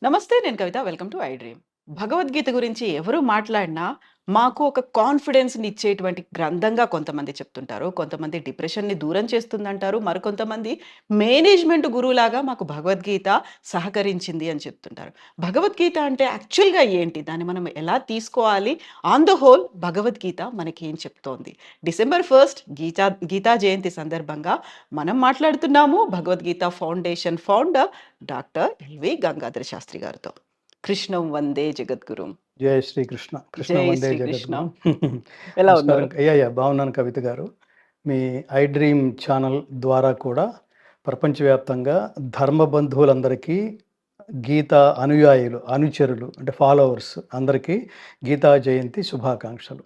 నమస్తే. నేను Kavitha. Welcome to iDream. Bhagavad Gita గురించి ఎవరు మాట్లాడినా మాకు ఒక కాన్ఫిడెన్స్‌ని ఇచ్చేటువంటి గ్రంథంగా కొంతమంది చెప్తుంటారు. కొంతమంది డిప్రెషన్‌ని దూరం చేస్తుందంటారు. మరికొంతమంది మేనేజ్‌మెంట్ గురువులాగా మాకు భగవద్గీత సహకరించింది అని చెప్తుంటారు. భగవద్గీత అంటే యాక్చువల్‌గా ఏంటి? దాన్ని మనం ఎలా తీసుకోవాలి? ఆన్ ద హోల్ భగవద్గీత మనకేం చెప్తోంది? డిసెంబర్ 1 గీతా జయంతి సందర్భంగా మనం మాట్లాడుతున్నాము Bhagavad Gita foundation founder doctor L V Gangadhara Shastri గారితో. కృష్ణం వందే జగద్గురుం. జయ శ్రీకృష్ణ. కృష్ణ జై వందే శ్రీకృష్ణ. జగద్గురు. ఎలా నమస్కారం. ఉన్నారు? బాగున్నాను కవిత గారు. మీ ఐ డ్రీమ్ ఛానల్ ద్వారా కూడా ప్రపంచవ్యాప్తంగా ధర్మ బంధువులందరికీ, గీతా అనుయాయులు, అనుచరులు అంటే ఫాలోవర్స్ అందరికీ గీతా జయంతి శుభాకాంక్షలు.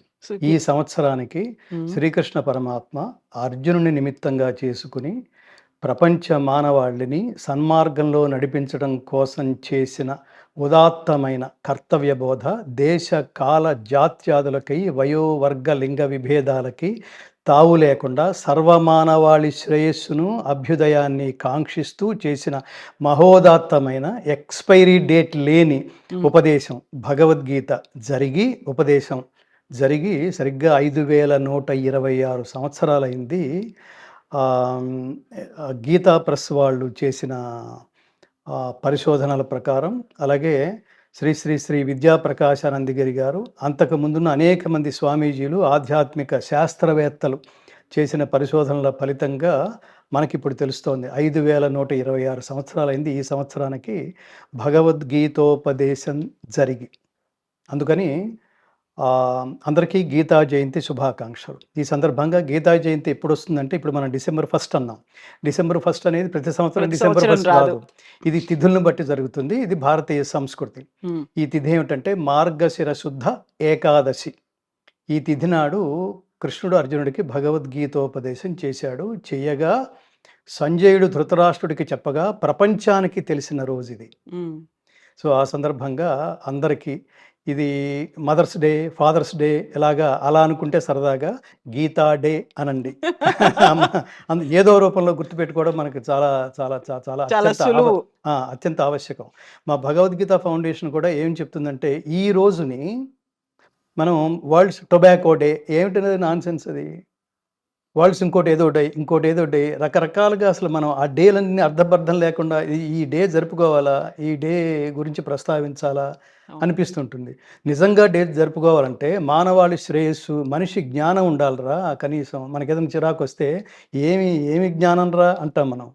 ఈ సంవత్సరానికి శ్రీకృష్ణ పరమాత్మ అర్జునుని నిమిత్తంగా చేసుకుని ప్రపంచ మానవాళిని సన్మార్గంలో నడిపించడం కోసం చేసిన ఉదాత్తమైన కర్తవ్యబోధ దేశ కాల జాత్యాదులకై వయోవర్గ లింగ విభేదాలకి తావు లేకుండా సర్వమానవాళి శ్రేయస్సును అభ్యుదయాన్ని కాంక్షిస్తూ చేసిన మహోదాత్తమైన ఎక్స్పైరీ డేట్ లేని ఉపదేశం భగవద్గీత జరిగి సరిగ్గా 5126 సంవత్సరాలైంది. గీతా ప్రెస్ వాళ్ళు చేసిన పరిశోధనల ప్రకారం, అలాగే శ్రీ శ్రీ శ్రీ విద్యాప్రకాశానందగిరి గారు, అంతకు ముందున్న అనేక మంది స్వామీజీలు, ఆధ్యాత్మిక శాస్త్రవేత్తలు చేసిన పరిశోధనల ఫలితంగా మనకిప్పుడు తెలుస్తోంది 5126 సంవత్సరాలైంది ఈ సంవత్సరానికి భగవద్గీతోపదేశం జరిగి. అందుకని అందరికీ గీతా జయంతి శుభాకాంక్షలు. ఈ సందర్భంగా గీతా జయంతి ఎప్పుడు వస్తుందంటే, ఇప్పుడు మనం డిసెంబర్ 1 అన్నాం. డిసెంబర్ 1 అనేది ప్రతి సంవత్సరం డిసెంబర్ 1 రాదు. ఇది తిథులను బట్టి జరుగుతుంది. ఇది భారతీయ సంస్కృతి. ఈ తిథి ఏమిటంటే మార్గశిర శుద్ధ ఏకాదశి. ఈ తిథి నాడు కృష్ణుడు అర్జునుడికి భగవద్గీతోపదేశం చేశాడు. చెయ్యగా సంజయుడు ధృతరాష్ట్రుడికి చెప్పగా ప్రపంచానికి తెలిసిన రోజు ఇది. సో ఆ సందర్భంగా అందరికీ ఇది మదర్స్ డే, ఫాదర్స్ డే ఎలాగా అలా అనుకుంటే సరదాగా గీతా డే అనండి. ఏదో రూపంలో గుర్తుపెట్టుకోవడం మనకి చాలా చాలా చాలా అత్యంత ఆవశ్యకం. మా భగవద్గీత ఫౌండేషన్ కూడా ఏం చెప్తుందంటే, ఈ రోజుని మనం వరల్డ్స్ టొబాకో డే ఏమిటనేది నాన్ సెన్స్. అది వరల్డ్స్ ఇంకోటి ఏదో డే రకరకాలుగా అసలు మనం ఆ డేలన్నీ అర్థబద్ధం లేకుండా ఈ డే జరుపుకోవాలా, ఈ డే గురించి ప్రస్తావించాలా అనిపిస్తుంటుంది. నిజంగా డే జరుపుకోవాలంటే మానవాళి శ్రేయస్సు, మనిషి జ్ఞానం ఉండాలిరా. కనీసం మనకి ఏదైనా చిరాకు వస్తే ఏమి జ్ఞానం రా అంటాం మనం,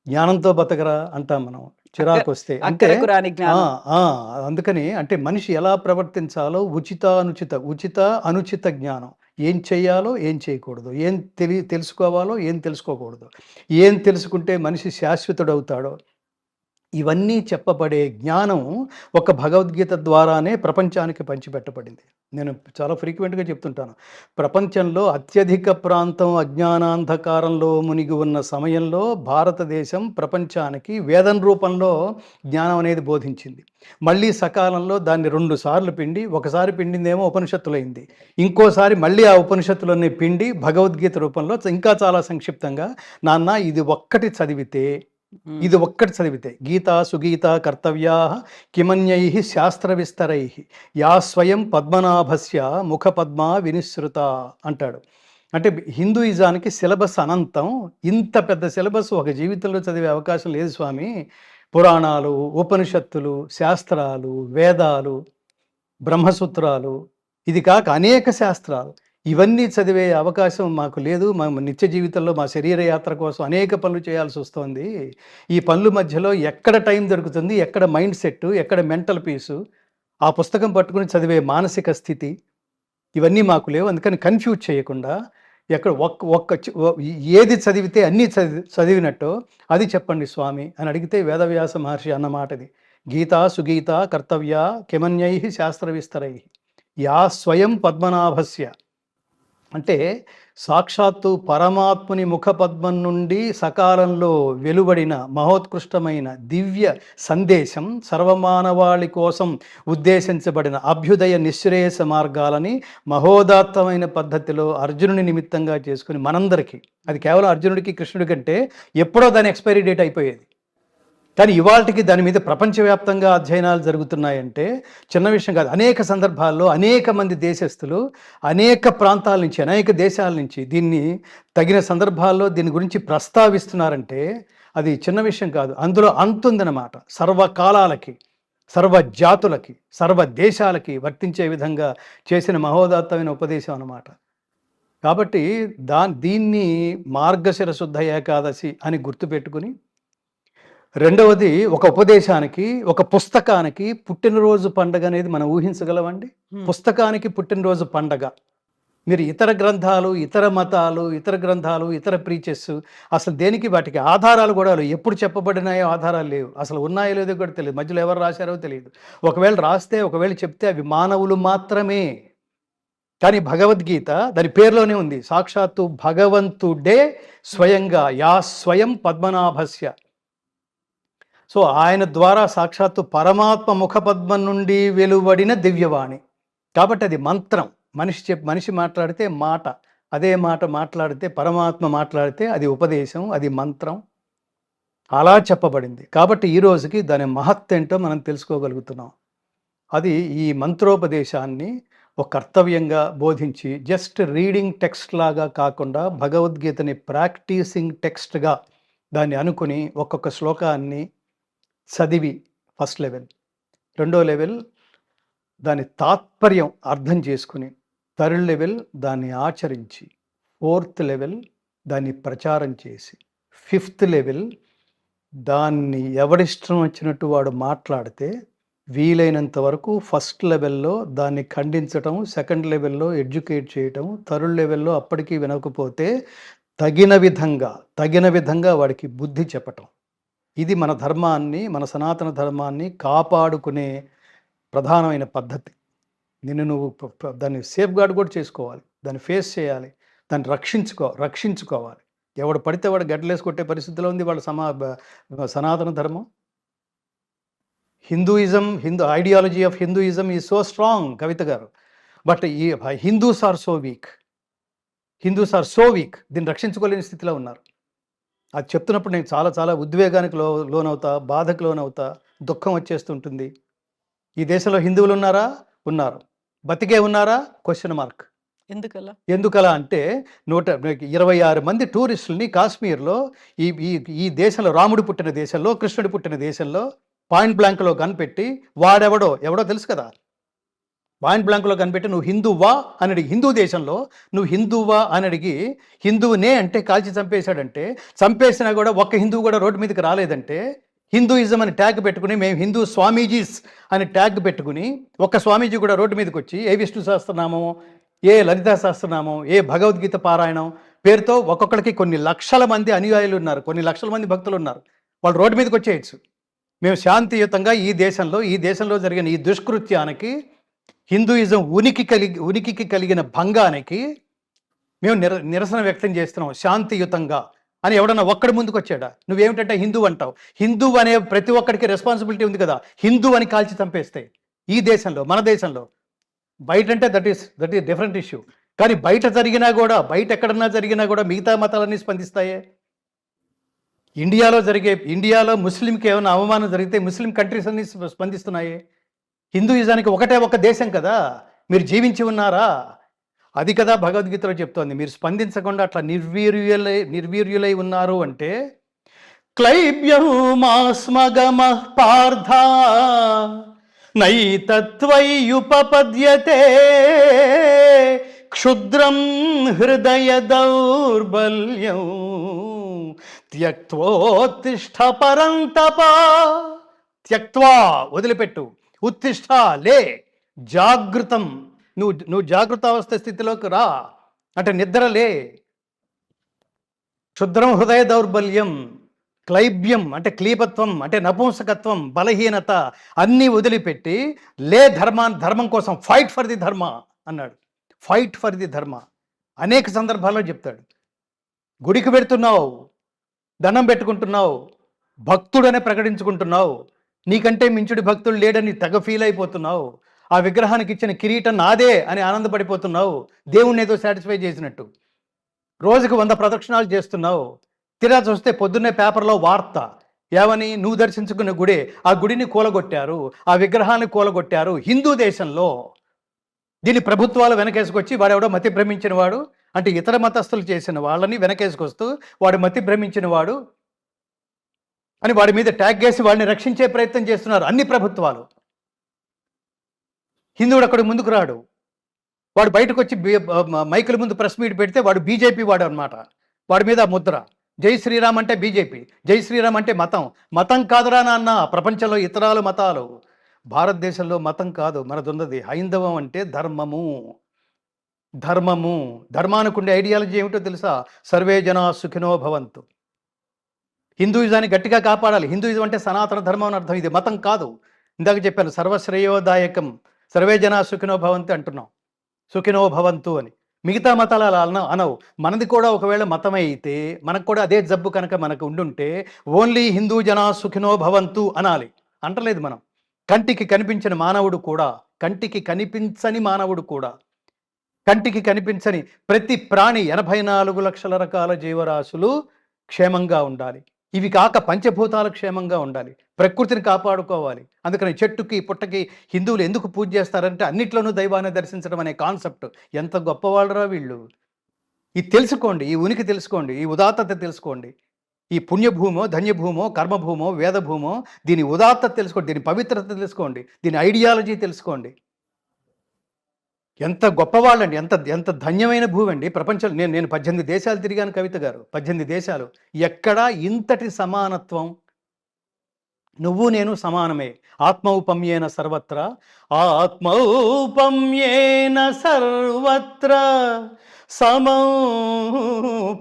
జ్ఞానంతో బతకరా అంటాం మనం చిరాకు వస్తే. అంటే అందుకని అంటే మనిషి ఎలా ప్రవర్తించాలో ఉచిత అనుచిత జ్ఞానం, ఏం చేయాలో ఏం చేయకూడదు, ఏం తెలుసుకోవాలో ఏం తెలుసుకోకూడదు, ఏం తెలుసుకుంటే మనిషి శాశ్వతుడవుతాడో, ఇవన్నీ చెప్పబడే జ్ఞానం ఒక భగవద్గీత ద్వారానే ప్రపంచానికి పంచిపెట్టబడింది. నేను చాలా ఫ్రీక్వెంట్గా చెప్తుంటాను, ప్రపంచంలో అత్యధిక ప్రాంతం అజ్ఞానాంధకారంలో మునిగి ఉన్న సమయంలో భారతదేశం ప్రపంచానికి వేదం రూపంలో జ్ఞానం అనేది బోధించింది. మళ్ళీ సకాలంలో దాన్ని 2 సార్లు పిండి, ఒకసారి పిండిందేమో ఉపనిషత్తులైంది, ఇంకోసారి మళ్ళీ ఆ ఉపనిషత్తులన్నీ పిండి భగవద్గీత రూపంలో ఇంకా చాలా సంక్షిప్తంగా, నాన్న ఇది ఒక్కటి చదివితే గీత సుగీత కర్తవ్యా కిమన్యై శాస్త్ర విస్తరై యా స్వయం పద్మనాభస్య ముఖ పద్మ వినిశ్రుత అంటాడు. అంటే హిందూయిజానికి సిలబస్ అనంతం. ఇంత పెద్ద సిలబస్ ఒక జీవితంలో చదివే అవకాశం లేదు స్వామి. పురాణాలు, ఉపనిషత్తులు, శాస్త్రాలు, వేదాలు, బ్రహ్మసూత్రాలు, ఇది కాక అనేక శాస్త్రాలు, ఇవన్నీ చదివే అవకాశం మాకు లేదు. మా నిత్య జీవితంలో మా శరీర యాత్ర కోసం అనేక పనులు చేయాల్సి వస్తుంది. ఈ పనుల మధ్యలో ఎక్కడ టైం దొరుకుతుంది, ఎక్కడ మైండ్ సెట్, ఎక్కడ మెంటల్ పీసు, ఆ పుస్తకం పట్టుకుని చదివే మానసిక స్థితి, ఇవన్నీ మాకు లేవు. అందుకని కన్ఫ్యూజ్ చేయకుండా ఎక్కడ ఏది చదివితే అన్నీ చదివినట్టు అది చెప్పండి స్వామి అని అడిగితే వేదవ్యాస మహర్షి అన్నమాటది. గీత సుగీత కర్తవ్య కిమన్యై శాస్త్ర విస్తరై యా స్వయం పద్మనాభస్య, అంటే సాక్షాత్తు పరమాత్ముని ముఖపద్మం నుండి సకాలంలో వెలువడిన మహోత్కృష్టమైన దివ్య సందేశం సర్వమానవాళి కోసం ఉద్దేశించబడిన అభ్యుదయ నిశ్రేయస మార్గాలని మహోదాత్తమైన పద్ధతిలో అర్జునుని నిమిత్తంగా చేసుకుని మనందరికీ, అది కేవలం అర్జునుడికి కృష్ణుడి కంటే ఎప్పుడో దాని ఎక్స్పైరీ డేట్ అయిపోయేది. కానీ ఇవాళకి దాని మీద ప్రపంచవ్యాప్తంగా అధ్యయనాలు జరుగుతున్నాయంటే చిన్న విషయం కాదు. అనేక సందర్భాల్లో అనేక మంది దేశస్థులు అనేక ప్రాంతాల నుంచి, అనేక దేశాల నుంచి దీన్ని తగిన సందర్భాల్లో దీని గురించి ప్రస్తావిస్తున్నారంటే అది చిన్న విషయం కాదు. అందులో అంతుందన్నమాట. సర్వకాలాలకి, సర్వ జాతులకి, సర్వ దేశాలకి వర్తించే విధంగా చేసిన మహోదాత్తమైన ఉపదేశం అన్నమాట. కాబట్టి దీన్ని మార్గశిర శుద్ధ ఏకాదశి అని గుర్తుపెట్టుకుని, రెండవది ఒక ఉపదేశానికి, ఒక పుస్తకానికి పుట్టినరోజు పండగ అనేది మనం ఊహించగలమండి? పుస్తకానికి పుట్టినరోజు పండగ. మీరు ఇతర గ్రంథాలు, ఇతర మతాలు, ఇతర గ్రంథాలు, ఇతర ప్రీచెస్ అసలు దేనికి వాటికి ఆధారాలు కూడా లేవు. ఎప్పుడు చెప్పబడినాయో ఆధారాలు లేవు. అసలు ఉన్నాయో లేదో కూడా తెలియదు. మధ్యలో ఎవరు రాశారో తెలియదు. ఒకవేళ రాస్తే, ఒకవేళ చెప్తే అవి మానవులు మాత్రమే. కానీ భగవద్గీత దాని పేరులోనే ఉంది. సాక్షాత్తు భగవంతుడే స్వయంగా యా స్వయం పద్మనాభస్య. సో ఆయన ద్వారా సాక్షాత్తు పరమాత్మ ముఖపద్మం నుండి వెలువడిన దివ్యవాణి. కాబట్టి అది మంత్రం. మనిషి మాట్లాడితే మాట, అదే మాట మాట్లాడితే, పరమాత్మ మాట్లాడితే అది ఉపదేశం, అది మంత్రం. అలా చెప్పబడింది. కాబట్టి ఈ రోజుకి దాని మహత్ ఏంటో మనం తెలుసుకోగలుగుతున్నాం. అది ఈ మంత్రోపదేశాన్ని ఒక కర్తవ్యంగా బోధించి, జస్ట్ రీడింగ్ టెక్స్ట్ లాగా కాకుండా భగవద్గీతని ప్రాక్టీసింగ్ టెక్స్ట్గా దాన్ని అనుకుని ఒక్కొక్క శ్లోకాన్ని చదివి ఫస్ట్ లెవెల్, రెండో లెవెల్ దాని తాత్పర్యం అర్థం చేసుకుని, థర్డ్ లెవెల్ దాన్ని ఆచరించి, ఫోర్త్ లెవెల్ దాన్ని ప్రచారం చేసి, ఫిఫ్త్ లెవెల్ దాన్ని ఎవడిష్టం వచ్చినట్టు వాడు మాట్లాడితే వీలైనంత వరకు ఫస్ట్ లెవెల్లో దాన్ని ఖండించటం, సెకండ్ లెవెల్లో ఎడ్యుకేట్ చేయటం, థర్డ్ లెవెల్లో అప్పటికీ వినకపోతే తగిన విధంగా వాడికి బుద్ధి చెప్పటం. ఇది మన ధర్మాన్ని, మన సనాతన ధర్మాన్ని కాపాడుకునే ప్రధానమైన పద్ధతి. నువ్వు దాన్ని సేఫ్ గార్డ్ కూడా చేసుకోవాలి, దాన్ని ఫేస్ చేయాలి, దాన్ని రక్షించుకోవాలి. ఎవడు పడితే వాడు గడ్డలేసి కొట్టే పరిస్థితిలో ఉంది వాళ్ళ సనాతన ధర్మం. Hindu ideology of Hinduism is so strong, Kavitha గారు. బట్ ఈ హిందూస్ ఆర్ సో వీక్. దీన్ని రక్షించుకోలేని స్థితిలో ఉన్నారు. అది చెప్తున్నప్పుడు నేను చాలా ఉద్వేగానికి లోనవుతా, బాధకు లోనవుతా, దుఃఖం వచ్చేస్తుంటుంది. ఈ దేశంలో హిందువులు ఉన్నారా? ఉన్నారు. బతికే ఉన్నారా? Question mark. ఎందుకలా అంటే 126 మంది టూరిస్టుల్ని కాశ్మీర్లో ఈ దేశంలో, రాముడు పుట్టిన దేశంలో, కృష్ణుడు పుట్టిన దేశంలో పాయింట్ బ్లాంక్లో కనిపెట్టి, ఎవడో తెలుసు కదా, పాయింట్ బ్లాంక్లో కనిపెట్టి నువ్వు హిందువా అని అడిగి, హిందూ దేశంలో నువ్వు హిందువా అని అడిగి, హిందువునే అంటే కాల్చి చంపేశాడంటే, చంపేసినా కూడా ఒక్క హిందువు కూడా రోడ్డు మీదకి రాలేదంటే, హిందూయిజం అని ట్యాగ్ పెట్టుకుని, మేము హిందూ స్వామీజీస్ అని ట్యాగ్ పెట్టుకుని, ఒక్క స్వామీజీ కూడా రోడ్డు మీదకి వచ్చి ఏ విష్ణు సహస్రనామం, ఏ లలితా సహస్రనామం, ఏ భగవద్గీత పారాయణం పేరుతో ఒక్కొక్కరికి కొన్ని లక్షల మంది అనుయాయులు ఉన్నారు, కొన్ని లక్షల మంది భక్తులు ఉన్నారు. వాళ్ళు రోడ్డు మీదకి వచ్చేయచ్చు. మేము శాంతియుతంగా ఈ దేశంలో జరిగిన ఈ దుష్కృత్యానికి, హిందూయిజం ఉనికికి కలిగిన భంగానికి మేము నిరసన వ్యక్తం చేస్తున్నాం శాంతియుతంగా అని ఎవడన్నా ఒక్కడి ముందుకు వచ్చాడా? నువ్వేమిటంటే హిందూ అంటావు. హిందూ అనే ప్రతి ఒక్కడికి రెస్పాన్సిబిలిటీ ఉంది కదా, హిందూ అని కాల్చి చంపేస్తే. ఈ దేశంలో, మన దేశంలో. బయట అంటే దట్ ఈస్ డిఫరెంట్ ఇష్యూ. కానీ బయట ఎక్కడన్నా జరిగినా కూడా మిగతా మతాలన్నీ స్పందిస్తాయే. ఇండియాలో ముస్లింకి ఏమైనా అవమానం జరిగితే ముస్లిం కంట్రీస్ అన్ని స్పందిస్తున్నాయి. హిందూయిజానికి ఒక దేశం కదా, మీరు జీవించి ఉన్నారా? అది కదా భగవద్గీతలో చెప్తోంది. మీరు స్పందించకుండా అట్లా నిర్వీర్యులై ఉన్నారు అంటే, క్లైబ్యమాస్మగమ పార్థ నైతత్వయుపపద్యతే క్షుద్రం హృదయ దౌర్బల్యం త్యక్తోత్తిష్ఠ పరంతప. త్యక్త్వా వదిలిపెట్టు, ఉత్తిష్ఠ లే, జాగృతం, నువ్వు జాగృతావస్థ స్థితిలోకి రా అంటే నిద్రలే. క్షుద్రం హృదయ దౌర్బల్యం, క్లైబ్యం అంటే క్లీపత్వం, అంటే నపుంసకత్వం, బలహీనత అన్నీ వదిలిపెట్టి లే ధర్మం కోసం, ఫైట్ ఫర్ ది ధర్మ అన్నాడు. ఫైట్ ఫర్ ది ధర్మ అనేక సందర్భాల్లో చెప్తాడు. గుడికి పెడుతున్నావు, దండం పెట్టుకుంటున్నావు, భక్తుడనే ప్రకటించుకుంటున్నావు, నీకంటే మించుడి భక్తుడు లేడని తెగ ఫీల్ అయిపోతున్నావు, ఆ విగ్రహానికి ఇచ్చిన కిరీటం నాదే అని ఆనందపడిపోతున్నావు, దేవుణ్ణి ఏదో సాటిస్ఫై చేసినట్టు. రోజుకు 100 ప్రదక్షిణాలు చేస్తున్నావు. తీరా చూస్తే పొద్దున్నే పేపర్లో వార్త, ఏమని? నువ్వు దర్శించుకున్న గుడే, ఆ గుడిని కూలగొట్టారు, ఆ విగ్రహాన్ని కూలగొట్టారు హిందూ దేశంలో. దీన్ని ప్రభుత్వాలు వెనకేసుకొచ్చి వాడెవడో మతి భ్రమించిన వాడు, అంటే ఇతర మతస్థులు చేసిన వాళ్ళని వెనకేసుకొస్తూ వాడు మతి భ్రమించిన వాడు అని వాడి మీద ట్యాగ్ వేసి వాడిని రక్షించే ప్రయత్నం చేస్తున్నారు అన్ని ప్రభుత్వాలు. హిందువుడు అక్కడ ముందుకు రాడు. వాడు బయటకు వచ్చి మైకుల ముందు ప్రెస్ మీట్ పెడితే వాడు బీజేపీ వాడు అనమాట. వాడి మీద ఆ ముద్ర. జై శ్రీరామ్ అంటే బీజేపీ, జై శ్రీరామ్ అంటే మతం. మతం కాదురా నాన్న, ప్రపంచంలో ఇతరాలు మతాలు. భారతదేశంలో మతం కాదు మనదున్నది. హైందవం అంటే ధర్మము. ధర్మము, ధర్మానికి ఉండే ఐడియాలజీ ఏమిటో తెలుసా? సర్వే జనా సుఖినో భవంతు. హిందూయిజాన్ని గట్టిగా కాపాడాలి. హిందూయిజం అంటే సనాతన ధర్మం అని అర్థం. ఇది మతం కాదు. ఇందాక చెప్పాను సర్వశ్రేయోదాయకం, సర్వే జనా సుఖినో భవంతు అంటున్నాం. సుఖినో భవంతు అని. మిగతా మతాలు అలా అనవు. మనది కూడా ఒకవేళ మతమే అయితే, మనకు కూడా అదే జబ్బు కనుక మనకు ఉండుంటే ఓన్లీ హిందూ జనా సుఖినో భవంతు అనాలి. అంటలేదు మనం. కంటికి కనిపించిన మానవుడు కూడా, కంటికి కనిపించని మానవుడు కూడా, కంటికి కనిపించని ప్రతి ప్రాణి 84 లక్షల రకాల జీవరాశులు క్షేమంగా ఉండాలి. ఇవి కాక పంచభూతాలు క్షేమంగా ఉండాలి. ప్రకృతిని కాపాడుకోవాలి. అందుకని చెట్టుకి పుట్టకి హిందువులు ఎందుకు పూజ చేస్తారంటే అన్నిట్లోనూ దైవాన్ని దర్శించడం అనే కాన్సెప్ట్. ఎంత గొప్పవాళ్ళరా వీళ్ళు. ఇది తెలుసుకోండి, ఈ ఉనికి తెలుసుకోండి, ఈ ఉదాత్తత తెలుసుకోండి. ఈ పుణ్యభూమో, ధన్యభూమో, కర్మభూమో, వేదభూమో, దీని ఉదాత్తత తెలుసుకోండి, దీని పవిత్రత తెలుసుకోండి, దీని ఐడియాలజీ తెలుసుకోండి. ఎంత గొప్పవాళ్ళండి, ఎంత ఎంత ధన్యమైన భూమి అండి ప్రపంచంలో. నేను 18 దేశాలు తిరిగాను కవిత గారు, 18 దేశాలు. ఎక్కడా ఇంతటి సమానత్వం. నువ్వు నేను సమానమే. ఆత్మౌపమ్యేన సర్వత్ర, ఆత్మౌపమ్యేన సర్వత్ర సమౌ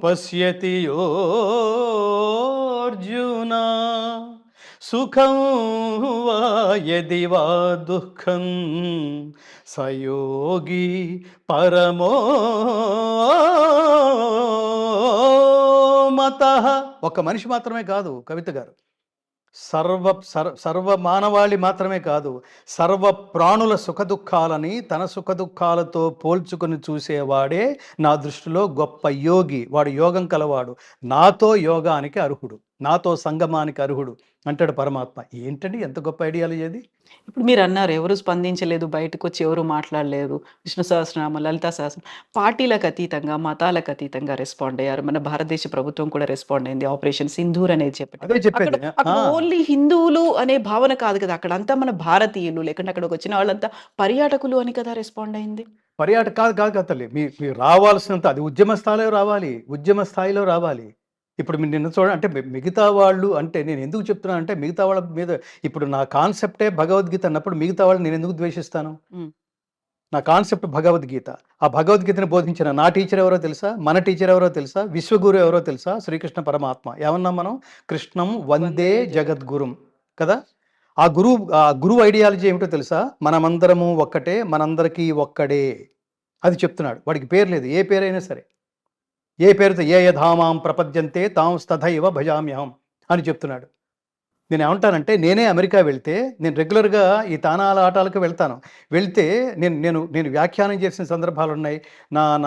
పశ్యతి యోర్జున సుఖం వా యది వా దుఃఖం సయోగి పరమో మతః. ఒక మనిషి మాత్రమే కాదు కవిత గారు, సర్వ మానవాళి మాత్రమే కాదు, సర్వ ప్రాణుల సుఖదుఖాలని తన సుఖదుఖాలతో పోల్చుకొని చూసేవాడే నా దృష్టిలో గొప్ప యోగి. వాడు యోగం కలవాడు. నాతో యోగానికి అర్హుడు, నాతో సంగమానికి అర్హుడు అంటాడు పరమాత్మ. ఏంటండి ఎంత గొప్ప ఐడియాలజీ అది. ఇప్పుడు మీరు అన్నారు ఎవరు స్పందించలేదు, బయటకు వచ్చి ఎవరు మాట్లాడలేదు. విష్ణు సహస్రనామ, లలితా సహస్రం పార్టీలకు అతీతంగా, మతాలకు అతీతంగా రెస్పాండ్ అయ్యారు. మన భారతదేశ ప్రభుత్వం కూడా రెస్పాండ్ అయింది. ఆపరేషన్ సింధూర్ అనేది చెప్పారు. అదే చెప్పేది. అక్కడ ఓన్లీ హిందువులు అనే భావన కాదు కదా, అక్కడ అంతా మన భారతీయులు, లేకుంటే అక్కడికి వచ్చిన వాళ్ళంతా పర్యాటకులు అని కదా రెస్పాండ్ అయింది. పర్యాటక కాదు కాదు కదా తల్లి, మీరు రావాల్సినంత అది ఉద్యమ స్థాయిలో రావాలి, ఉద్యమ స్థాయిలో రావాలి. ఇప్పుడు మీరు నిన్న చూడండి, అంటే మిగతా వాళ్ళు అంటే నేను ఎందుకు చెప్తున్నాను అంటే, మిగతా వాళ్ళ మీద ఇప్పుడు నా కాన్సెప్టే భగవద్గీత అన్నప్పుడు మిగతా వాళ్ళు నేను ఎందుకు ద్వేషిస్తాను? నా కాన్సెప్ట్ భగవద్గీత. ఆ భగవద్గీతను బోధించిన నా టీచర్ ఎవరో తెలుసా? మన టీచర్ ఎవరో తెలుసా? విశ్వగురు ఎవరో తెలుసా? శ్రీకృష్ణ పరమాత్మ. ఏమన్నాం మనం? కృష్ణం వందే జగద్గురుం కదా. ఆ గురువు ఐడియాలజీ ఏమిటో తెలుసా? మనమందరము ఒక్కటే, మనందరికీ ఒక్కడే. అది చెప్తున్నాడు. వాడికి పేరు లేదు, ఏ పేరైనా సరే, ఏ పేరుతో ఏ యథామాం ప్రపద్యంతే తాం తథైవ భజామ్యహం అని చెప్తున్నాడు. నేను ఏమంటానంటే, నేనే అమెరికా వెళ్తే, నేను రెగ్యులర్గా ఈ తానాల ఆటాలకు వెళ్తాను. వెళ్తే నేను వ్యాఖ్యానం చేసిన సందర్భాలు ఉన్నాయి,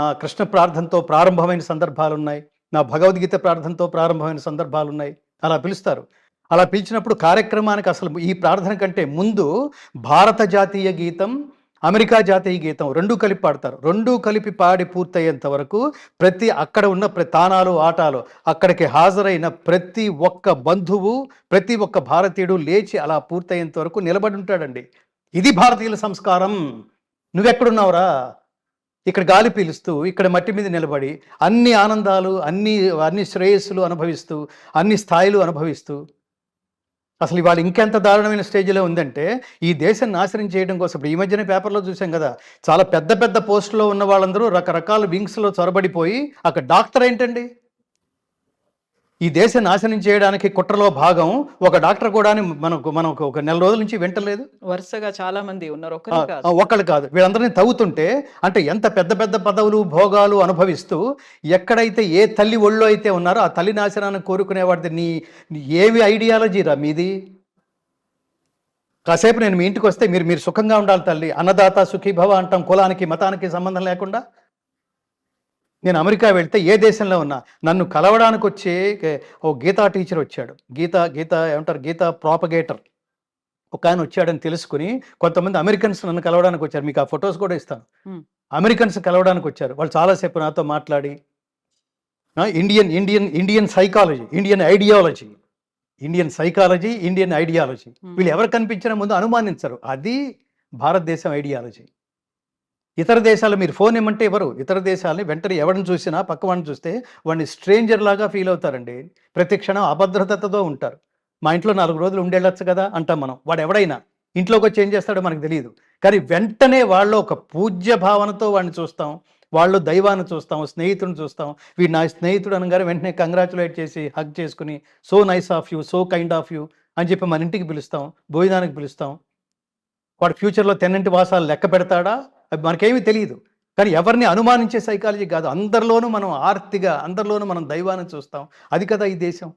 నా కృష్ణ ప్రార్థనతో ప్రారంభమైన సందర్భాలు ఉన్నాయి, నా భగవద్గీత ప్రార్థనతో ప్రారంభమైన సందర్భాలు ఉన్నాయి. అలా పిలుస్తారు. అలా పిలిచినప్పుడు కార్యక్రమానికి అసలు ఈ ప్రార్థన కంటే ముందు భారత జాతీయ గీతం, అమెరికా జాతీయ గీతం రెండూ కలిపి పాడతారు. రెండూ కలిపి పాడి పూర్తయ్యేంత వరకు అక్కడ ఉన్న తానాలు ఆటాలు అక్కడికి హాజరైన ప్రతి ఒక్క బంధువు, ప్రతి ఒక్క భారతీయుడు లేచి అలా పూర్తయ్యేంత వరకు నిలబడి ఉంటాడండి. ఇది భారతీయుల సంస్కారం. నువ్వెక్కడున్నావురా? ఇక్కడ గాలి పీలుస్తూ, ఇక్కడ మట్టి మీద నిలబడి అన్ని ఆనందాలు, అన్ని శ్రేయస్సులు అనుభవిస్తూ, అన్ని స్థాయిలు అనుభవిస్తూ, అసలు ఇవాళ ఇంకెంత దారుణమైన స్టేజ్లో ఉందంటే, ఈ దేశం నాశనం చేయడం కోసం. ఇప్పుడు ఈ మధ్యన పేపర్లో చూసాం కదా, చాలా పెద్ద పెద్ద పోస్టులో ఉన్న వాళ్ళందరూ రకరకాల వింగ్స్లో చొరబడిపోయి, అక్కడ డాక్టర్ ఏంటండి? ఈ దేశం నాశనం చేయడానికి కుట్రలో భాగం ఒక డాక్టర్ కూడా మనకు ఒక నెల రోజుల నుంచి వింటలేదు. వరుసగా చాలా మంది ఉన్నారు, ఒకళ్ళు కాదు. వీళ్ళందరినీ తవ్వుతుంటే, అంటే ఎంత పెద్ద పెద్ద పదవులు భోగాలు అనుభవిస్తూ ఎక్కడైతే ఏ తల్లి ఒళ్ళో అయితే ఉన్నారో ఆ తల్లి నాశనాన్ని కోరుకునేవాడిది నీ ఏవి ఐడియాలజీరా మీది? కాసేపు నేను మీ ఇంటికి వస్తే మీరు సుఖంగా ఉండాలి తల్లి, అన్నదాత సుఖీభవ అంటాం, కులానికి మతానికి సంబంధం లేకుండా. నేను అమెరికా వెళ్తే ఏ దేశంలో ఉన్నా నన్ను కలవడానికి వచ్చే ఓ గీతా టీచర్ వచ్చాడు. గీత గీత ఏమంటారు, గీతా ప్రాపగేటర్ ఒక ఆయన వచ్చాడని తెలుసుకుని కొంతమంది అమెరికన్స్ నన్ను కలవడానికి వచ్చారు. మీకు ఆ ఫొటోస్ కూడా ఇస్తాను. హ్మ్. అమెరికన్స్ కలవడానికి వచ్చారు. వాళ్ళు చాలాసేపు నాతో మాట్లాడి Indian Indian Indian psychology, Indian ideology, Indian ideology హ్మ్. వీళ్ళు ఎవరు కనిపించినా ముందు అనుమానించరు. అది భారతదేశం ఐడియాలజీ. ఇతర దేశాలు మీరు ఫోన్ ఇమ్మంటే ఎవరు, ఇతర దేశాలని వెంటనే ఎవరిని చూసినా పక్క వాడిని చూస్తే వాడిని స్ట్రేంజర్ లాగా ఫీల్ అవుతారండి. ప్రతి క్షణం అభద్రతతో ఉంటారు. మా ఇంట్లో 4 రోజులు ఉండేళ్ళొచ్చు కదా అంటాం మనం. వాడు ఎవడైనా ఇంట్లోకి వచ్చి ఏం చేస్తాడో మనకు తెలియదు. కానీ వెంటనే వాళ్ళు ఒక పూజ్య భావనతో వాడిని చూస్తాం. వాళ్ళు దైవాన్ని చూస్తాం, స్నేహితుడిని చూస్తాం. వీడు నా స్నేహితుడు అనగానే వెంటనే కంగ్రాచులేట్ చేసి హగ్ చేసుకుని so nice of you, so kind of you అని చెప్పి మన ఇంటికి పిలుస్తాం, భోజనానికి పిలుస్తాం. వాడు ఫ్యూచర్లో తెన్నింటి వాసాలు లెక్క పెడతాడా అది మనకేమీ తెలియదు. కానీ ఎవరిని అనుమానించే సైకాలజీ కాదు. అందరిలోనూ మనం ఆర్తిగా, అందరిలోనూ మనం దైవాన్ని చూస్తాం. అది కదా ఈ దేశం.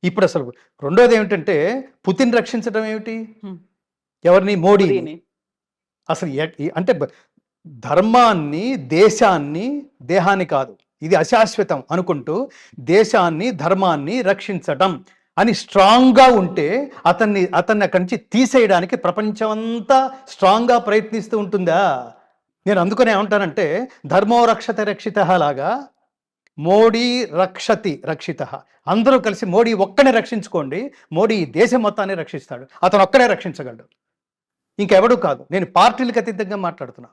ఇప్పుడు అసలు రెండోది ఏమిటంటే పుతిన్ రక్షించడం ఏమిటి, హ్మ్. ఎవరిని, మోడీని. మోదీని. అసలు అంటే ధర్మాన్ని, దేశాన్ని, దేహాన్ని కాదు ఇది అశాశ్వతం అనుకుంటూ దేశాన్ని, ధర్మాన్ని రక్షించడం అని స్ట్రాంగ్గా ఉంటే అతన్ని అక్కడి నుంచి తీసేయడానికి ప్రపంచం అంతా స్ట్రాంగ్గా ప్రయత్నిస్తూ ఉంటుందా? నేను అందుకనే ఏమంటానంటే ధర్మో రక్షత రక్షిత లాగా మోడీ రక్షతి రక్షిత. అందరూ కలిసి మోడీ ఒక్కనే రక్షించుకోండి, మోడీ ఈ దేశం మొత్తాన్ని రక్షిస్తాడు. అతను ఒక్కడే రక్షించగలడు, ఇంకెవడూ కాదు. నేను పార్టీలకు అతీతంగా మాట్లాడుతున్నా.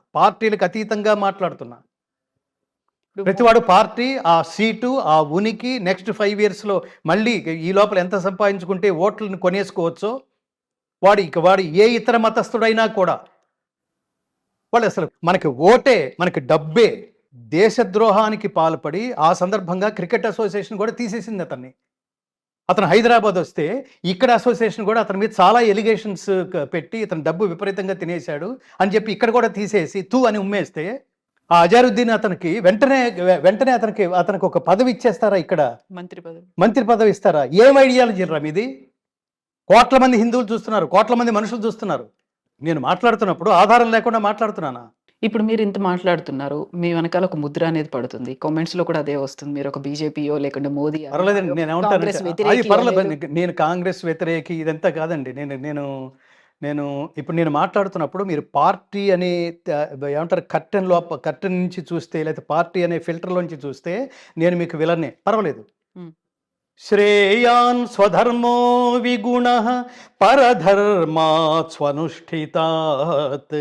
ఇప్పుడు ప్రతివాడు పార్టీ, ఆ సీటు, ఆ ఉనికి నెక్స్ట్ 5 yearsలో మళ్ళీ ఈ లోపల ఎంత సంపాదించుకుంటే ఓట్లను కొనేసుకోవచ్చో వాడు ఏ ఇతర మతస్థుడైనా కూడా వాళ్ళు అసలు మనకి ఓటే, మనకి డబ్బే. దేశద్రోహానికి పాల్పడి ఆ సందర్భంగా క్రికెట్ అసోసియేషన్ కూడా తీసేసింది అతన్ని. అతను హైదరాబాద్ వస్తే ఇక్కడ అసోసియేషన్ కూడా అతని మీద చాలా ఎలిగేషన్స్ పెట్టి ఇతను డబ్బు విపరీతంగా తినేశాడు అని చెప్పి ఇక్కడ కూడా తీసేసి తూ అని ఉమ్మేస్తే ఆ అజారుద్దీన్ అతనికి వెంటనే అతనికి ఒక పదవి ఇచ్చేస్తారా? ఇక్కడ మంత్రి పదవి ఇస్తారా? ఏం ఐడియాలజీ రా మీది? కోట్ల మంది హిందువులు చూస్తున్నారు, కోట్ల మంది మనుషులు చూస్తున్నారు. నేను మాట్లాడుతున్నప్పుడు ఆధారం లేకుండా మాట్లాడుతున్నానా? ఇప్పుడు మీరు ఇంత మాట్లాడుతున్నారు, మీ వెనకాల ఒక ముద్ర అనేది పడుతుంది. కామెంట్స్ లో కూడా అదే వస్తుంది. మీరు ఒక బీజేపీయో లేకుంటే మోదీ పర్లేదండి. నేను కాంగ్రెస్ ఏమంటాను, అది వ్యతిరేకి పర్లేదు. అనేది. నేను కాంగ్రెస్ వ్యతిరేకి ఇదంతా కాదండి. నేను ఇప్పుడు నేను మాట్లాడుతున్నప్పుడు మీరు పార్టీ అనే ఏమంటారు కర్టెన్ నుంచి చూస్తే, లేకపోతే పార్టీ అనే ఫిల్టర్లోంచి చూస్తే నేను మీకు విలన్నే, పర్వాలేదు. ఉమ్. శ్రేయాన్ స్వధర్మో విగుణః పరధర్మాత్ స్వనుష్ఠితాత్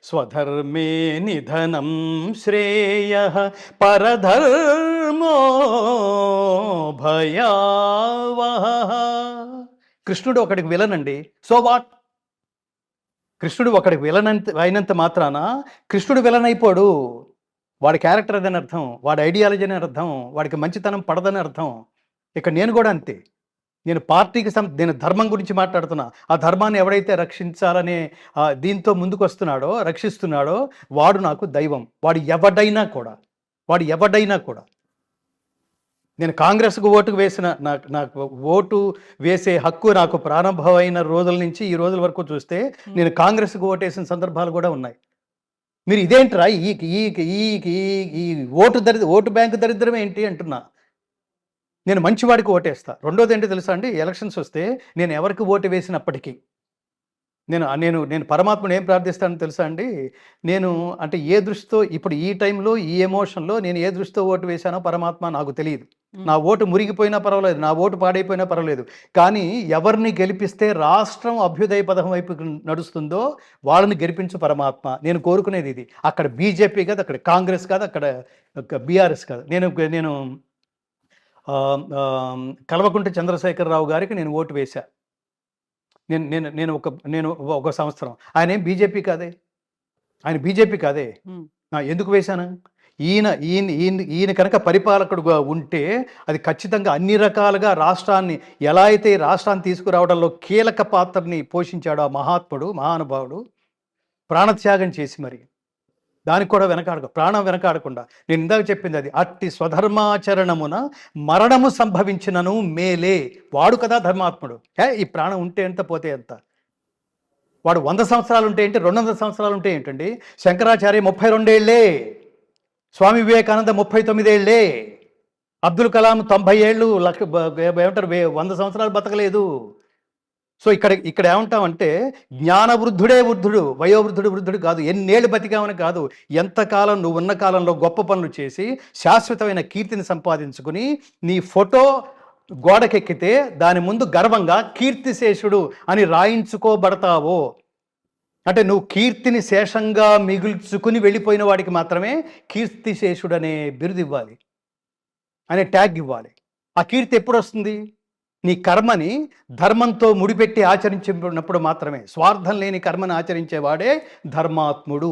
స్వధర్మే నిధనం శ్రేయః పరధర్మో భయావహః. కృష్ణుడు ఒకడికి విలన్ అండి. So what? కృష్ణుడు ఒకడికి విలన్ అయినంత మాత్రాన కృష్ణుడు విలన్ అయిపోడు. వాడి క్యారెక్టర్ అదని అర్థం, వాడి ఐడియాలజీ అని అర్థం, వాడికి మంచితనం పడదని అర్థం. ఇక్కడ నేను కూడా అంతే. నేను పార్టీకి నేను ధర్మం గురించి మాట్లాడుతున్నా. ఆ ధర్మాన్ని ఎవడైతే రక్షించాలనే దీంతో ముందుకు వస్తున్నాడో, రక్షిస్తున్నాడో వాడు నాకు దైవం. వాడు ఎవడైనా కూడా. నేను కాంగ్రెస్కు ఓటుకు వేసిన నాకు ఓటు వేసే హక్కు నాకు ప్రారంభమైన రోజుల నుంచి ఈ రోజుల వరకు చూస్తే నేను కాంగ్రెస్కు ఓటేసిన సందర్భాలు కూడా ఉన్నాయి. మీరు ఇదేంట్రా ఈ ఓటు బ్యాంకు దరిద్రం ఏంటి అంటున్నా. నేను మంచివాడికి ఓటేస్తా. రెండోది ఏంటో తెలుసా అండి, ఎలక్షన్స్ వస్తే నేను ఎవరికి ఓటు వేసినప్పటికీ నేను పరమాత్మను ఏం ప్రార్థిస్తానో తెలుసా అండి. నేను అంటే ఏ దృష్టితో ఇప్పుడు ఈ టైంలో ఈ ఎమోషన్లో నేను ఏ దృష్టితో ఓటు వేశానో పరమాత్మ నాకు తెలియదు. నా ఓటు మురిగిపోయినా పర్వాలేదు, నా ఓటు పాడైపోయినా పర్వాలేదు. కానీ ఎవరిని గెలిపిస్తే రాష్ట్రం అభ్యుదయ పథం వైపు నడుస్తుందో వాళ్ళని గెలిపించు పరమాత్మ. నేను కోరుకునేది ఇది. అక్కడ బీజేపీ కాదు, అక్కడ కాంగ్రెస్ కాదు, అక్కడ బీఆర్ఎస్ కాదు. నేను కల్వకుంట్ల చంద్రశేఖరరావు గారికి నేను ఓటు వేశా. నేను ఒక సంవత్సరం. ఆయన ఏం బీజేపీ కాదే. ఎందుకు వేశాను? ఈయన కనుక పరిపాలకుడుగా ఉంటే అది ఖచ్చితంగా అన్ని రకాలుగా ఎలా అయితే రాష్ట్రాన్ని తీసుకురావడంలో కీలక పాత్రని పోషించాడు ఆ మహానుభావుడు, ప్రాణత్యాగం చేసి మరి దానికి కూడా ప్రాణం వెనకాడకుండా. నేను ఇందాక చెప్పింది అది. అట్టి స్వధర్మాచరణమున మరణము సంభవించినను మేలే. వాడు కదా ధర్మాత్ముడు. ఈ ప్రాణం ఉంటే ఎంత, పోతే ఎంత. వాడు 100 సంవత్సరాలు ఉంటే ఏంటి, 200 సంవత్సరాలు ఉంటే ఏంటండి. శంకరాచార్య 32 ఏళ్లే. స్వామి వివేకానంద 39 ఏళ్లే. అబ్దుల్ కలాం 90 ఏళ్ళు, ఏమంటారు 100 సంవత్సరాలు బతకలేదు. సో ఇక్కడ ఇక్కడ ఏమంటామంటే జ్ఞాన వృద్ధుడే వృద్ధుడు, వయోవృద్ధుడు వృద్ధుడు కాదు. ఎన్నేళ్ళు బతికామని కాదు, ఎంతకాలం నువ్వు ఉన్న కాలంలో గొప్ప పనులు చేసి శాశ్వతమైన కీర్తిని సంపాదించుకుని నీ ఫోటో గోడకెక్కితే దాని ముందు గర్వంగా కీర్తిశేషుడు అని రాయించుకోబడతావో, అంటే నువ్వు కీర్తిని శేషంగా మిగుల్చుకుని వెళ్ళిపోయిన వాడికి మాత్రమే కీర్తిశేషుడు అనే బిరుదు ఇవ్వాలి, అనే ట్యాగ్ ఇవ్వాలి. ఆ కీర్తి ఎప్పుడు వస్తుంది? నీ కర్మని ధర్మంతో ముడిపెట్టి ఆచరించినప్పుడు మాత్రమే. స్వార్థం లేని కర్మని ఆచరించేవాడే ధర్మాత్ముడు.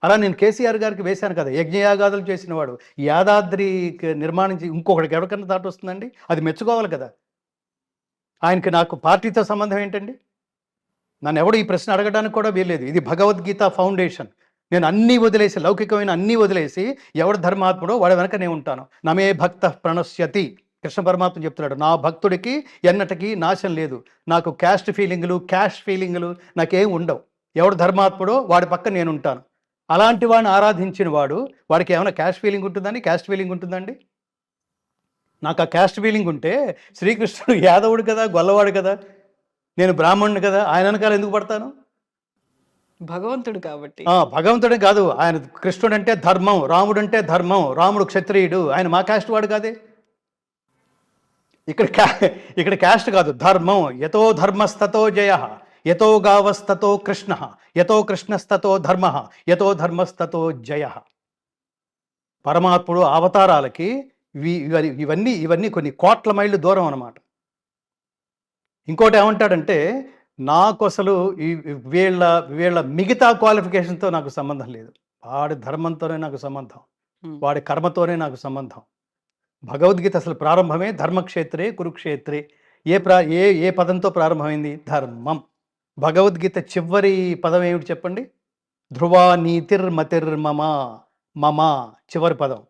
అలా నేను కేసీఆర్ గారికి వేశాను కదా, యజ్ఞయాగాదులు చేసినవాడు, యాదాద్రి నిర్మాణించి ఇంకొకటికి ఎవరికన్నా దాటి వస్తుందండి? అది మెచ్చుకోవాలి కదా. ఆయనకి నాకు పార్టీతో సంబంధం ఏంటండి? నన్ను ఎవడు ఈ ప్రశ్న అడగడానికి కూడా వీల్లేదు. ఇది భగవద్గీత ఫౌండేషన్. నేను అన్నీ వదిలేసి, లౌకికమైన అన్నీ వదిలేసి, ఎవడు ధర్మాత్ముడో వాడి వెనక నేను ఉంటాను. నమే భక్త ప్రణశ్యతి. కృష్ణ పరమాత్మ చెప్తున్నాడు, నా భక్తుడికి ఎన్నటికీ నాశం లేదు. నాకు క్యాస్ట్ ఫీలింగులు, క్యాష్ ఫీలింగులు నాకేం ఉండవు. ఎవడు ధర్మాత్ముడో వాడి పక్క నేను ఉంటాను. అలాంటి వాడిని ఆరాధించిన వాడికి ఏమైనా క్యాష్ ఫీలింగ్ ఉంటుందండి? క్యాస్ట్ ఫీలింగ్ ఉంటుందండి? నాకు ఆ క్యాస్ట్ ఫీలింగ్ ఉంటే శ్రీకృష్ణుడు యాదవుడు కదా, గొల్లవాడు కదా, నేను బ్రాహ్మణుడు కదా, ఆయన వెనకాల ఎందుకు పడతాను? భగవంతుడు కాబట్టి. భగవంతుడే కాదు, ఆయన కృష్ణుడు అంటే ధర్మం, రాముడు అంటే ధర్మం, రాముడు క్షత్రియుడు, ఆయన మా క్యాస్ట్ వాడు కాదే. ఇక్కడ క్యాస్ట్ కాదు, ధర్మం. యతో ధర్మస్తతో జయ, యతో గావస్తతో కృష్ణ, యతో కృష్ణస్తతో ధర్మ, యతో ధర్మస్తతో జయ. పరమాత్ముడు అవతారాలకి ఇవన్నీ కొన్ని కోట్ల మైళ్ళు దూరం అన్నమాట. ఇంకోటి ఏమంటాడంటే, నాకు అసలు వీళ్ళ మిగతా క్వాలిఫికేషన్తో నాకు సంబంధం లేదు. వాడి ధర్మంతోనే నాకు సంబంధం, వాడి కర్మతోనే నాకు సంబంధం. భగవద్గీత అసలు ప్రారంభమే ధర్మక్షేత్రే కురుక్షేత్రే. ఏ పదంతో ప్రారంభమైంది? ధర్మం. భగవద్గీత చివరి పదం ఏమిటి చెప్పండి? ధ్రువా నీతిర్మతిర్మమ. మమ చివరి పదం.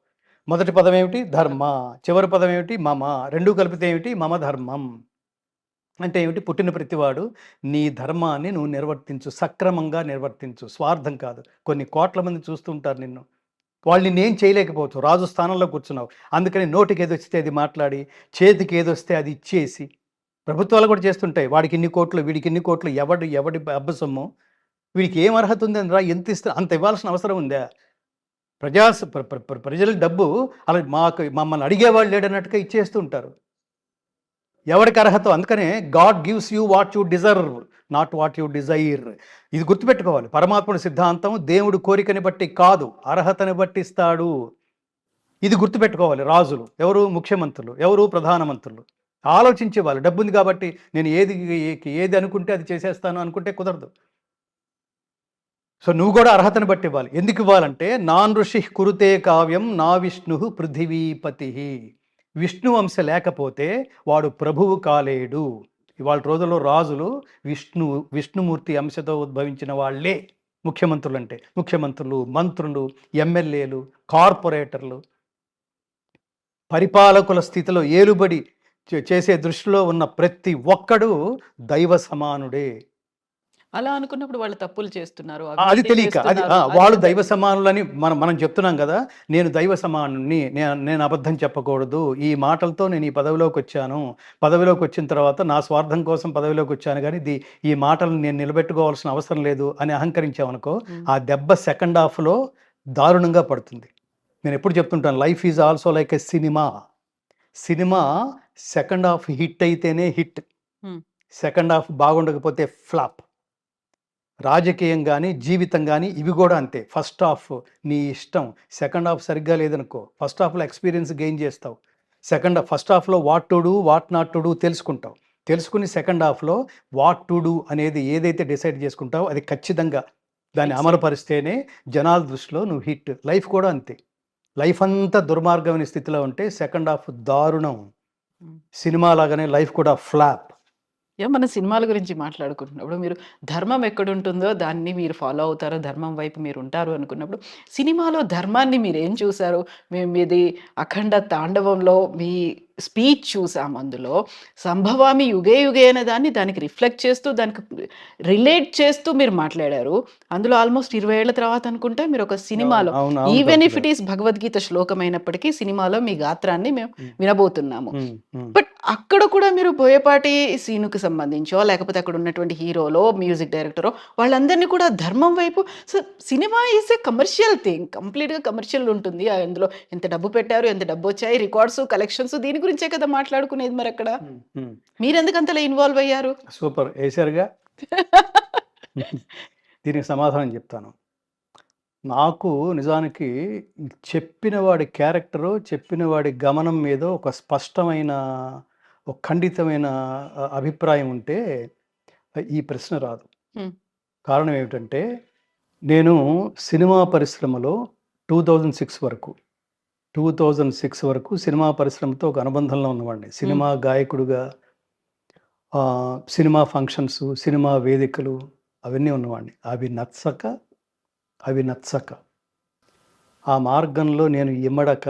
మొదటి పదం ఏమిటి? ధర్మ. చివరి పదం ఏమిటి? మమ. రెండు కలిపితే ఏమిటి? మమ ధర్మం. అంటే ఏమిటి? పుట్టిన ప్రతివాడు నీ ధర్మాన్ని నువ్వు నిర్వర్తించు, సక్రమంగా నిర్వర్తించు, స్వార్థం కాదు. కొన్ని కోట్ల మంది చూస్తుంటారు నిన్ను, వాళ్ళు నిన్నేం చేయలేకపోవచ్చు, రాజు స్థానంలో కూర్చున్నావు. అందుకని నోటికి ఏదొస్తే అది మాట్లాడి, చేతికి ఏదొస్తే అది ఇచ్చేసి, ప్రభుత్వాలు కూడా చేస్తుంటాయి. వాడికి ఇన్ని కోట్లు, వీడికి ఇన్ని కోట్లు, ఎవడి అబ్బసొమ్ము, వీడికి ఏం అర్హత ఉందని రా, ఎంత ఇస్తే అంత ఇవ్వాల్సిన అవసరం ఉందా? ప్రజల డబ్బు అలా మమ్మల్ని అడిగేవాళ్ళు లేడన్నట్టుగా ఇచ్చేస్తూ ఉంటారు. ఎవరికి అర్హత? అందుకనే God gives you what you deserve, not what you desire. ఇది గుర్తుపెట్టుకోవాలి. పరమాత్ముడి సిద్ధాంతం దేవుడు కోరికని బట్టి కాదు, అర్హతని బట్టి ఇస్తాడు. ఇది గుర్తుపెట్టుకోవాలి. రాజులు ఎవరు? ముఖ్యమంత్రులు ఎవరు? ప్రధానమంత్రులు. ఆలోచించేవాళ్ళు. డబ్బు ఉంది కాబట్టి నేను ఏది అనుకుంటే అది చేసేస్తాను అనుకుంటే కుదరదు. సో నువ్వు కూడా అర్హతని బట్టి ఇవ్వాలి. ఎందుకు ఇవ్వాలంటే, నాన్ ఋషి కురుతే కావ్యం నా విష్ణు పృథివీపతి. విష్ణు అంశ లేకపోతే వాడు ప్రభువు కాలేడు. ఇవాళ రోజుల్లో రాజులు విష్ణుమూర్తి అంశతో ఉద్భవించిన వాళ్ళే ముఖ్యమంత్రులు. అంటే ముఖ్యమంత్రులు, మంత్రులు, ఎమ్మెల్యేలు, కార్పొరేటర్లు, పరిపాలకుల స్థితిలో ఏలుబడి చేసే దృష్టిలో ఉన్న ప్రతి ఒక్కడు దైవ సమానుడే. అలా అనుకున్నప్పుడు వాళ్ళు తప్పులు చేస్తున్నారు, అది తెలియక వాళ్ళు దైవ సమానులని మనం చెప్తున్నాం కదా. నేను దైవ సమానుని, నేను అబద్ధం చెప్పకూడదు, ఈ మాటలతో నేను ఈ పదవిలోకి వచ్చాను, పదవిలోకి వచ్చిన తర్వాత నా స్వార్థం కోసం పదవిలోకి వచ్చాను, కానీ ఈ మాటలను నేను నిలబెట్టుకోవాల్సిన అవసరం లేదు అని అహంకరించామనుకో, ఆ దెబ్బ సెకండ్ హాఫ్లో దారుణంగా పడుతుంది. నేను ఎప్పుడు చెప్తుంటాను, life is also like a cinema second half hit అయితేనే హిట్, సెకండ్ హాఫ్ బాగుండకపోతే ఫ్లాప్. రాజకీయం కానీ, జీవితం కానీ ఇవి కూడా అంతే. ఫస్ట్ హాఫ్ నీ ఇష్టం, సెకండ్ హాఫ్ సరిగ్గా లేదనుకో, ఫస్ట్ హాఫ్లో ఎక్స్పీరియన్స్ గెయిన్ చేస్తావు, ఫస్ట్ హాఫ్లో what to do what not to do తెలుసుకుంటావు. తెలుసుకుని సెకండ్ హాఫ్లో వాట్ టు డూ అనేది ఏదైతే డిసైడ్ చేసుకుంటావో అది ఖచ్చితంగా దాన్ని అమలుపరిస్తేనే జనాల దృష్టిలో నువ్వు హిట్. లైఫ్ కూడా అంతే. లైఫ్ అంతా దుర్మార్గమైన స్థితిలో ఉంటే సెకండ్ హాఫ్ దారుణం. సినిమా లాగానే లైఫ్ కూడా ఫ్లాప్. మన సినిమాల గురించి మాట్లాడుకుంటున్నప్పుడు మీరు ధర్మం ఎక్కడుంటుందో దాన్ని మీరు ఫాలో అవుతారు, ధర్మం వైపు మీరు ఉంటారు అనుకున్నప్పుడు, సినిమాలో ధర్మాన్ని మీరేం చూసారు? మీది అఖండ తాండవంలో మీ స్పీచ్ చూసాం అందులో. 'సంభవామి యుగే యుగే' అనే దాన్ని దానికి రిఫ్లెక్ట్ చేస్తూ, దానికి రిలేట్ చేస్తూ మీరు మాట్లాడారు. అందులో ఆల్మోస్ట్ 20 ఏళ్ల తర్వాత అనుకుంటా మీరు ఒక అవును. సినిమాలో, అవును. అవును ఈవెన్ కవిత ఇఫ్ ఇట్ గారు. ఈస్ భగవద్గీత శ్లోకమైనప్పటికీ సినిమాలో మీ గాత్రాన్ని మేము హ్మ్. వినబోతున్నాము. హ్మ్. హ్మ్. బట్ అక్కడ కూడా మీరు బోయపాటి సీనుకి సంబంధించో, లేకపోతే అక్కడ ఉన్నటువంటి హీరోలో, మ్యూజిక్ డైరెక్టరో వాళ్ళందరిని కూడా ధర్మం వైపు, so cinema is a commercial thing. కంప్లీట్‌గా కమర్షియల్ ఉంటుంది. అందులో ఎంత డబ్బు పెట్టారు, ఎంత డబ్బొచ్చాయి, రికార్డ్స్, కలెక్షన్స్ దీని గురించే కదా మాట్లాడుకునేది మరక్కడ. హ్మ్. హ్మ్. మీరెందుకు అంతలా ఇన్వాల్వ్ అయ్యారు? సూపర్ ఏశారుగా. దీనికి సమాధానం చెప్తాను. నాకు నిజానికి చెప్పిన వాడి క్యారెక్టరు, చెప్పిన వాడి గమనం మీద ఒక స్పష్టమైన, ఒక ఖండితమైన అభిప్రాయం ఉంటే ఈ ప్రశ్న రాదు. హ్మ్. కారణం ఏమిటంటే, నేను సినిమా పరిశ్రమలో 2006 వరకు 2006 వరకు సినిమా పరిశ్రమతో ఒక అనుబంధంలో ఉన్నవాడిని. హ్మ్. సినిమా గాయకుడిగా సినిమా ఫంక్షన్స్, సినిమా వేదికలు అవన్నీ ఉన్నవాడిని. అవి నచ్చక ఆ మార్గంలో నేను ఇమడక,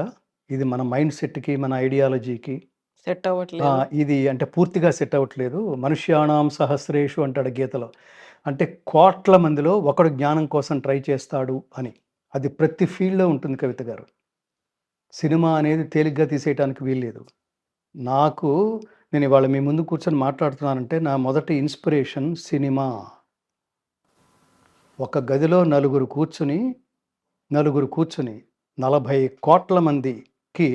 ఇది మన మైండ్ సెట్‌కి, మన ఐడియాలజీకి సెట్ అవ్వట్లేదు. ఇది అంటే పూర్తిగా సెట్ అవ్వట్లేదు. మనుష్యాణం సహస్రేషు అంటాడు గీతలో. అంటే కోట్ల మందిలో ఒకడు జ్ఞానం కోసం ట్రై చేస్తాడు అని. అది ప్రతి ఫీల్డ్‌లో ఉంటుంది కవిత గారు. సినిమా అనేది తేలిగ్గా తీసేయటానికి వీల్లేదు. నాకు నేను ఇవాళ మీ ముందు కూర్చొని మాట్లాడుతున్నానంటే నా మొదటి ఇన్‌స్పిరేషన్ సినిమా. ఒక గదిలో నలుగురు కూర్చొని 40,00,00,000 మందికి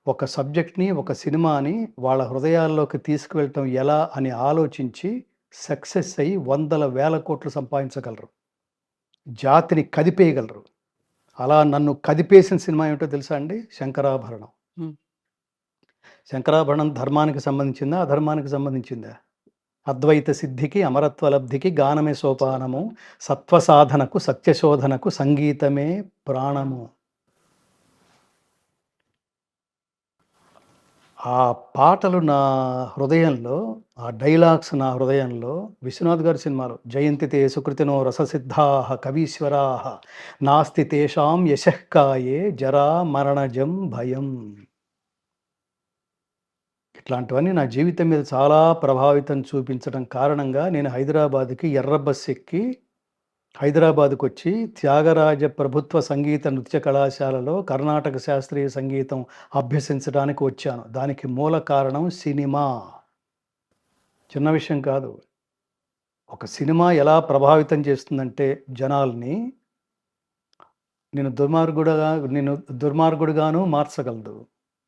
ఒక సబ్జెక్ట్‌ని, ఒక సినిమాని వాళ్ళ హృదయాల్లోకి తీసుకువెళ్ళటం ఎలా అని ఆలోచించి సక్సెస్ అయ్యి వందల వేల కోట్లు సంపాదించగలరు. జాతిని కదిపేయగలరు. అలా నన్ను కదిపేసిన సినిమా ఏమిటో తెలుసా అండి? 'శంకరాభరణం.' హ్మ్. 'శంకరాభరణం' ధర్మానికి సంబంధించిందా? అధర్మానికి సంబంధించిందా? అద్వైత సిద్ధికి, అమరత్వ లబ్ధికి గానమే సోపానము, సత్వసాధనకు, సత్యశోధనకు సంగీతమే ప్రాణము. ఆ పాటలు నా హృదయంలో, ఆ డైలాగ్స్ నా హృదయంలో, విశ్వనాథ్ గారి సినిమాలో 'జయంతి సుకృతినో రససిద్ధాః కవీశ్వరాః నాస్తి తేషాం యశః కాయే జరా మరణజం భయం.' ఇట్లాంటివన్నీ నా జీవితం మీద చాలా ప్రభావితం చూపించడం కారణంగా నేను హైదరాబాద్‌కి ఎర్ర బస్ ఎక్కి హైదరాబాద్‌కొచ్చి త్యాగరాజ ప్రభుత్వ సంగీత నృత్య కళాశాలలో కర్ణాటక శాస్త్రీయ సంగీతం అభ్యసించడానికి వచ్చాను. దానికి మూల కారణం సినిమా. చిన్న విషయం కాదు. ఒక సినిమా ఎలా ప్రభావితం చేస్తుందంటే జనాల్ని, నేను దుర్మార్గుడిగాను మార్చగలదు.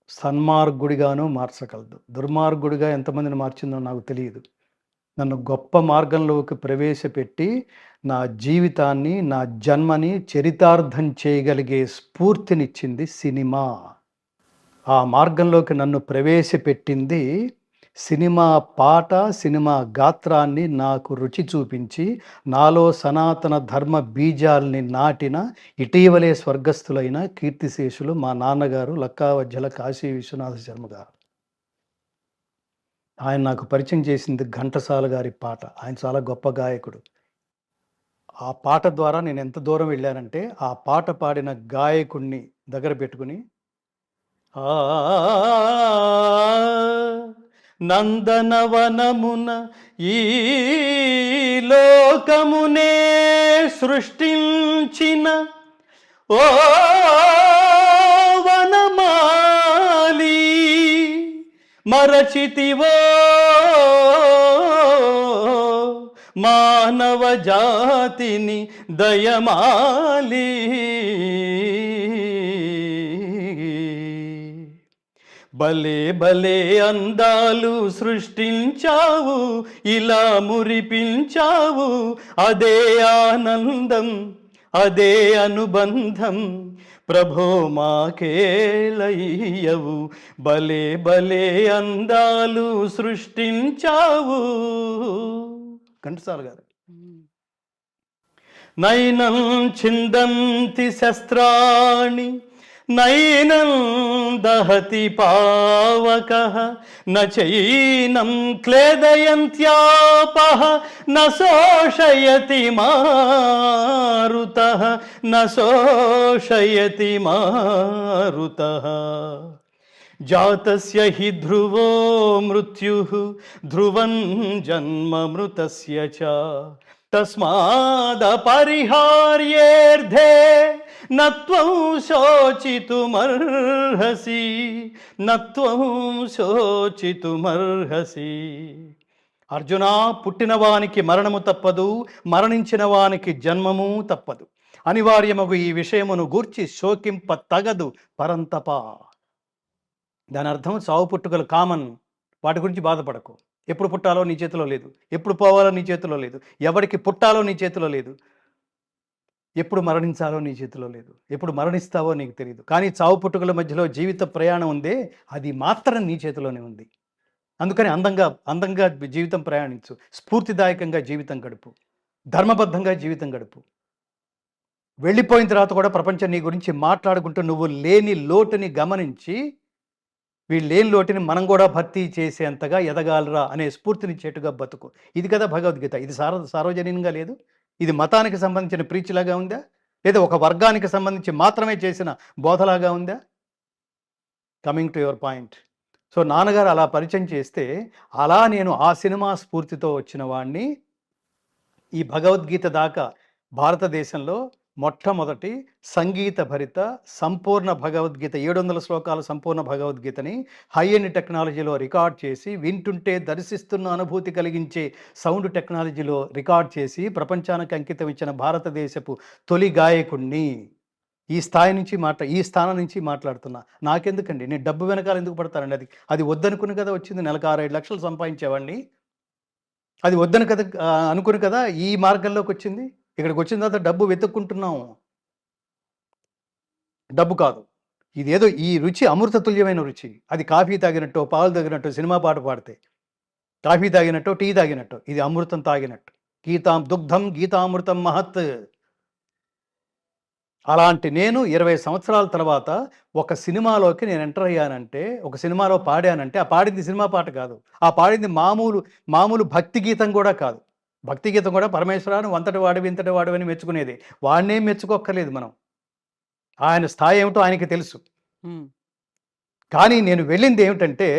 సన్మార్గుడిగాను మార్చగలదు. దుర్మార్గుడిగా ఎంతమందిని మార్చిందో నాకు తెలీదు. నన్ను గొప్ప మార్గంలోకి ప్రవేశపెట్టి, నా జీవితాన్ని, నా జన్మని చరితార్థం చేయగలిగే స్ఫూర్తినిచ్చింది సినిమా. ఆ మార్గంలోకి నన్ను ప్రవేశపెట్టింది సినిమా పాట, సినిమా గాత్రాన్ని నాకు రుచి చూపించి, నాలో సనాతన ధర్మ బీజాల్ని నాటిన ఇటీవలే స్వర్గస్థులైన కీర్తిశేషులు మా నాన్నగారు లక్కావజ్జల కాశీ విశ్వనాథ శర్మ గారు. ఆయన నాకు పరిచయం చేసింది ఘంటసాల గారి పాట. ఆయన చాలా గొప్ప గాయకుడు. ఆ పాట ద్వారా నేనెంత దూరం వెళ్ళానంటే, ఆ పాట పాడిన గాయకుడిని దగ్గర పెట్టుకొని, నందనవనమున ఈ లోకమునే సృష్టించిన ఓ వనమాలి మరచితివో మానవ జాతిని దయమాలి. భలే భలే అందాలు సృష్టించావు, ఇలా మురిపించావు, అదే ఆనందం, అదే అనుబంధం, ప్రభో మాకేలయ్యవు. భలే భలే అందాలు సృష్టించావు. ఘంటసాల గారు. నైనం చిందంతి శస్త్రాణి నైనం దహతి పావకః న చైనం క్లేదయంత్యాపః న శోషయతి మారుతః న శోషయతి మారుతః. జాతస్య హి ధ్రువో మృత్యుః ధ్రువం జన్మ మృతస్య చ తస్మాదపరిహార్యేర్థే నత్వం శోచితుమర్హసి నత్వం శోచితుమర్హసి. అర్జున, పుట్టినవానికి మరణము తప్పదు, మరణించిన వానికి జన్మము తప్పదు. అనివార్యమగు ఈ విషయమును గూర్చి శోకింప తగదు పరంతప. దాని అర్థం చావు పుట్టుకలు కామన్, వాటి గురించి బాధపడకు. ఎప్పుడు పుట్టాలో నీ చేతిలో లేదు, ఎప్పుడు పోవాలో నీ చేతిలో లేదు, ఎవరికి పుట్టాలో నీ చేతిలో లేదు, ఎప్పుడు మరణించాలో నీ చేతిలో లేదు, ఎప్పుడు మరణిస్తావో నీకు తెలియదు. కానీ చావు పుట్టుకల మధ్యలో జీవిత ప్రయాణం ఉందే, అది మాత్రం నీ చేతిలోనే ఉంది. అందుకని అందంగా జీవితం ప్రయాణించు, స్ఫూర్తిదాయకంగా జీవితం గడుపు, ధర్మబద్ధంగా జీవితం గడుపు. వెళ్ళిపోయిన తర్వాత కూడా ప్రపంచం నీ గురించి మాట్లాడుకుంటూ నువ్వు లేని లోటుని గమనించి, వీళ్ళు లేని లోటుని మనం కూడా భర్తీ చేసేంతగా ఎదగాలరా అనే స్ఫూర్తినిచ్చేట్టుగా బతుకు. ఇది కదా భగవద్గీత. ఇది సార్వజనీయంగా లేదు, ఇది మతానికి సంబంధించిన ప్రీచ్లాగా ఉందా, లేదా ఒక వర్గానికి సంబంధించి మాత్రమే చేసిన బోధలాగా ఉందా? Coming to your point. So నాన్నగారు అలా పరిచయం చేస్తే, అలా నేను ఆ సినిమా స్ఫూర్తితో వచ్చిన వాడిని. ఈ భగవద్గీత దాకా భారతదేశంలో మొట్టమొదటి సంగీత భరిత సంపూర్ణ భగవద్గీత, 700 శ్లోకాల సంపూర్ణ భగవద్గీతని హై ఎండ్ టెక్నాలజీలో రికార్డ్ చేసి, వింటుంటే దర్శిస్తున్న అనుభూతి కలిగించే సౌండ్ టెక్నాలజీలో రికార్డ్ చేసి ప్రపంచానికి అంకితం ఇచ్చిన భారతదేశపు తొలి గాయకుణ్ణి. ఈ స్థానం నుంచి మాట్లాడుతున్నా. నాకెందుకండి, నేను డబ్బు వెనకాల ఎందుకు పడతానండి? అది వద్దనుకుని కదా వచ్చింది. నెలకు 6-7 లక్షలు సంపాదించేవాడిని. అది వద్దని కదా అనుకుని కదా ఈ మార్గంలోకి వచ్చింది. ఇక్కడికి వచ్చిన తర్వాత డబ్బు వెతుక్కుంటున్నాం, డబ్బు కాదు. ఇదేదో ఈ రుచి అమృత తుల్యమైన రుచి. అది కాఫీ తాగినట్టు, పాలు తాగినట్టు, సినిమా పాట పాడితే, కాఫీ తాగినట్టు, టీ తాగినట్టు. ఇది అమృతం తాగినట్టు. దుగ్ధం గీతామృతం మహత్. అలాంటి నేను 20 సంవత్సరాల తర్వాత ఒక సినిమాలోకి నేను ఎంటర్ అయ్యానంటే, ఒక సినిమాలో పాడానంటే, ఆ పాడింది సినిమా పాట కాదు, ఆ పాడింది మామూలు భక్తి గీతం కూడా కాదు. భక్తి గీతం కూడా పరమేశ్వరాన్ని అంతటి వాడివి ఇంతటి వాడివని మెచ్చుకునేది. వాడినేం మెచ్చుకోక్కర్లేదు మనం, ఆయన స్థాయి ఏమిటో ఆయనకి తెలుసు. కానీ నేను వెళ్ళింది ఏమిటంటే,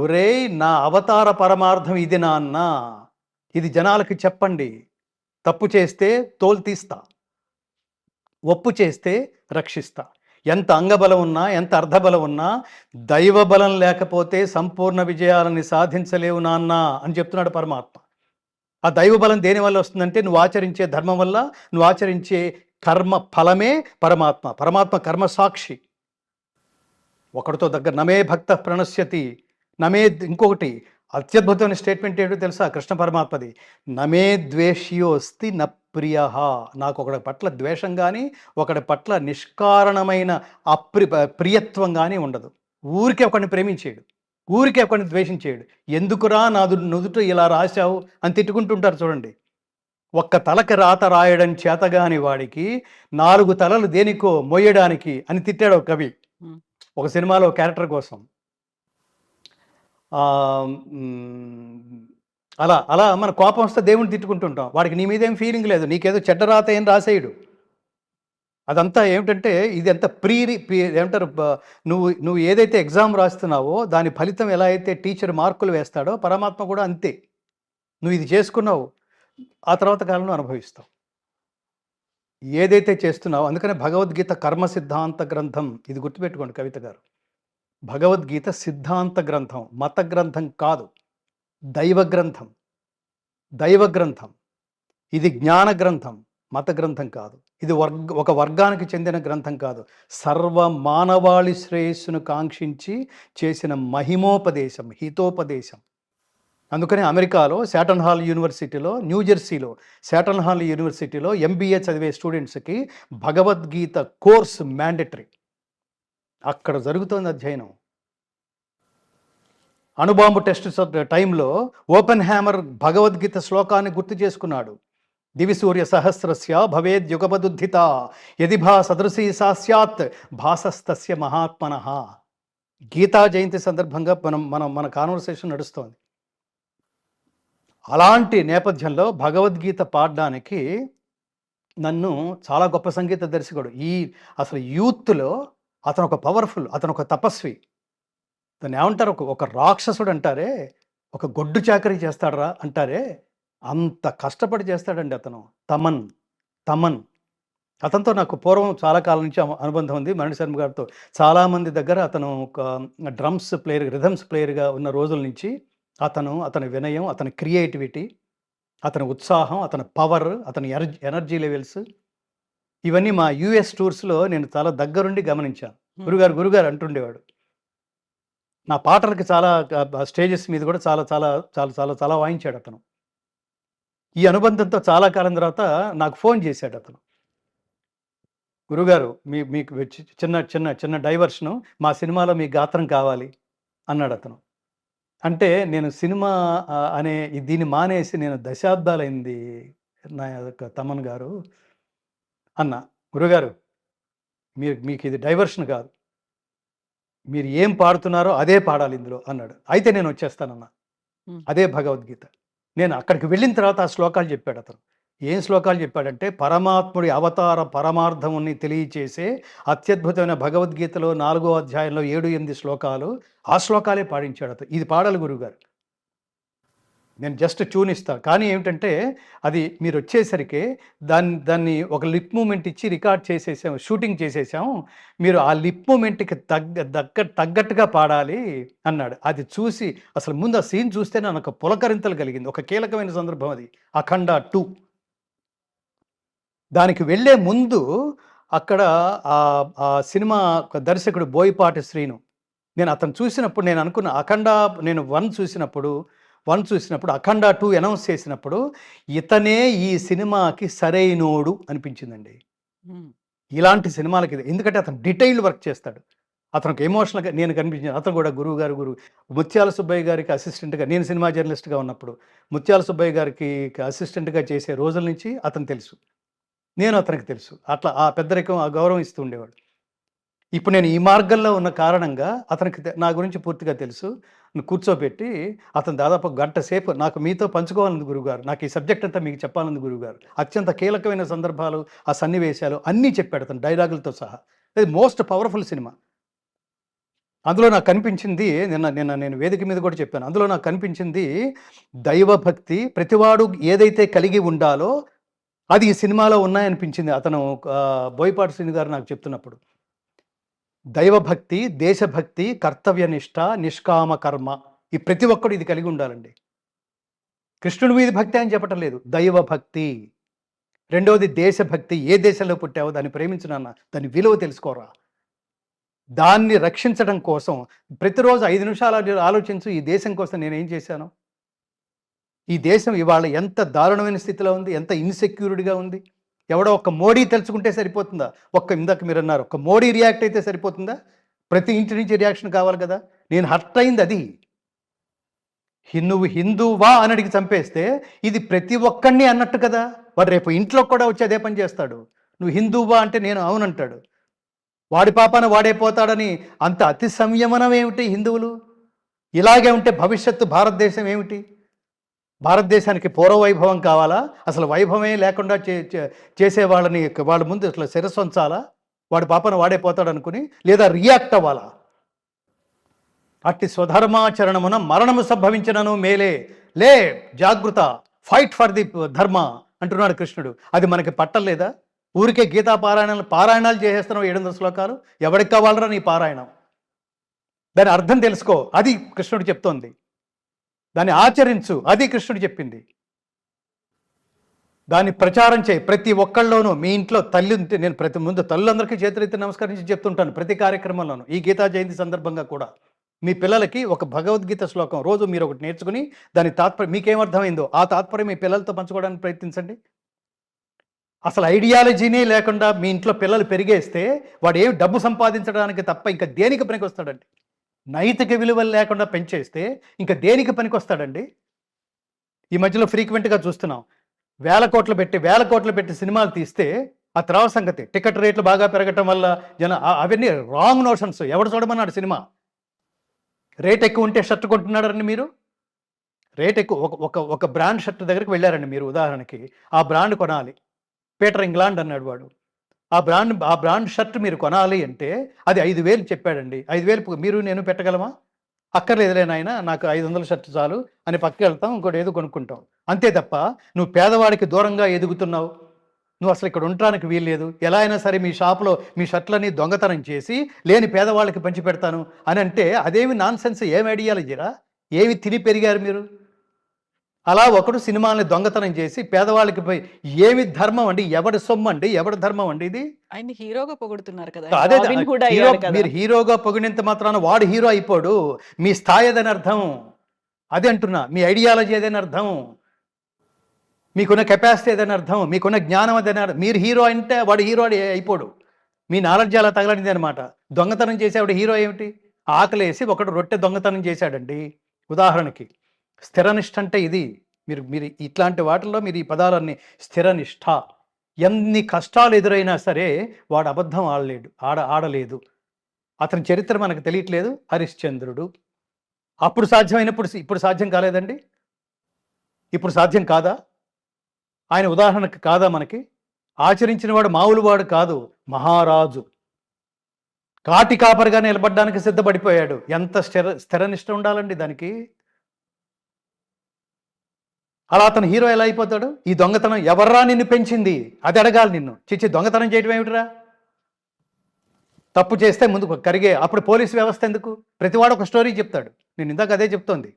ఒరేయ్ నా అవతార పరమార్థం ఇది నాన్న, ఇది జనాలకి చెప్పండి. తప్పు చేస్తే తోలు తీస్తా, ఒప్పు చేస్తే రక్షిస్తా. ఎంత అంగబలం ఉన్నా, ఎంత అర్ధబలం ఉన్నా, దైవబలం లేకపోతే సంపూర్ణ విజయాలని సాధించలేవు నాన్న అని చెప్తున్నాడు పరమాత్మ. ఆ దైవబలం దేనివల్ల వస్తుందంటే, నువ్వు ఆచరించే ధర్మం వల్ల, నువ్వు ఆచరించే కర్మ ఫలమే పరమాత్మ. పరమాత్మ కర్మ సాక్షి. ఒకటితో దగ్గర నమే భక్త ప్రణశ్యతి, నమే. ఇంకొకటి అత్యద్భుతమైన స్టేట్మెంట్ ఏంటో తెలుసా కృష్ణ పరమాత్మది? నమే ద్వేష్యోస్తి న ప్రియ. నాకు ఒకటి పట్ల ద్వేషం కానీ, ఒకటి పట్ల నిష్కారణమైన ప్రియత్వం కానీ ఉండదు. ఊరికే ఒకడిని ప్రేమించేడు, ఊరికే ఒకడిని ద్వేషించేడు. ఎందుకురా నుదుట ఇలా రాశావు అని తిట్టుకుంటుంటారు చూడండి. ఒక్క తలకి రాత రాయడం చేతగాని వాడికి 4 తలలు దేనికో మొయ్యడానికి అని తిట్టాడు ఒక కవి ఒక సినిమాలో క్యారెక్టర్ కోసం. అలా అలా మన కోపం వస్తే దేవుని తిట్టుకుంటుంటాం. వాడికి నీ మీదేం ఫీలింగ్ లేదు, నీకేదో చెడ్డ రాత ఏం రాసేయడు. అదంతా ఏమిటంటే, ఇది ఎంత ఏమంటారు, నువ్వు ఏదైతే ఎగ్జామ్ రాస్తున్నావో దాని ఫలితం ఎలా అయితే టీచర్ మార్కులు వేస్తాడో, పరమాత్మ కూడా అంతే. నువ్వు ఇది చేసుకున్నావు, ఆ తర్వాత కాలంలో అనుభవిస్తావు ఏదైతే చేస్తున్నావు. అందుకనే భగవద్గీత కర్మ సిద్ధాంత గ్రంథం. ఇది గుర్తుపెట్టుకోండి కవిత గారు. భగవద్గీత సిద్ధాంత గ్రంథం, మత గ్రంథం కాదు, దైవ గ్రంథం. ఇది జ్ఞాన గ్రంథం, మత గ్రంథం కాదు. ఇది ఒక వర్గానికి చెందిన గ్రంథం కాదు. సర్వ మానవాళి శ్రేయస్సును కాంక్షించి చేసిన మహిమోపదేశం, హితోపదేశం. అందుకని అమెరికాలో శాటన్ హాల్ యూనివర్సిటీలో, న్యూజెర్సీలో శాటన్ హాల్ యూనివర్సిటీలో MBA చదివే స్టూడెంట్స్కి భగవద్గీత కోర్స్ మ్యాండేటరీ. అక్కడ జరుగుతోంది అధ్యయనం. అణుబాంబు టెస్ట్ టైంలో ఓపెన్ హ్యామర్ భగవద్గీత శ్లోకాన్ని గుర్తు చేసుకున్నాడు. దివిసూర్య సహస్రస్య భవేద్ యుగపదుద్ధిత యది సదృశీ సా స్యాత్ భాసస్తస్య మహాత్మనః. గీతా జయంతి సందర్భంగా మన కాన్వర్సేషన్ నడుస్తోంది. అలాంటి నేపథ్యంలో భగవద్గీత పాడడానికి నన్ను చాలా గొప్ప సంగీత దర్శకుడు, అసలు యూత్లో అతను ఒక పవర్ఫుల్, అతను ఒక తపస్వి. దాన్ని ఏమంటారు? ఒక రాక్షసుడు అంటారే, ఒక గొడ్డు చాకరీ చేస్తాడురా అంటారే, అంత కష్టపడి చేస్తాడండి అతను. తమన్, తమన్. అతనితో నాకు పూర్వం చాలా కాలం నుంచి అనుబంధం ఉంది. మరణి శర్మ గారితో చాలామంది దగ్గర అతను ఒక డ్రమ్స్ ప్లేయర్, రిథమ్స్ ప్లేయర్‌గా ఉన్న రోజుల నుంచి అతని వినయం, అతని క్రియేటివిటీ, అతని ఉత్సాహం, అతని పవర్, అతని ఎనర్జీ లెవెల్స్ ఇవన్నీ మా యూఎస్ టూర్స్‌లో నేను చాలా దగ్గరుండి గమనించాను. గురుగారు, గురుగారు అంటుండేవాడు. నా పాటలకి చాలా స్టేజెస్ మీద కూడా చాలా చాలా చాలా చాలా చాలా వాయించాడు అతను. ఈ అనుబంధంతో చాలా కాలం తర్వాత నాకు ఫోన్ చేశాడు అతను. గురుగారు మీకు చిన్న చిన్న చిన్న డైవర్షను, మా సినిమాలో మీ గాత్రం కావాలి అన్నాడు అతను. అంటే నేను సినిమా దీన్ని మానేసి నేను దశాబ్దాలైంది నా యొక్క తమన్ గారు అన్నా. గురుగారు మీకు ఇది డైవర్షన్ కాదు. మీరు ఏం పాడుతున్నారో అదే పాడాలి ఇందులో అన్నాడు. అయితే నేను వచ్చేస్తానన్నా. అదే భగవద్గీత. నేను అక్కడికి వెళ్ళిన తర్వాత ఆ శ్లోకాలు చెప్పాడు అతను. ఏం శ్లోకాలు చెప్పాడంటే, పరమాత్ముడి అవతార పరమార్థముని తెలియచేసే అత్యద్భుతమైన భగవద్గీతలో 4వ అధ్యాయంలో 7, 8 శ్లోకాలు, ఆ శ్లోకాలే పాడించాడు అతను. ఇది పాడాలి గురువుగారు. నేను జస్ట్ ట్యూన్ ఇస్తాను. కానీ ఏమిటంటే, అది మీరొచ్చేసరికి దాన్ని ఒక లిప్ మూవ్‌మెంట్ ఇచ్చి రికార్డ్ చేసేసాం, షూటింగ్ చేసేసాం. మీరు ఆ లిప్ మూవ్‌మెంట్‌కి తగ్గట్టుగా పాడాలి అన్నాడు. అది చూసి అసలు ముందు ఆ సీన్ చూస్తేనే నాకు పులకరింతలు కలిగింది. ఒక కీలకమైన సందర్భం అది. 'అఖండ 2'. దానికి వెళ్ళే ముందు అక్కడ ఆ సినిమా దర్శకుడు బోయపాటి శ్రీను. నేను అతను చూసినప్పుడు నేను అనుకున్న నేను 1 చూసినప్పుడు 'అఖండ 2' అనౌన్స్ చేసినప్పుడు ఇతనే ఈ సినిమాకి సరైనోడు అనిపించిందండి. ఇలాంటి సినిమాలకి ఎందుకంటే అతను డీటెయిల్డ్ వర్క్ చేస్తాడు. అతనికి ఎమోషనల్‌గా నేను కనిపించాను. అతను కూడా గురువు ముత్యాల సుబ్బయ్య గారికి అసిస్టెంట్‌గా, నేను సినిమా జర్నలిస్ట్‌గా ఉన్నప్పుడు ముత్యాల సుబ్బయ్య గారికి అసిస్టెంట్‌గా చేసే రోజుల నుంచి అతను తెలుసు. నేను అతనికి తెలుసు. అట్లా ఆ పెద్దరికం, ఆ గౌరవం ఇస్తూ ఉండేవాడు. ఇప్పుడు నేను ఈ మార్గంలో ఉన్న కారణంగా అతనికి నా గురించి పూర్తిగా తెలుసు. కూర్చోబెట్టి అతను దాదాపు గంట సేపు నాకు మీతో పంచుకోవాలంది గురువుగారు. నాకు ఈ సబ్జెక్ట్ అంతా మీకు చెప్పాలంది గురువుగారు. అత్యంత కీలకమైన సందర్భాలు, ఆ సన్నివేశాలు అన్నీ చెప్పాడు అతను డైలాగులతో సహా. ఇది మోస్ట్ పవర్‌ఫుల్ సినిమా. అందులో నాకు కనిపించింది నిన్న నేను వేదిక మీద కూడా చెప్పాను. అందులో నాకు కనిపించింది దైవభక్తి ప్రతివాడు ఏదైతే కలిగి ఉండాలో అది ఈ సినిమాలో ఉన్నాయనిపించింది. అతను బోయపాటి శ్రీను గారు నాకు చెప్తున్నప్పుడు. దైవభక్తి, దేశభక్తి, కర్తవ్యనిష్ట, నిష్కామ కర్మ. ఈ ప్రతి ఒక్కడు ఇది కలిగి ఉండాలండి. కృష్ణుడి మీద భక్తి అని చెప్పటం లేదు. దైవభక్తి. రెండవది దేశభక్తి. ఏ దేశంలో పుట్టావో దాన్ని ప్రేమించు నాన్న. దాని విలువ తెలుసుకోరా. దాన్ని రక్షించడం కోసం ప్రతిరోజు 5 నిమిషాలు ఆలోచించు, ఈ దేశం కోసం నేనేం చేశాను? ఈ దేశం ఇవాళ ఎంత దారుణమైన స్థితిలో ఉంది, ఎంత ఇన్‌సెక్యూర్డ్‌గా ఉంది. ఎవడో ఒక్క మోడీ తెలుసుకుంటే సరిపోతుందా? ఇందాక మీరన్నారు, ఒక్క మోడీ రియాక్ట్ అయితే సరిపోతుందా? ప్రతి ఇంటి నుంచి రియాక్షన్ కావాలి కదా! నేను హర్ట్ అయింది అది. నువ్వు హిందువా అని అడిగి చంపేస్తే ఇది ప్రతి ఒక్కడిని అన్నట్టు కదా! వాడు రేపు ఇంట్లో కూడా వచ్చి అదే పని చేస్తాడు. నువ్వు హిందువా అంటే నేను అవునంటాడు. వాడి పాపాన వాడే పోతాడని అంత అతి సంయమనం ఏమిటి హిందువులు? ఇలాగే ఉంటే భవిష్యత్తు భారతదేశం ఏమిటి? భారతదేశానికి పూర్వ వైభవం కావాలా? అసలు వైభవమే లేకుండా చేసే వాళ్ళ ముందు అసలు శిరస్సు వంచాలా? వాడి పాపన వాడే పోతాడనుకుని, లేదా రియాక్ట్ అవ్వాలా? అట్టి స్వధర్మాచరణమున మరణము సంభవించినను మేలే, లే జాగృత, ఫైట్ ఫర్ ది ధర్మ అంటున్నాడు కృష్ణుడు. అది మనకి పట్టలేదా? ఊరికే గీతా పారాయణాలు చేసేస్తున్నావు 700 శ్లోకాలు. ఎవడికి కావాలరా నీ పారాయణం? దాని అర్థం తెలుసుకో, అది కృష్ణుడు చెప్తోంది. దాన్ని ఆచరించు, అది కృష్ణుడు చెప్పింది. దాన్ని ప్రచారం చేయి. ప్రతి ఒక్కళ్ళలోనూ మీ ఇంట్లో తల్లి ఉంటే, నేను ప్రతి ముందు తల్లులందరికీ చేతులెత్తి నమస్కరించి చెప్తుంటాను ప్రతి కార్యక్రమంలోనూ. ఈ గీతా జయంతి సందర్భంగా కూడా మీ పిల్లలకి ఒక భగవద్గీత శ్లోకం రోజు మీరు ఒకటి నేర్చుకుని దాని తాత్పర్యం మీకేమర్థమైందో ఆ తాత్పర్యం మీ పిల్లలతో పంచుకోవడానికి ప్రయత్నించండి. అసలు ఐడియాలజీనే లేకుండా మీ ఇంట్లో పిల్లలు పెరిగేస్తే వాడు ఏం డబ్బు సంపాదించడానికి తప్ప ఇంకా దేనికి పనికి వస్తాడండి? నైతిక విలువలు లేకుండా పెంచేస్తే ఇంకా దేనికి పనికొస్తాడండి? ఈ మధ్యలో ఫ్రీక్వెంట్‌గా చూస్తున్నాం. వేల కోట్లు పెట్టి సినిమాలు తీస్తే ఆ తర్వాత సంగతి. టికెట్ రేట్లు బాగా పెరగటం వల్ల అవన్నీ రాంగ్ నోషన్స్. ఎవడు చూడమన్నాడు సినిమా? రేట్ ఎక్కువ ఉంటే షర్ట్ కొంటున్నారండి మీరు? రేట్ ఎక్కువ ఒక బ్రాండ్ షర్ట్ దగ్గరికి వెళ్ళారండి మీరు ఉదాహరణకి. ఆ బ్రాండ్ కొనాలి. పీటర్ ఇంగ్లాండ్ అన్నాడు వాడు. ఆ బ్రాండ్ షర్ట్ మీరు కొనాలి అంటే అది 5,000 చెప్పాడండి. 5,000 మీరు నేను పెట్టగలమా? అక్కర్లేదులే నాయన నాకు 500 షర్ట్ చాలు అని పక్కకి వెళ్తాం, ఇంకోటి ఏదో కొనుక్కుంటాం. అంతే తప్ప నువ్వు పేదవాడికి దూరంగా ఎదుగుతున్నావు, నువ్వు అసలు ఇక్కడ ఉండటానికి వీల్లేదు, ఎలా అయినా సరే మీ షాపులో మీ షర్ట్లన్నీ దొంగతనం చేసి లేని పేదవాళ్ళకి పంచిపెడతాను అని అంటే అదేమి నాన్ సెన్స్, ఏమి ఐడియాలజీరా, ఏమి తిని పెరిగారు మీరు? అలా ఒకడు సినిమాల్ని దొంగతనం చేసి పేదవాళ్ళకి పోయి ఏమి ధర్మం అండి, ఎవడి సొమ్ము అండి, ఎవడి ధర్మం అండి ఇది? ఆయన హీరోగా పొగుడుతున్నారు కదా! అదే రాబిన్ హుడ్ హీరో, అయ్యారు కదా! మీరు హీరోగా పొగిడినంత మాత్రాన వాడు హీరో అయిపోడు. మీ స్థాయి అదని అర్థం. అదే అంటున్నా, మీ ఐడియాలజీ అదని అర్థం, మీకున్న కెపాసిటీ అదని అర్థం, మీకున్న జ్ఞానం అదని అర్థం. మీరు హీరో అంటే వాడు హీరో అయిపోడు. మీ నాలెడ్జ్ అలా తగలనిది అనమాట. దొంగతనం చేసేవాడు హీరో ఏమిటి? ఆకలేసి ఒకడు రొట్టె దొంగతనం చేశాడండి ఉదాహరణకి. స్థిరనిష్ట అంటే ఇది. మీరు మీరు ఇట్లాంటి వాటిల్లో మీరు ఈ పదాలన్నీ, స్థిరనిష్ట. ఎన్ని కష్టాలు ఎదురైనా సరే వాడు అబద్ధం ఆడలేదు. అతని చరిత్ర మనకు తెలియట్లేదు. హరిశ్చంద్రుడు అప్పుడు సాధ్యమైనప్పుడు ఇప్పుడు సాధ్యం కాలేదండి? ఇప్పుడు సాధ్యం కాదా? ఆయన ఉదాహరణకు కాదా మనకి? ఆచరించిన వాడు మామూలు వాడు కాదు, మహారాజు. కాటి కాపరిగా నిలబడడానికి సిద్ధపడిపోయాడు. ఎంత స్థిరనిష్ట ఉండాలండి దానికి? అలా అతను హీరో ఎలా అయిపోతాడు? ఈ దొంగతనం ఎవర్రా నిన్ను పెంచింది అది అడగాలి నిన్ను. చిచ్చి దొంగతనం చేయడం ఏమిటిరా? తప్పు చేస్తే ముందుకు కరిగే. అప్పుడు పోలీసు వ్యవస్థ ఎందుకు? ప్రతివాడు ఒక స్టోరీ చెప్తాడు. నేను ఇందాక అదే చెప్తోంది.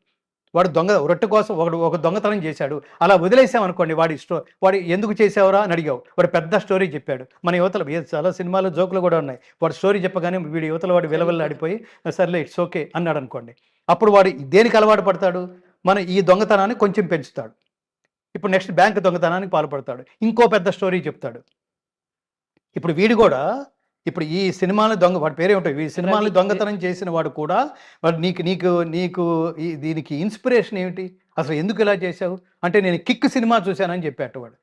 వాడు రొట్టె కోసం ఒక దొంగతనం చేశాడు, అలా వదిలేసామనుకోండి, వాడు ఎందుకు చేసావురా అని అడిగావు, వాడు పెద్ద స్టోరీ చెప్పాడు. మన యువతలు చాలా సినిమాలో జోకులు కూడా ఉన్నాయి. వాడు స్టోరీ చెప్పగానే వీడి యువతల వాడు విలవిల్లాడిపోయి సర్లే ఇట్స్ ఓకే అన్నాడు అనుకోండి. అప్పుడు వాడు దేనికి అలవాటు పడతాడు? మన ఈ దొంగతనాన్ని కొంచెం పెంచుతాడు. ఇప్పుడు నెక్స్ట్ బ్యాంక్ దొంగతనానికి పాల్పడతాడు, ఇంకో పెద్ద స్టోరీ చెప్తాడు. ఇప్పుడు వీడు కూడా ఇప్పుడు ఈ సినిమాని వాడి పేరేమిటో, ఈ సినిమాని దొంగతనం చేసిన వాడు కూడా వాడు నీకు నీకు నీకు దీనికి ఇన్స్పిరేషన్ ఏమిటి, అసలు ఎందుకు ఇలా చేశావు అంటే, నేను కిక్ సినిమా చూశానని చెప్పాడు వాడు.